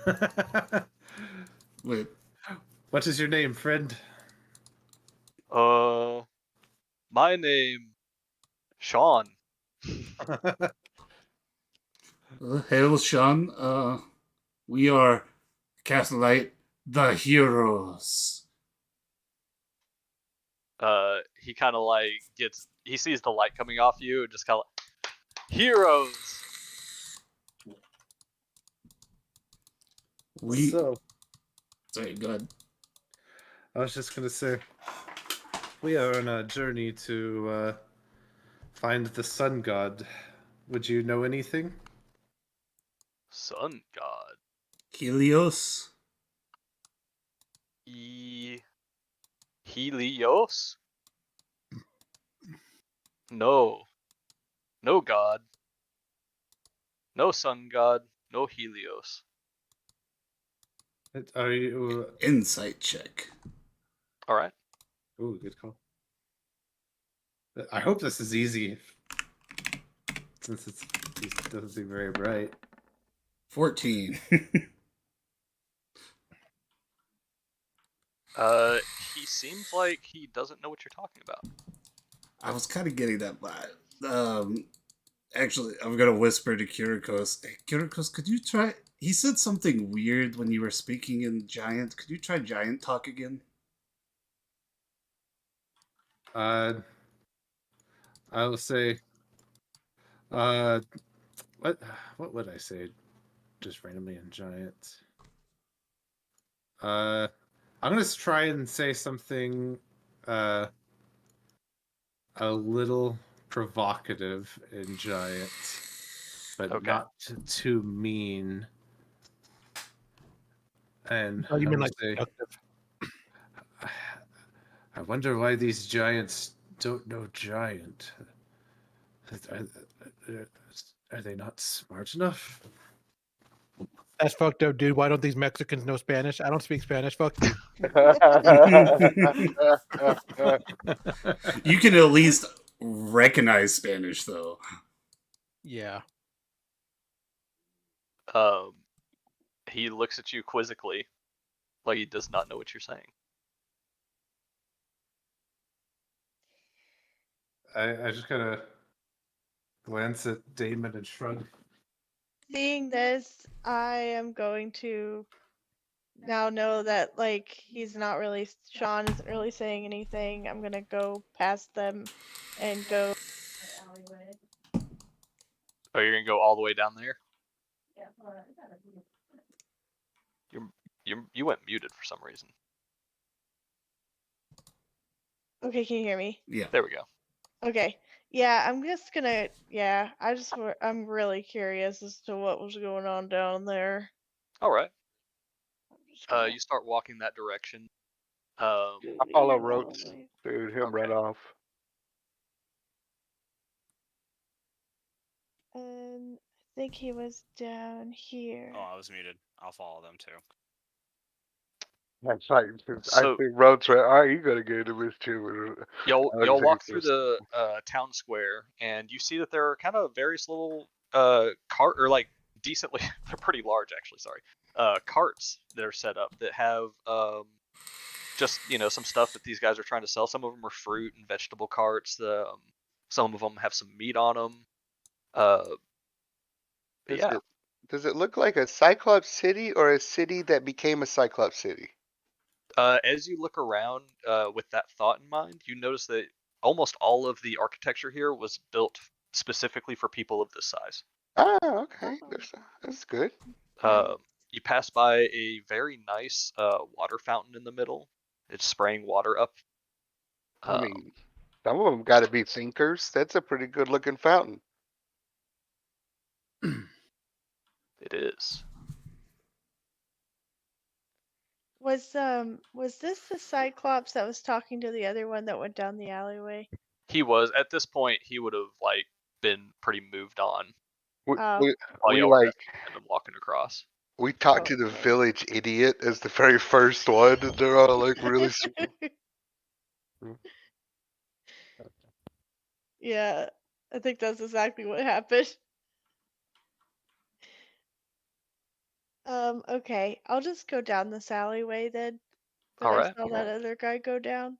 A: friend?
E: Wait,
A: What is your name, friend?
D: My name, Sean.
E: hail, Sean. We are Catholite, the heroes.
D: He kind of like he sees the light coming off you and just kind of heroes.
E: We.
A: So,
E: Sorry, go ahead.
A: I was just gonna say, we are on a journey to find the sun god. Would you know anything?
D: Sun god.
E: Helios.
D: Helios? No. No god. No sun god. No Helios.
A: Are you?
E: Insight check.
D: All right.
A: Ooh, good call. I hope this is easy, since it doesn't seem very bright.
E: 14.
D: He seems like he doesn't know what you're talking about.
E: I was kind of getting that vibe. Actually, I'm gonna whisper to Kirikos. Hey, Kirikos, could you try? He said something weird when you were speaking in Giant. Could you try Giant talk again?
A: I will say, what would I say? Just randomly in giant. I'm gonna try and say something a little provocative in giant, but
D: Okay.
A: not too mean. And
G: Oh, you
A: I
G: mean
A: will
G: like
A: say,
G: productive?
A: I wonder why these giants don't know giant. Are they not smart enough?
G: That's fucked up, dude. Why don't these Mexicans know Spanish? I don't speak Spanish. Fuck you.
E: You can at least recognize Spanish, though.
G: Yeah.
D: He looks at you quizzically, like he does not know what you're saying.
A: I just kind of glance at Damon and shrug.
F: Seeing this, I am going to now know that like Sean isn't really saying anything. I'm gonna go past them and go alleyway.
D: Oh, you're gonna go all the way down there?
F: Yeah, hold on, I gotta be-
D: You went muted for some reason.
F: Okay, can you hear me?
E: Yeah.
D: There we go.
F: Okay. Yeah, I'm just gonna. Yeah, I'm really curious as to what was going on down there.
D: All right.
F: I'm just gonna-
D: You start walking that direction.
C: I follow
F: leave
C: Rotes.
F: probably.
C: Dude, he'll run
D: Okay.
C: off.
F: And I think he was down here.
I: Oh, I was muted. I'll follow them too.
C: That's like, I
D: So-
C: think Rotes went, all right, you gotta get into this too.
D: Y'all
C: I just
D: walk
C: think
D: through
C: it's-
D: the town square, and you see that there are kind of various little cart or like decently they're pretty large actually. Sorry, carts that are set up that have just some stuff that these guys are trying to sell. Some of them are fruit and vegetable carts. Some of them have some meat on them. Yeah.
C: Does it look like a Cyclops city or a city that became a Cyclops city?
D: As you look around with that thought in mind, you notice that almost all of the architecture here was built specifically for people of this size.
C: Ah, okay. That's good.
D: You pass by a very nice water fountain in the middle. It's spraying water up.
C: I mean, some of them got to be thinkers. That's a pretty good looking fountain.
D: It is.
F: Was this the Cyclops that was talking to the other one that went down the alleyway?
D: He was at this point. He would have like been pretty moved on
C: We,
F: Oh.
C: we,
D: while
C: we
D: y'all were
C: like
D: and then walking across.
C: we talked to the village idiot as the very first one, and they're all like really.
F: Yeah, I think that's exactly what happened. Okay, I'll just go down this alleyway then that I
D: Alright.
F: saw that other guy go down.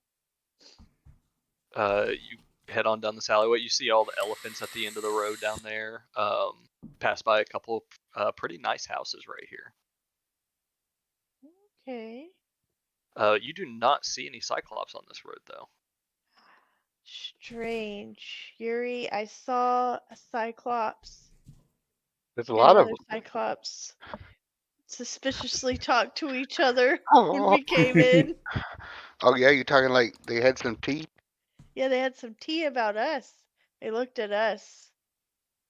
D: You head on down this alleyway. You see all the elephants at the end of the road down there. Pass by a couple of pretty nice houses right here.
F: Okay.
D: You do not see any Cyclops on this road though.
F: Strange. Yuri, I saw a Cyclops
C: There's a
F: and
C: lot of
F: another
C: them.
F: Cyclops suspiciously talk to each other when
C: Oh,
F: we came in.
C: oh yeah, you're talking like they had some tea.
F: Yeah, they had some tea about us. They looked at us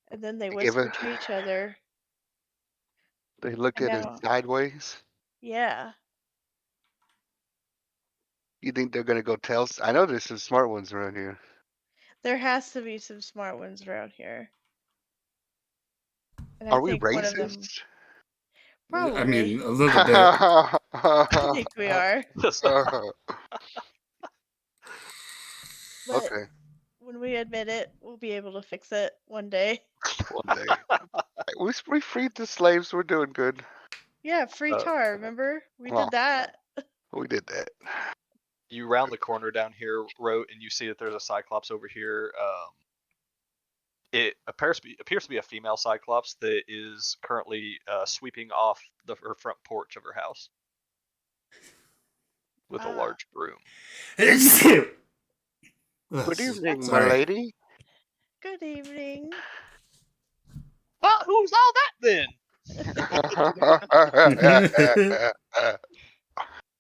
F: and then they
C: They gave a,
F: whispered to each other.
C: they looked
F: And
C: at it
F: now,
C: sideways.
F: yeah,
C: You think they're gonna go tell? I know there's some smart ones around here.
F: there has to be some smart ones around here. And I
C: Are we
F: think one of them,
C: racist?
E: I
F: probably,
E: mean, a little bit.
F: I think we are. But
C: Okay,
F: when we admit it, we'll be able to fix it one day.
C: one day. We freed the slaves. We're doing good.
F: Yeah, free
D: Uh,
F: tar, remember? We
C: Well,
F: did that.
C: we did that.
D: You round the corner down here, Rote, and you see that there's a Cyclops over here. It appears to be a female Cyclops that is currently sweeping off her front porch of her house with a
F: Wow.
D: large broom.
C: Good
E: Ugh,
C: evening, my
E: sorry.
C: lady.
F: Good evening.
D: Well, who's all that then?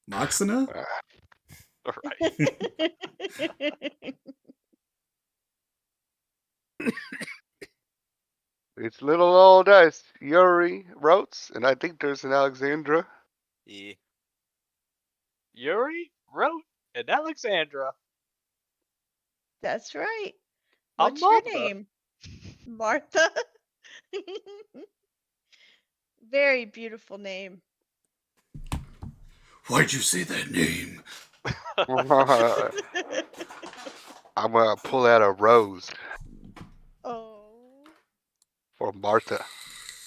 E: Moxina?
D: All right.
C: It's little old us, Yuri Rotes, and I think there's an Alexandra.
H: Yeah.
D: Yuri, Rote, and Alexandra.
F: That's right.
D: I'm
F: What's your
D: Martha.
F: name? Martha? Very beautiful name.
E: Why'd you say that name?
C: I'm gonna pull out a rose
F: Oh,
C: for Martha.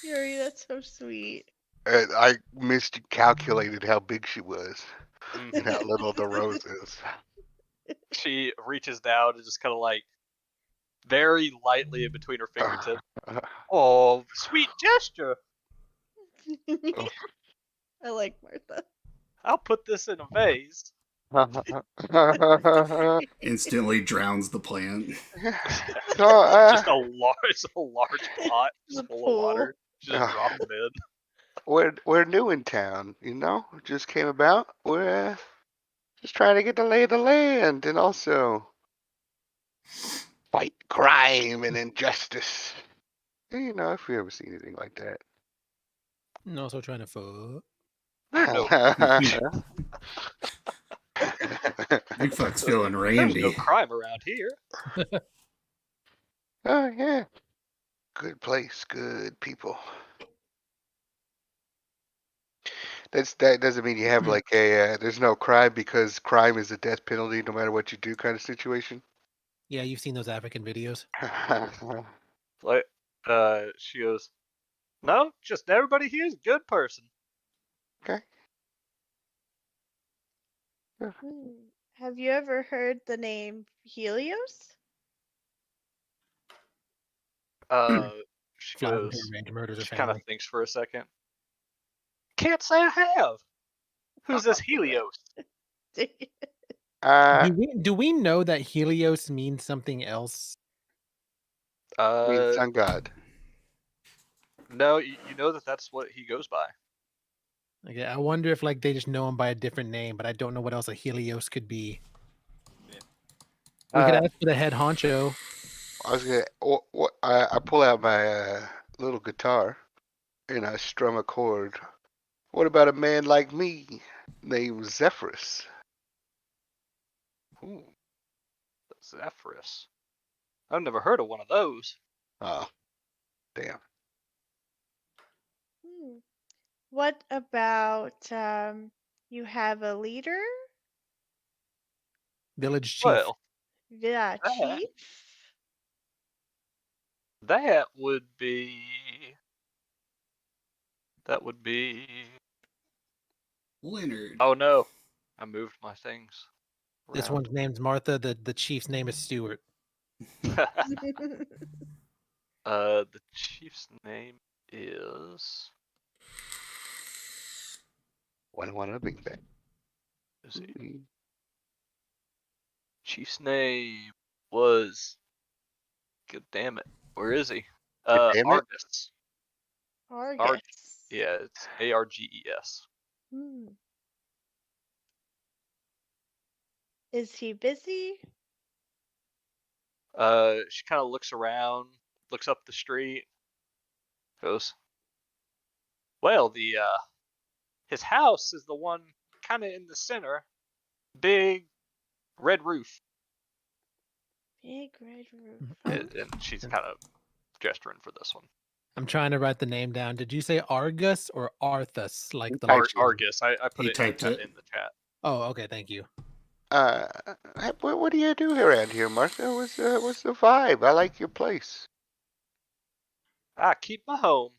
F: Yuri, that's so sweet.
C: And I miscalculated how big she was
D: Mhm.
C: and how little the rose is.
D: She reaches down and just kind of like very lightly in between her fingertips. Oh, sweet gesture.
F: I like Martha.
D: I'll put this in a vase.
E: Instantly drowns the plant.
C: So,
D: Just a large pot
F: The
D: just full of
F: pool.
D: water. Just drop them in.
C: we're new in town, you know. Just came about. We're just trying to get the lay of the land and also fight crime and injustice. You know, if we ever see anything like that.
G: And also trying to fuck.
E: Big fuck's feeling
D: There's
E: randy.
D: no crime around here.
C: Oh yeah, good place, good people. That doesn't mean you have like a there's no crime because crime is a death penalty no matter what you do kind of situation.
G: Yeah, you've seen those African videos.
D: Like, she goes, no, just everybody here is a good person.
C: Okay.
F: Have you ever heard the name Helios?
D: She
G: Flies into
D: goes,
G: revenge murders her
D: she kind of
G: family.
D: thinks for a second. Can't say I have. Who's this Helios?
G: Do we know that Helios means something else?
C: Sun God.
D: No, you know that's what he goes by.
G: Like, I wonder if like they just know him by a different name, but I don't know what else a Helios could be. We could ask for the head honcho.
C: I was gonna. I pull out my little guitar and I strum a chord. What about a man like me named Zephyrus?
D: Ooh, Zephyrus. I've never heard of one of those.
C: Oh, damn.
F: What about you have a leader?
G: Village chief.
D: Well,
F: Yeah,
D: Ah.
F: chief.
D: that would be. That would be.
E: Leonard.
D: Oh no, I moved my things.
G: This
D: around.
G: one's name's Martha. The chief's name is Stuart.
D: The chief's name is.
C: One big bang.
D: Is he? Chief's name was. God damn it! Where is he?
C: damn it.
D: Argus.
F: Argus.
D: Yeah, it's Arges.
F: Hmm. Is he busy?
D: She kind of looks around, looks up the street, goes, "Well, the his house is the one kind of in the center, big red roof."
F: Big red roof.
D: And she's kind of gesturing for this one.
G: I'm trying to write the name down. Did you say Argus or Arthas? Like the
D: Argus. I put
E: He
D: it
E: typed it.
D: in the chat.
G: Oh, okay, thank you.
C: What do you do around here, Martha? What's the vibe? I like your place.
D: I keep my home.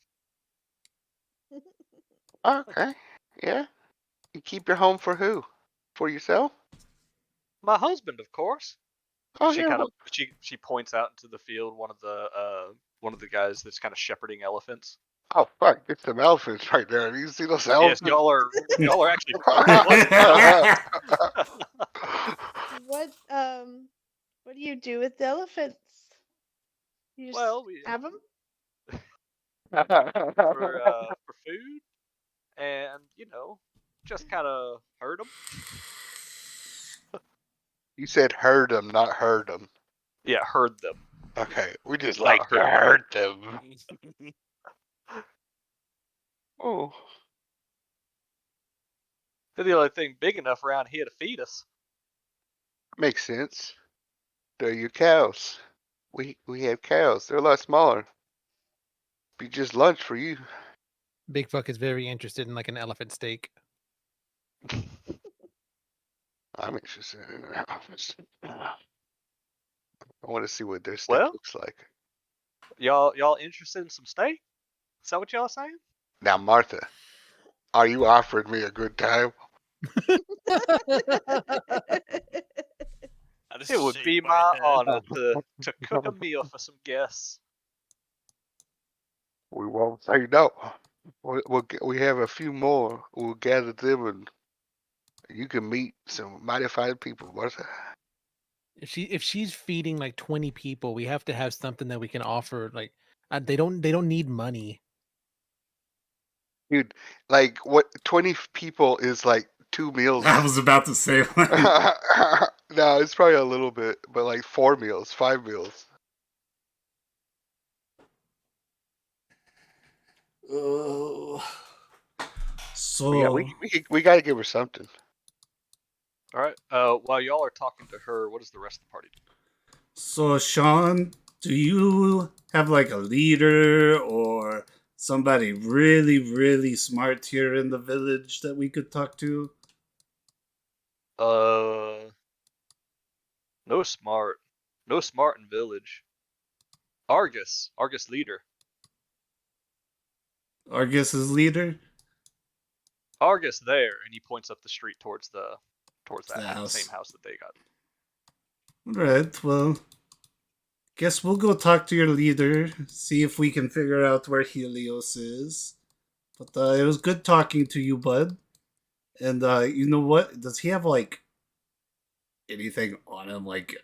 C: Okay, yeah. You keep your home for who? For yourself?
D: My husband, of course.
C: Oh
D: she
C: yeah.
D: kind of she points out into the field. One of the guys that's kind of shepherding elephants.
C: Oh fuck! It's some elephants right there. Do you see those
D: Yes,
C: elephants?
D: y'all are actually.
F: What do you do with the elephants? You just
D: Well, we
F: have them?
D: for food, and just kind of herd them.
C: You said herd them, not herd them.
D: Yeah, herd them.
C: Okay, we just
D: Not
C: like to
D: herd
C: herd them. Oh,
D: They're the only thing big enough around here to feed us.
C: makes sense. They're your cows. We have cows. They're a lot smaller. Be just lunch for you.
G: Big Fuck is very interested in like an elephant steak.
C: I'm interested in their office. I want to see what their steak
D: Well?
C: looks like.
D: Y'all interested in some steak? Is that what y'all saying?
C: Now, Martha, are you offering me a good time?
H: I just
D: It would
H: shake
D: be my
H: head.
D: honor to cook a meal for some guests.
C: We won't say no. We have a few more. We'll gather them and you can meet some mighty fine people, Martha.
G: If she's feeding like 20 people, we have to have something that we can offer. Like they don't need money.
C: Dude, like what 20 people is like 2 meals.
E: I was about to say, like,
C: No, it's probably a little bit, but like 4 meals, 5 meals.
E: oh. So
C: But yeah, we got to give her something.
D: All right. While y'all are talking to her, what does the rest of the party do?
E: So, Sean, do you have like a leader or somebody really, really smart here in the village that we could talk to?
D: No smart in village. Argus leader.
E: Argus's leader?
D: Argus there, and he points up the street towards that
E: The house.
D: same house that they got.
E: Alright, well, guess we'll go talk to your leader, see if we can figure out where Helios is. But it was good talking to you, bud. And you know what? Does he have like anything on him, like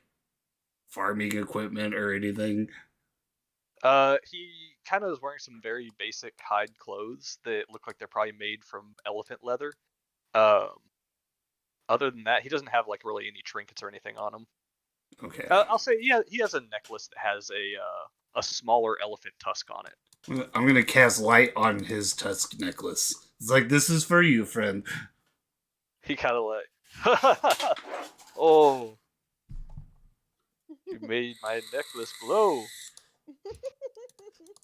E: farming equipment or anything?
D: He kind of is wearing some very basic hide clothes that look like they're probably made from elephant leather. Other than that, he doesn't have like really any trinkets or anything on him.
E: Okay.
D: I'll say he has a necklace that has a smaller elephant tusk on it.
E: I'm gonna cast light on his tusk necklace. It's like, this is for you, friend.
D: He kind of like, oh, you made my necklace glow.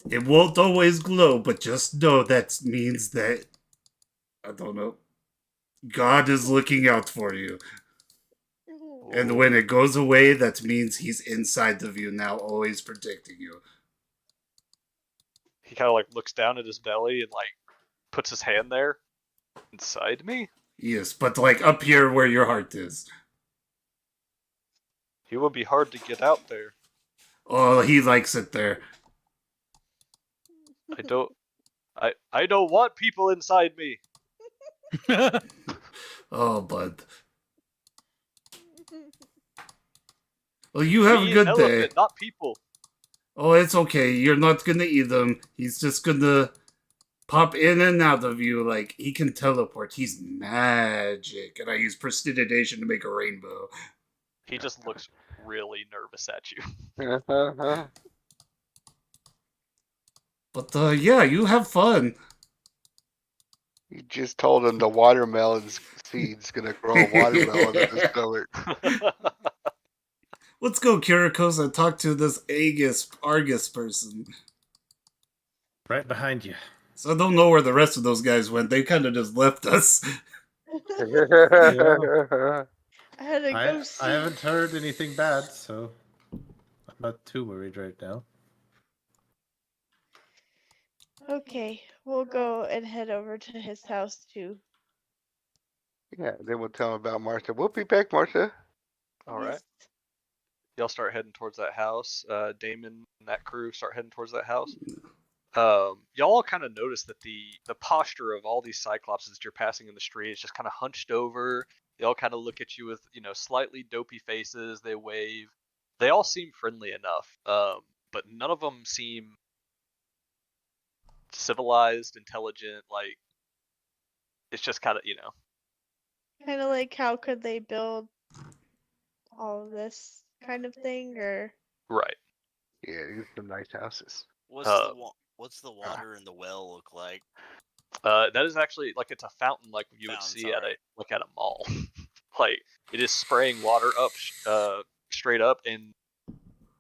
E: It won't always glow, but just know that means that, I don't know, God is looking out for you. And
D: Ooh.
E: when it goes away, that means he's inside of you now, always protecting you.
D: He kind of like looks down at his belly and like puts his hand there inside me.
E: Yes, but like up here where your heart is.
D: He will be hard to get out there.
E: Oh, he likes it there.
D: I don't want people inside me.
E: Oh, bud. Well, you have a
D: Me,
E: good
D: elephant,
E: day.
D: not people.
E: Oh, it's okay. You're not gonna eat him. He's just gonna pop in and out of you like he can teleport. He's magic. And I use prestidigitation to make a rainbow.
D: He just looks really nervous at you.
E: But yeah, you have fun.
C: You just told him the watermelon seed's gonna grow a watermelon in his stomach.
E: Let's go, Kirikos, and talk to this Argus person.
A: Right behind you.
E: So I don't know where the rest of those guys went. They kind of just left us.
F: I had to go see.
A: I haven't heard anything bad, so I'm not too worried right now.
F: Okay, we'll go and head over to his house too.
C: Yeah, then we'll tell him about Martha. We'll be back, Martha.
D: All right. Y'all start heading towards that house. Damon and that crew start heading towards that house. Y'all kind of notice that the posture of all these cyclopses that you're passing in the street is just kind of hunched over. They all kind of look at you with, slightly dopey faces. They wave. They all seem friendly enough, but none of them seem civilized, intelligent. Like, it's just kind of,
F: Kind of like how could they build all of this kind of thing, or
D: right.
C: Yeah, these are some nice houses.
H: What's the water in the well look like?
D: That is actually like it's a fountain, like you would see at a mall. Like it is spraying water up, straight up, and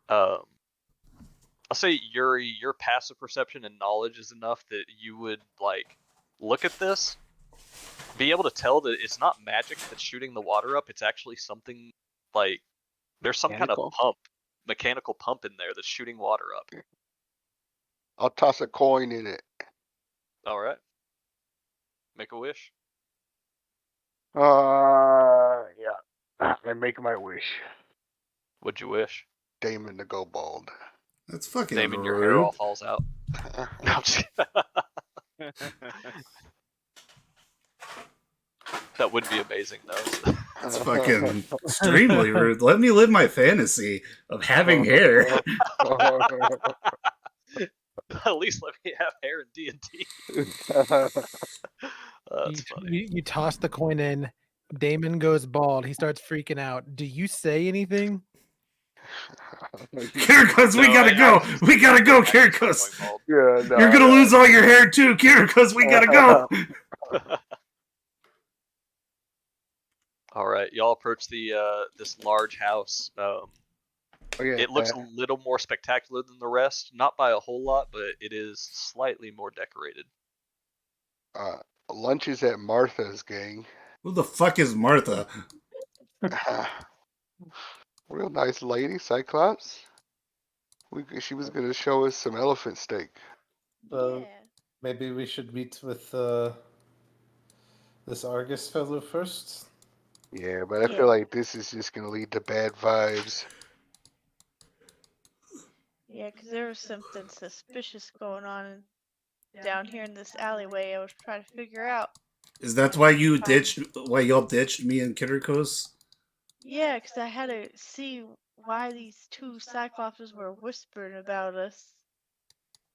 D: I'll say Yuri, your passive perception and knowledge is enough that you would like look at this, be able to tell that it's not magic that's shooting the water up. It's actually something like there's some kind of mechanical pump in there that's shooting water up.
C: I'll toss a coin in it.
D: All right, make a wish.
C: Yeah. I make my wish.
D: What'd you wish?
C: Damon to go bald.
E: That's fucking
D: Damon, your
E: rude.
D: hair all falls out. No, I'm just kidding. That would be amazing, though.
E: That's fucking extremely rude. Let me live my fantasy of having hair.
D: At least let me have hair in D&D. That's funny.
G: You toss the coin in. Damon goes bald. He starts freaking out. Do you say anything?
E: Kirikos, we gotta go. We gotta go, Kirikos.
C: Yeah, no,
E: You're gonna lose all your hair too, Kirikos. We gotta go.
D: All right, y'all approach the this large house. It looks a little more spectacular than the rest, not by a whole lot, but it is slightly more decorated.
C: Lunch is at Martha's, gang.
E: Who the fuck is Martha?
C: Real nice lady, Cyclops. She was gonna show us some elephant steak.
F: yeah.
A: Maybe we should meet with this Argus fellow first.
C: Yeah, but I feel like this is just gonna lead to bad vibes.
F: Yeah, because there was something suspicious going on down here in this alleyway. I was trying to figure out.
E: Is that why you ditched? Why y'all ditched me and Kirikos?
F: Yeah, because I had to see why these two Cyclopses were whispering about us.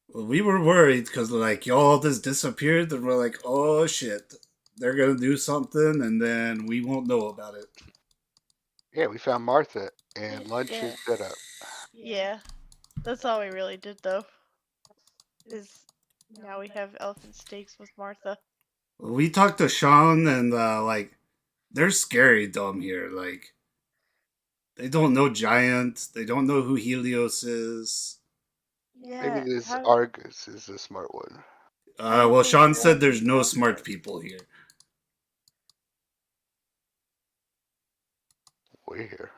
E: Well, we were worried because like y'all just disappeared, and we're like, oh shit, they're gonna do something, and then we won't know about it.
C: Yeah, we found Martha, and lunch is set up.
F: Yeah, that's all we really did though. Is now we have elephant steaks with Martha.
E: We talked to Sean, and like, they're scary dumb here. Like, they don't know Giant. They don't know who Helios is.
F: Yeah.
C: Maybe this Argus is a smart one.
E: Well, Sean said there's no smart people here.
C: We're here.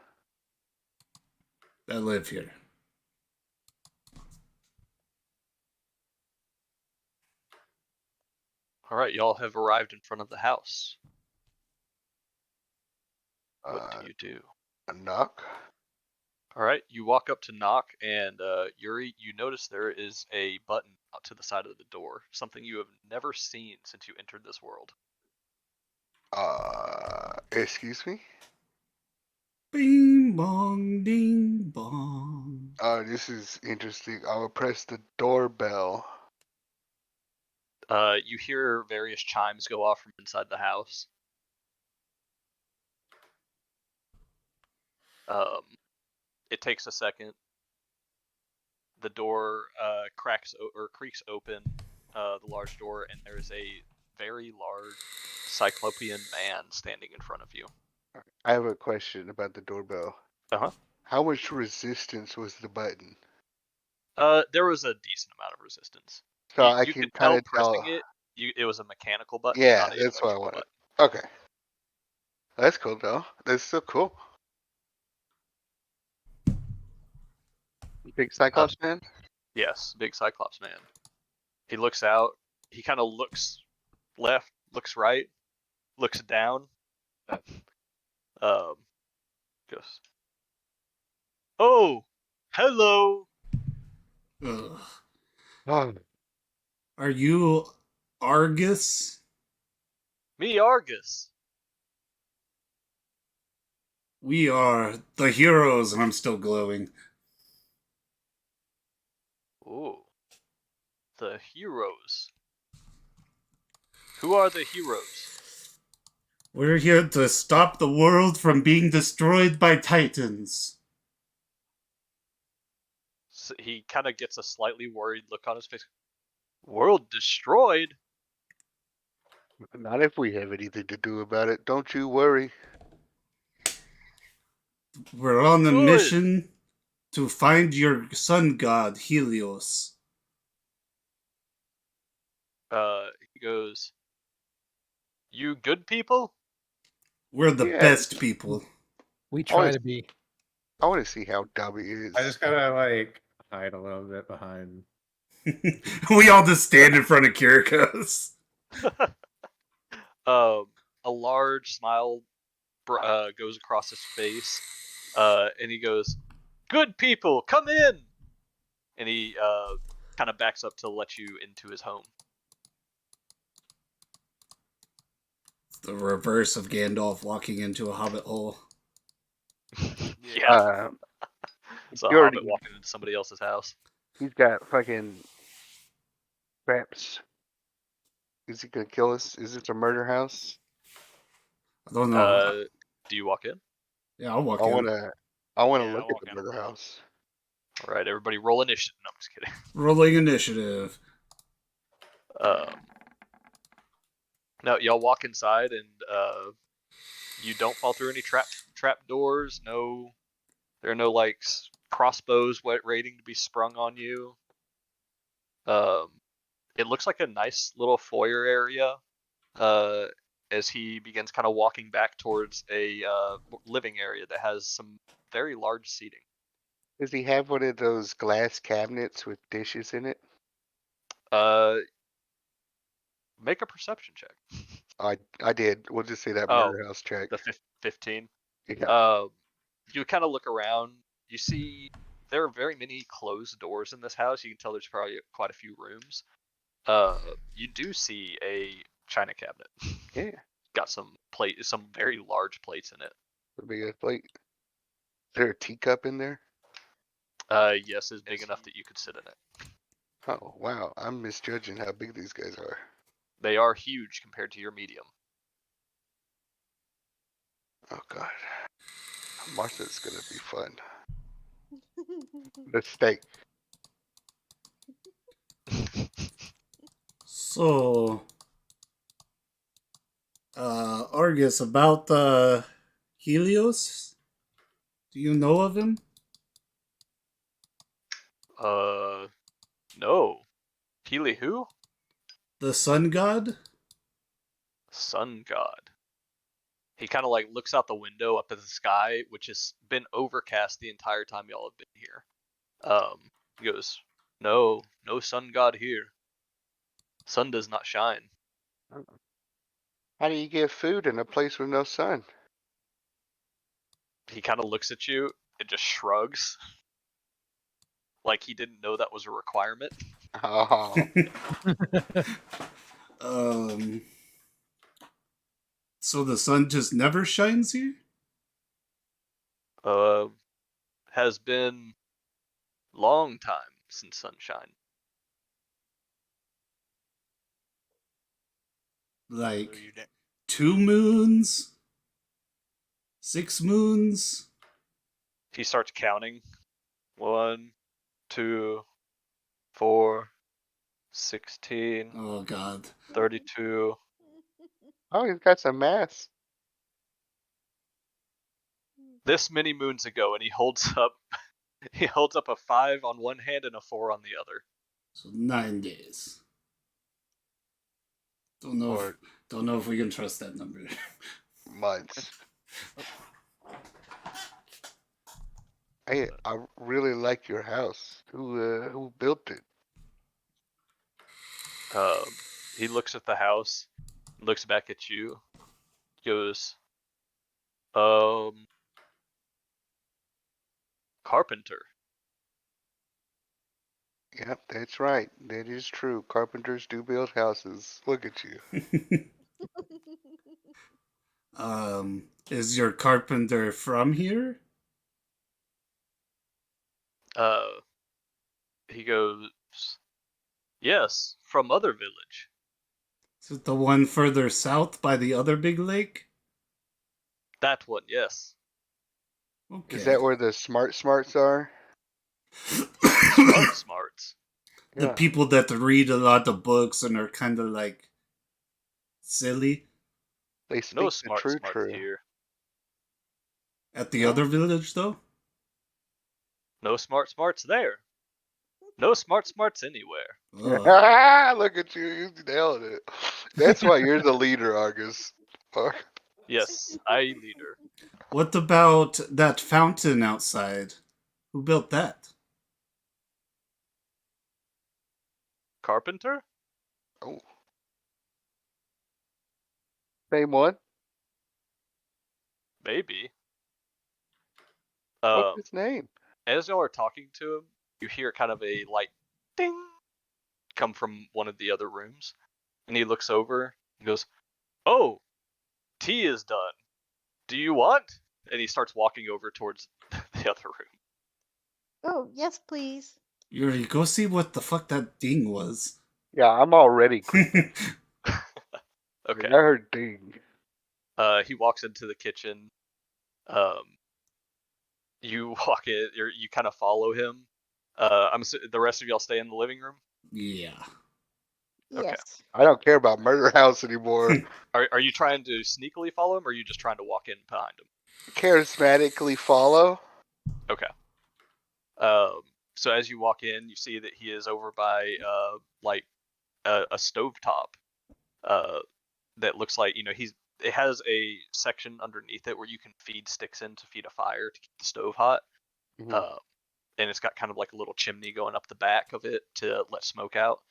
E: That live here.
D: All right, y'all have arrived in front of the house. What do you do?
C: A knock.
D: All right, you walk up to knock, and Yuri, you notice there is a button out to the side of the door, something you have never seen since you entered this world.
C: Excuse me?
E: Bing bong, ding bong.
C: This is interesting. I will press the doorbell.
D: You hear various chimes go off from inside the house. It takes a second. The door creaks open, the large door, and there's a very large cyclopean man standing in front of you.
C: I have a question about the doorbell.
D: Uh-huh.
C: How much resistance was the button?
D: There was a decent amount of resistance.
C: So I
D: you
C: can
D: could
C: kind
D: tell
C: of
D: pressing
C: tell.
D: it. It was a mechanical button.
C: Yeah,
D: not a
C: that's what I
D: electrical
C: wanted.
D: button.
C: Okay. That's cool though. That's so cool. Big Cyclops man?
D: Yes, big Cyclops man. He looks out. He kind of looks left, looks right, looks down. Goes, oh, hello.
E: Ugh.
C: Oh,
E: Are you Argus?
D: Me, Argus.
E: We are the heroes, and I'm still glowing.
D: Ooh, the heroes. Who are the heroes?
E: We're here to stop the world from being destroyed by Titans.
D: So he kind of gets a slightly worried look on his face. World destroyed?
C: not if we have anything to do about it. Don't you worry.
E: We're on a
D: Good.
E: mission to find your sun god, Helios.
D: He goes, you good people?
E: We're the
C: Yeah.
E: best people.
G: We try
C: Always-
G: to be.
C: I want to see how dumb he is.
A: I just gotta like hide a little bit behind.
E: We all just stand in front of Kirikos.
D: A large smile goes across his face, and he goes, good people, come in! And he kind of backs up to let you into his home.
E: The reverse of Gandalf walking into a hobbit hole.
D: Yeah, it's a
C: you already-
D: hobbit walking into somebody else's house.
C: He's got fucking traps. Is he gonna kill us? Is this a murder house?
E: I don't know.
D: Do you walk in?
E: Yeah, I'll walk
C: I
E: in.
C: wanna
I: Yeah,
C: look
I: I'll
C: at
I: walk
C: the
I: in.
C: murder house.
D: All right, everybody, roll initiative. No, I'm just kidding.
E: Rolling initiative.
D: No, y'all walk inside, and you don't fall through any trap doors. No, there are no like crossbows waiting to be sprung on you. It looks like a nice little foyer area. As he begins kind of walking back towards a living area that has some very large seating.
C: Does he have one of those glass cabinets with dishes in it?
D: Make a perception check.
C: I did. We'll just say that
D: Oh,
C: murder house check.
D: The 15.
C: Yeah.
D: You kind of look around. You see there are very many closed doors in this house. You can tell there's probably quite a few rooms. You do see a china cabinet.
C: Yeah.
D: Got some very large plates in it.
C: The biggest plate. Is there a teacup in there?
D: Yes, it's big enough that you could sit in it.
C: Oh wow, I'm misjudging how big these guys are.
D: They are huge compared to your medium.
C: Oh god. Martha's gonna be fun. The steak.
E: So, Argus, about Helios? Do you know of him?
D: No. Healy who?
E: The sun god?
D: Sun god. He kind of like looks out the window up at the sky, which has been overcast the entire time y'all have been here. He goes, "No, no sun god here. Sun does not shine."
C: How do you get food in a place with no sun?
D: He kind of looks at you and just shrugs, like he didn't know that was a requirement.
C: Oh,
E: So the sun just never shines here?
D: Has been long time since sunshine.
E: Like
H: So you da-
E: 2 moons? 6 moons?
D: He starts counting. 1, 2, 4, 16,
E: Oh god.
D: 32.
C: oh, he's got some mass.
D: This many moons ago, and he holds up a 5 on one hand and a 4 on the other.
E: So 9 days. Don't know
C: Or
E: if we can trust that number.
C: months. Hey, I really like your house. Who built it?
D: He looks at the house, looks back at you, goes, carpenter.
C: Yep, that's right. That is true. Carpenters do build houses. Look at you.
E: Is your carpenter from here?
D: He goes, yes, from other village.
E: Is it the one further south by the other big lake?
D: That one, yes.
E: Okay.
C: Is that where the smarts are?
D: Smart smarts.
E: The
C: Yeah.
E: people that read a lot of books and are kind of like silly
C: They speak
D: No
C: the
D: smart
C: true
D: smarts
C: true.
D: here.
E: at the
C: Yeah.
E: other village, though?
D: No smart smarts there. No smart smarts anywhere.
E: Ugh.
C: Look at you. You nailed it. That's why you're the leader, Argus. Fuck.
D: Yes, I leader.
E: What about that fountain outside? Who built that?
D: Carpenter?
C: Oh. Same one?
D: Maybe.
C: What's his name?
D: As y'all are talking to him, you hear kind of a light ding come from one of the other rooms. And he looks over and goes, "Oh, tea is done. Do you want?" And he starts walking over towards the other room.
F: Oh, yes, please.
E: Yuri, go see what the fuck that ding was.
C: Yeah, I'm already creepy.
D: Okay.
C: I heard ding.
D: He walks into the kitchen. You walk in. You kind of follow him. The rest of y'all stay in the living room.
E: Yeah.
D: Okay.
F: Yes.
C: I don't care about Murder House anymore.
D: Are you trying to sneakily follow him, or are you just trying to walk in behind him?
C: Charismatically follow.
D: Okay. So as you walk in, you see that he is over by like a stovetop. That looks like, it has a section underneath it where you can feed sticks in to feed a fire to keep the stove hot.
C: Mhm.
D: And it's got kind of like a little chimney going up the back of it to let smoke out.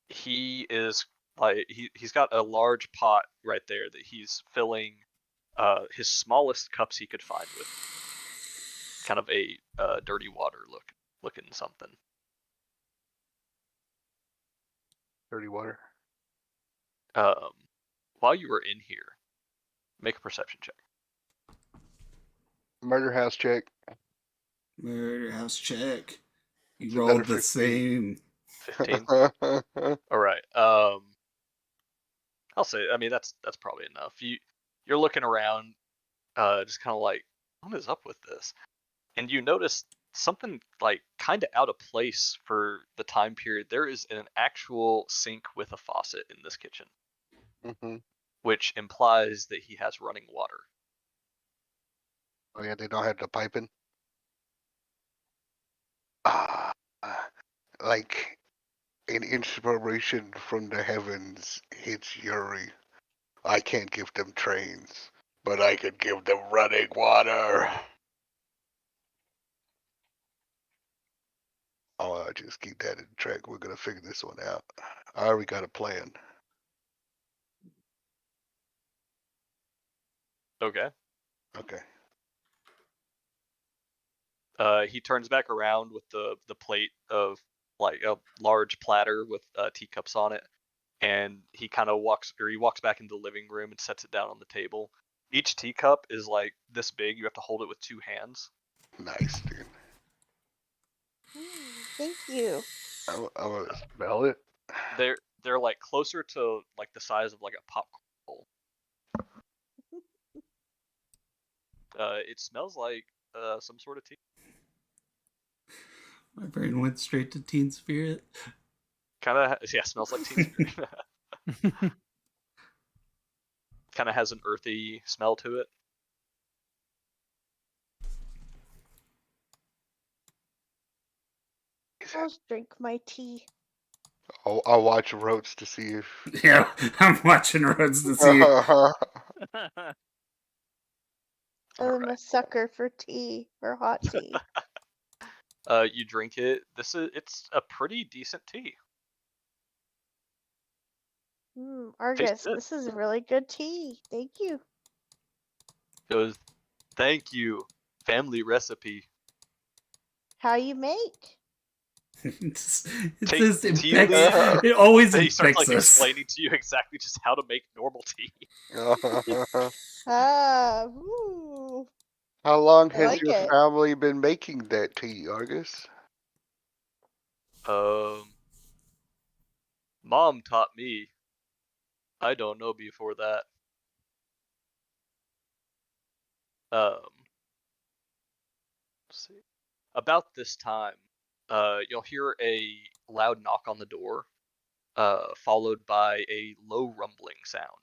D: He is like he's got a large pot right there that he's filling his smallest cups he could find with kind of a dirty water looking something.
C: Dirty water.
D: While you were in here, make a perception check.
C: Murder House check.
E: Murder house check.
C: It's
E: You
C: another
E: rolled the
C: 15.
E: same.
D: 15. All right. I'll say. I mean, that's probably enough. You're looking around, just kind of like, what is up with this? And you notice something like kind of out of place for the time period. There is an actual sink with a faucet in this kitchen,
C: hmm
D: which implies that he has running water.
C: Oh yeah, they don't have the piping. Ah, like an inspiration from the heavens hits Yuri. I can't give them trains, but I could give them running water. I'll just keep that in track. We're gonna figure this one out. I already got a plan.
D: Okay.
C: Okay.
D: He turns back around with the plate of like a large platter with teacups on it, and he walks back into the living room and sets it down on the table. Each teacup is like this big. You have to hold it with 2 hands.
C: Nice, dude.
F: Thank you.
C: I'm gonna smell it.
D: They're like closer to like the size of like a popcorn bowl. It smells like some sort of tea.
E: My brain went straight to Teen Spirit.
D: Smells like teen spirit. Kind of has an earthy smell to it.
F: I'll drink my tea.
C: I'll watch Roach to see if.
E: Yeah, I'm watching Roads to see.
F: I'm a sucker for tea, for hot tea.
D: You drink it. It's a pretty decent tea.
F: Argus, this is a really good tea. Thank you.
D: It was, thank you, family recipe.
F: How you make?
E: It always
D: He starts
E: infects
D: like
E: us.
D: explaining to you exactly just how to make normal tea.
F: Ooh.
C: How long
F: I
C: has
F: like
C: your
F: it.
C: family been making that tea, Argus?
D: Mom taught me. I don't know before that. Let's see. About this time, you'll hear a loud knock on the door, followed by a low rumbling sound.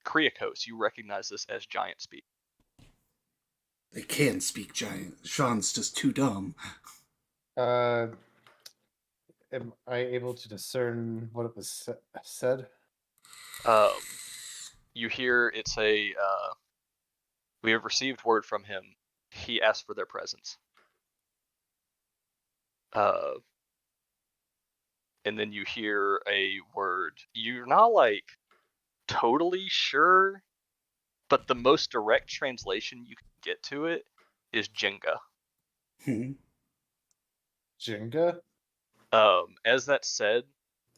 D: Kriakos, you recognize this as giant speak.
E: They can speak giant. Sean's just too dumb.
A: Am I able to discern what it was said?
D: You hear it say, we have received word from him. He asked for their presence. And then you hear a word. You're not like totally sure, but the most direct translation you can get to it is Jenga.
A: Jenga?
D: As that said,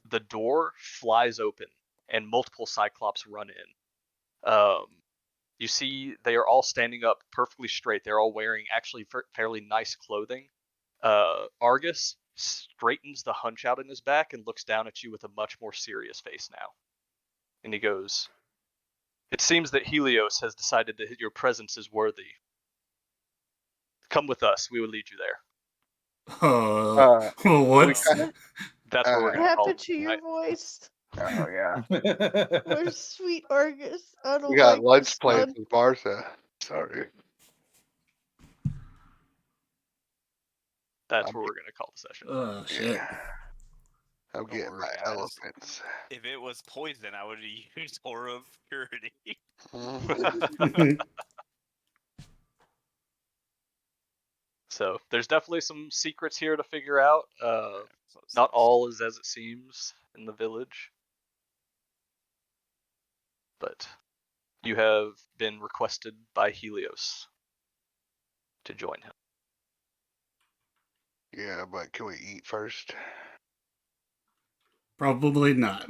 D: the door flies open and multiple Cyclops run in. You see they are all standing up perfectly straight. They're all wearing actually fairly nice clothing. Argus straightens the hunch out in his back and looks down at you with a much more serious face now. And he goes, "It seems that Helios has decided that your presence is worthy. Come with us. We will lead you there."
E: What?
D: That's where we're
F: What
D: going to call
F: happened
D: it
F: to your
D: tonight.
F: voice?
C: Oh yeah.
F: Where's sweet Argus? I don't
C: We got
F: like
C: lunch
F: this
C: plans
F: one.
C: with Martha. Sorry.
D: That's where we're going to call the session.
E: Oh shit.
C: I'm
I: Don't
C: getting
I: worry,
C: my
I: guys.
C: elephants.
I: If it was poison, I would have used Aura of Purity.
D: So there's definitely some secrets here to figure out. Not all is as it seems in the village. But you have been requested by Helios to join him.
C: Yeah, but can we eat first?
E: Probably not.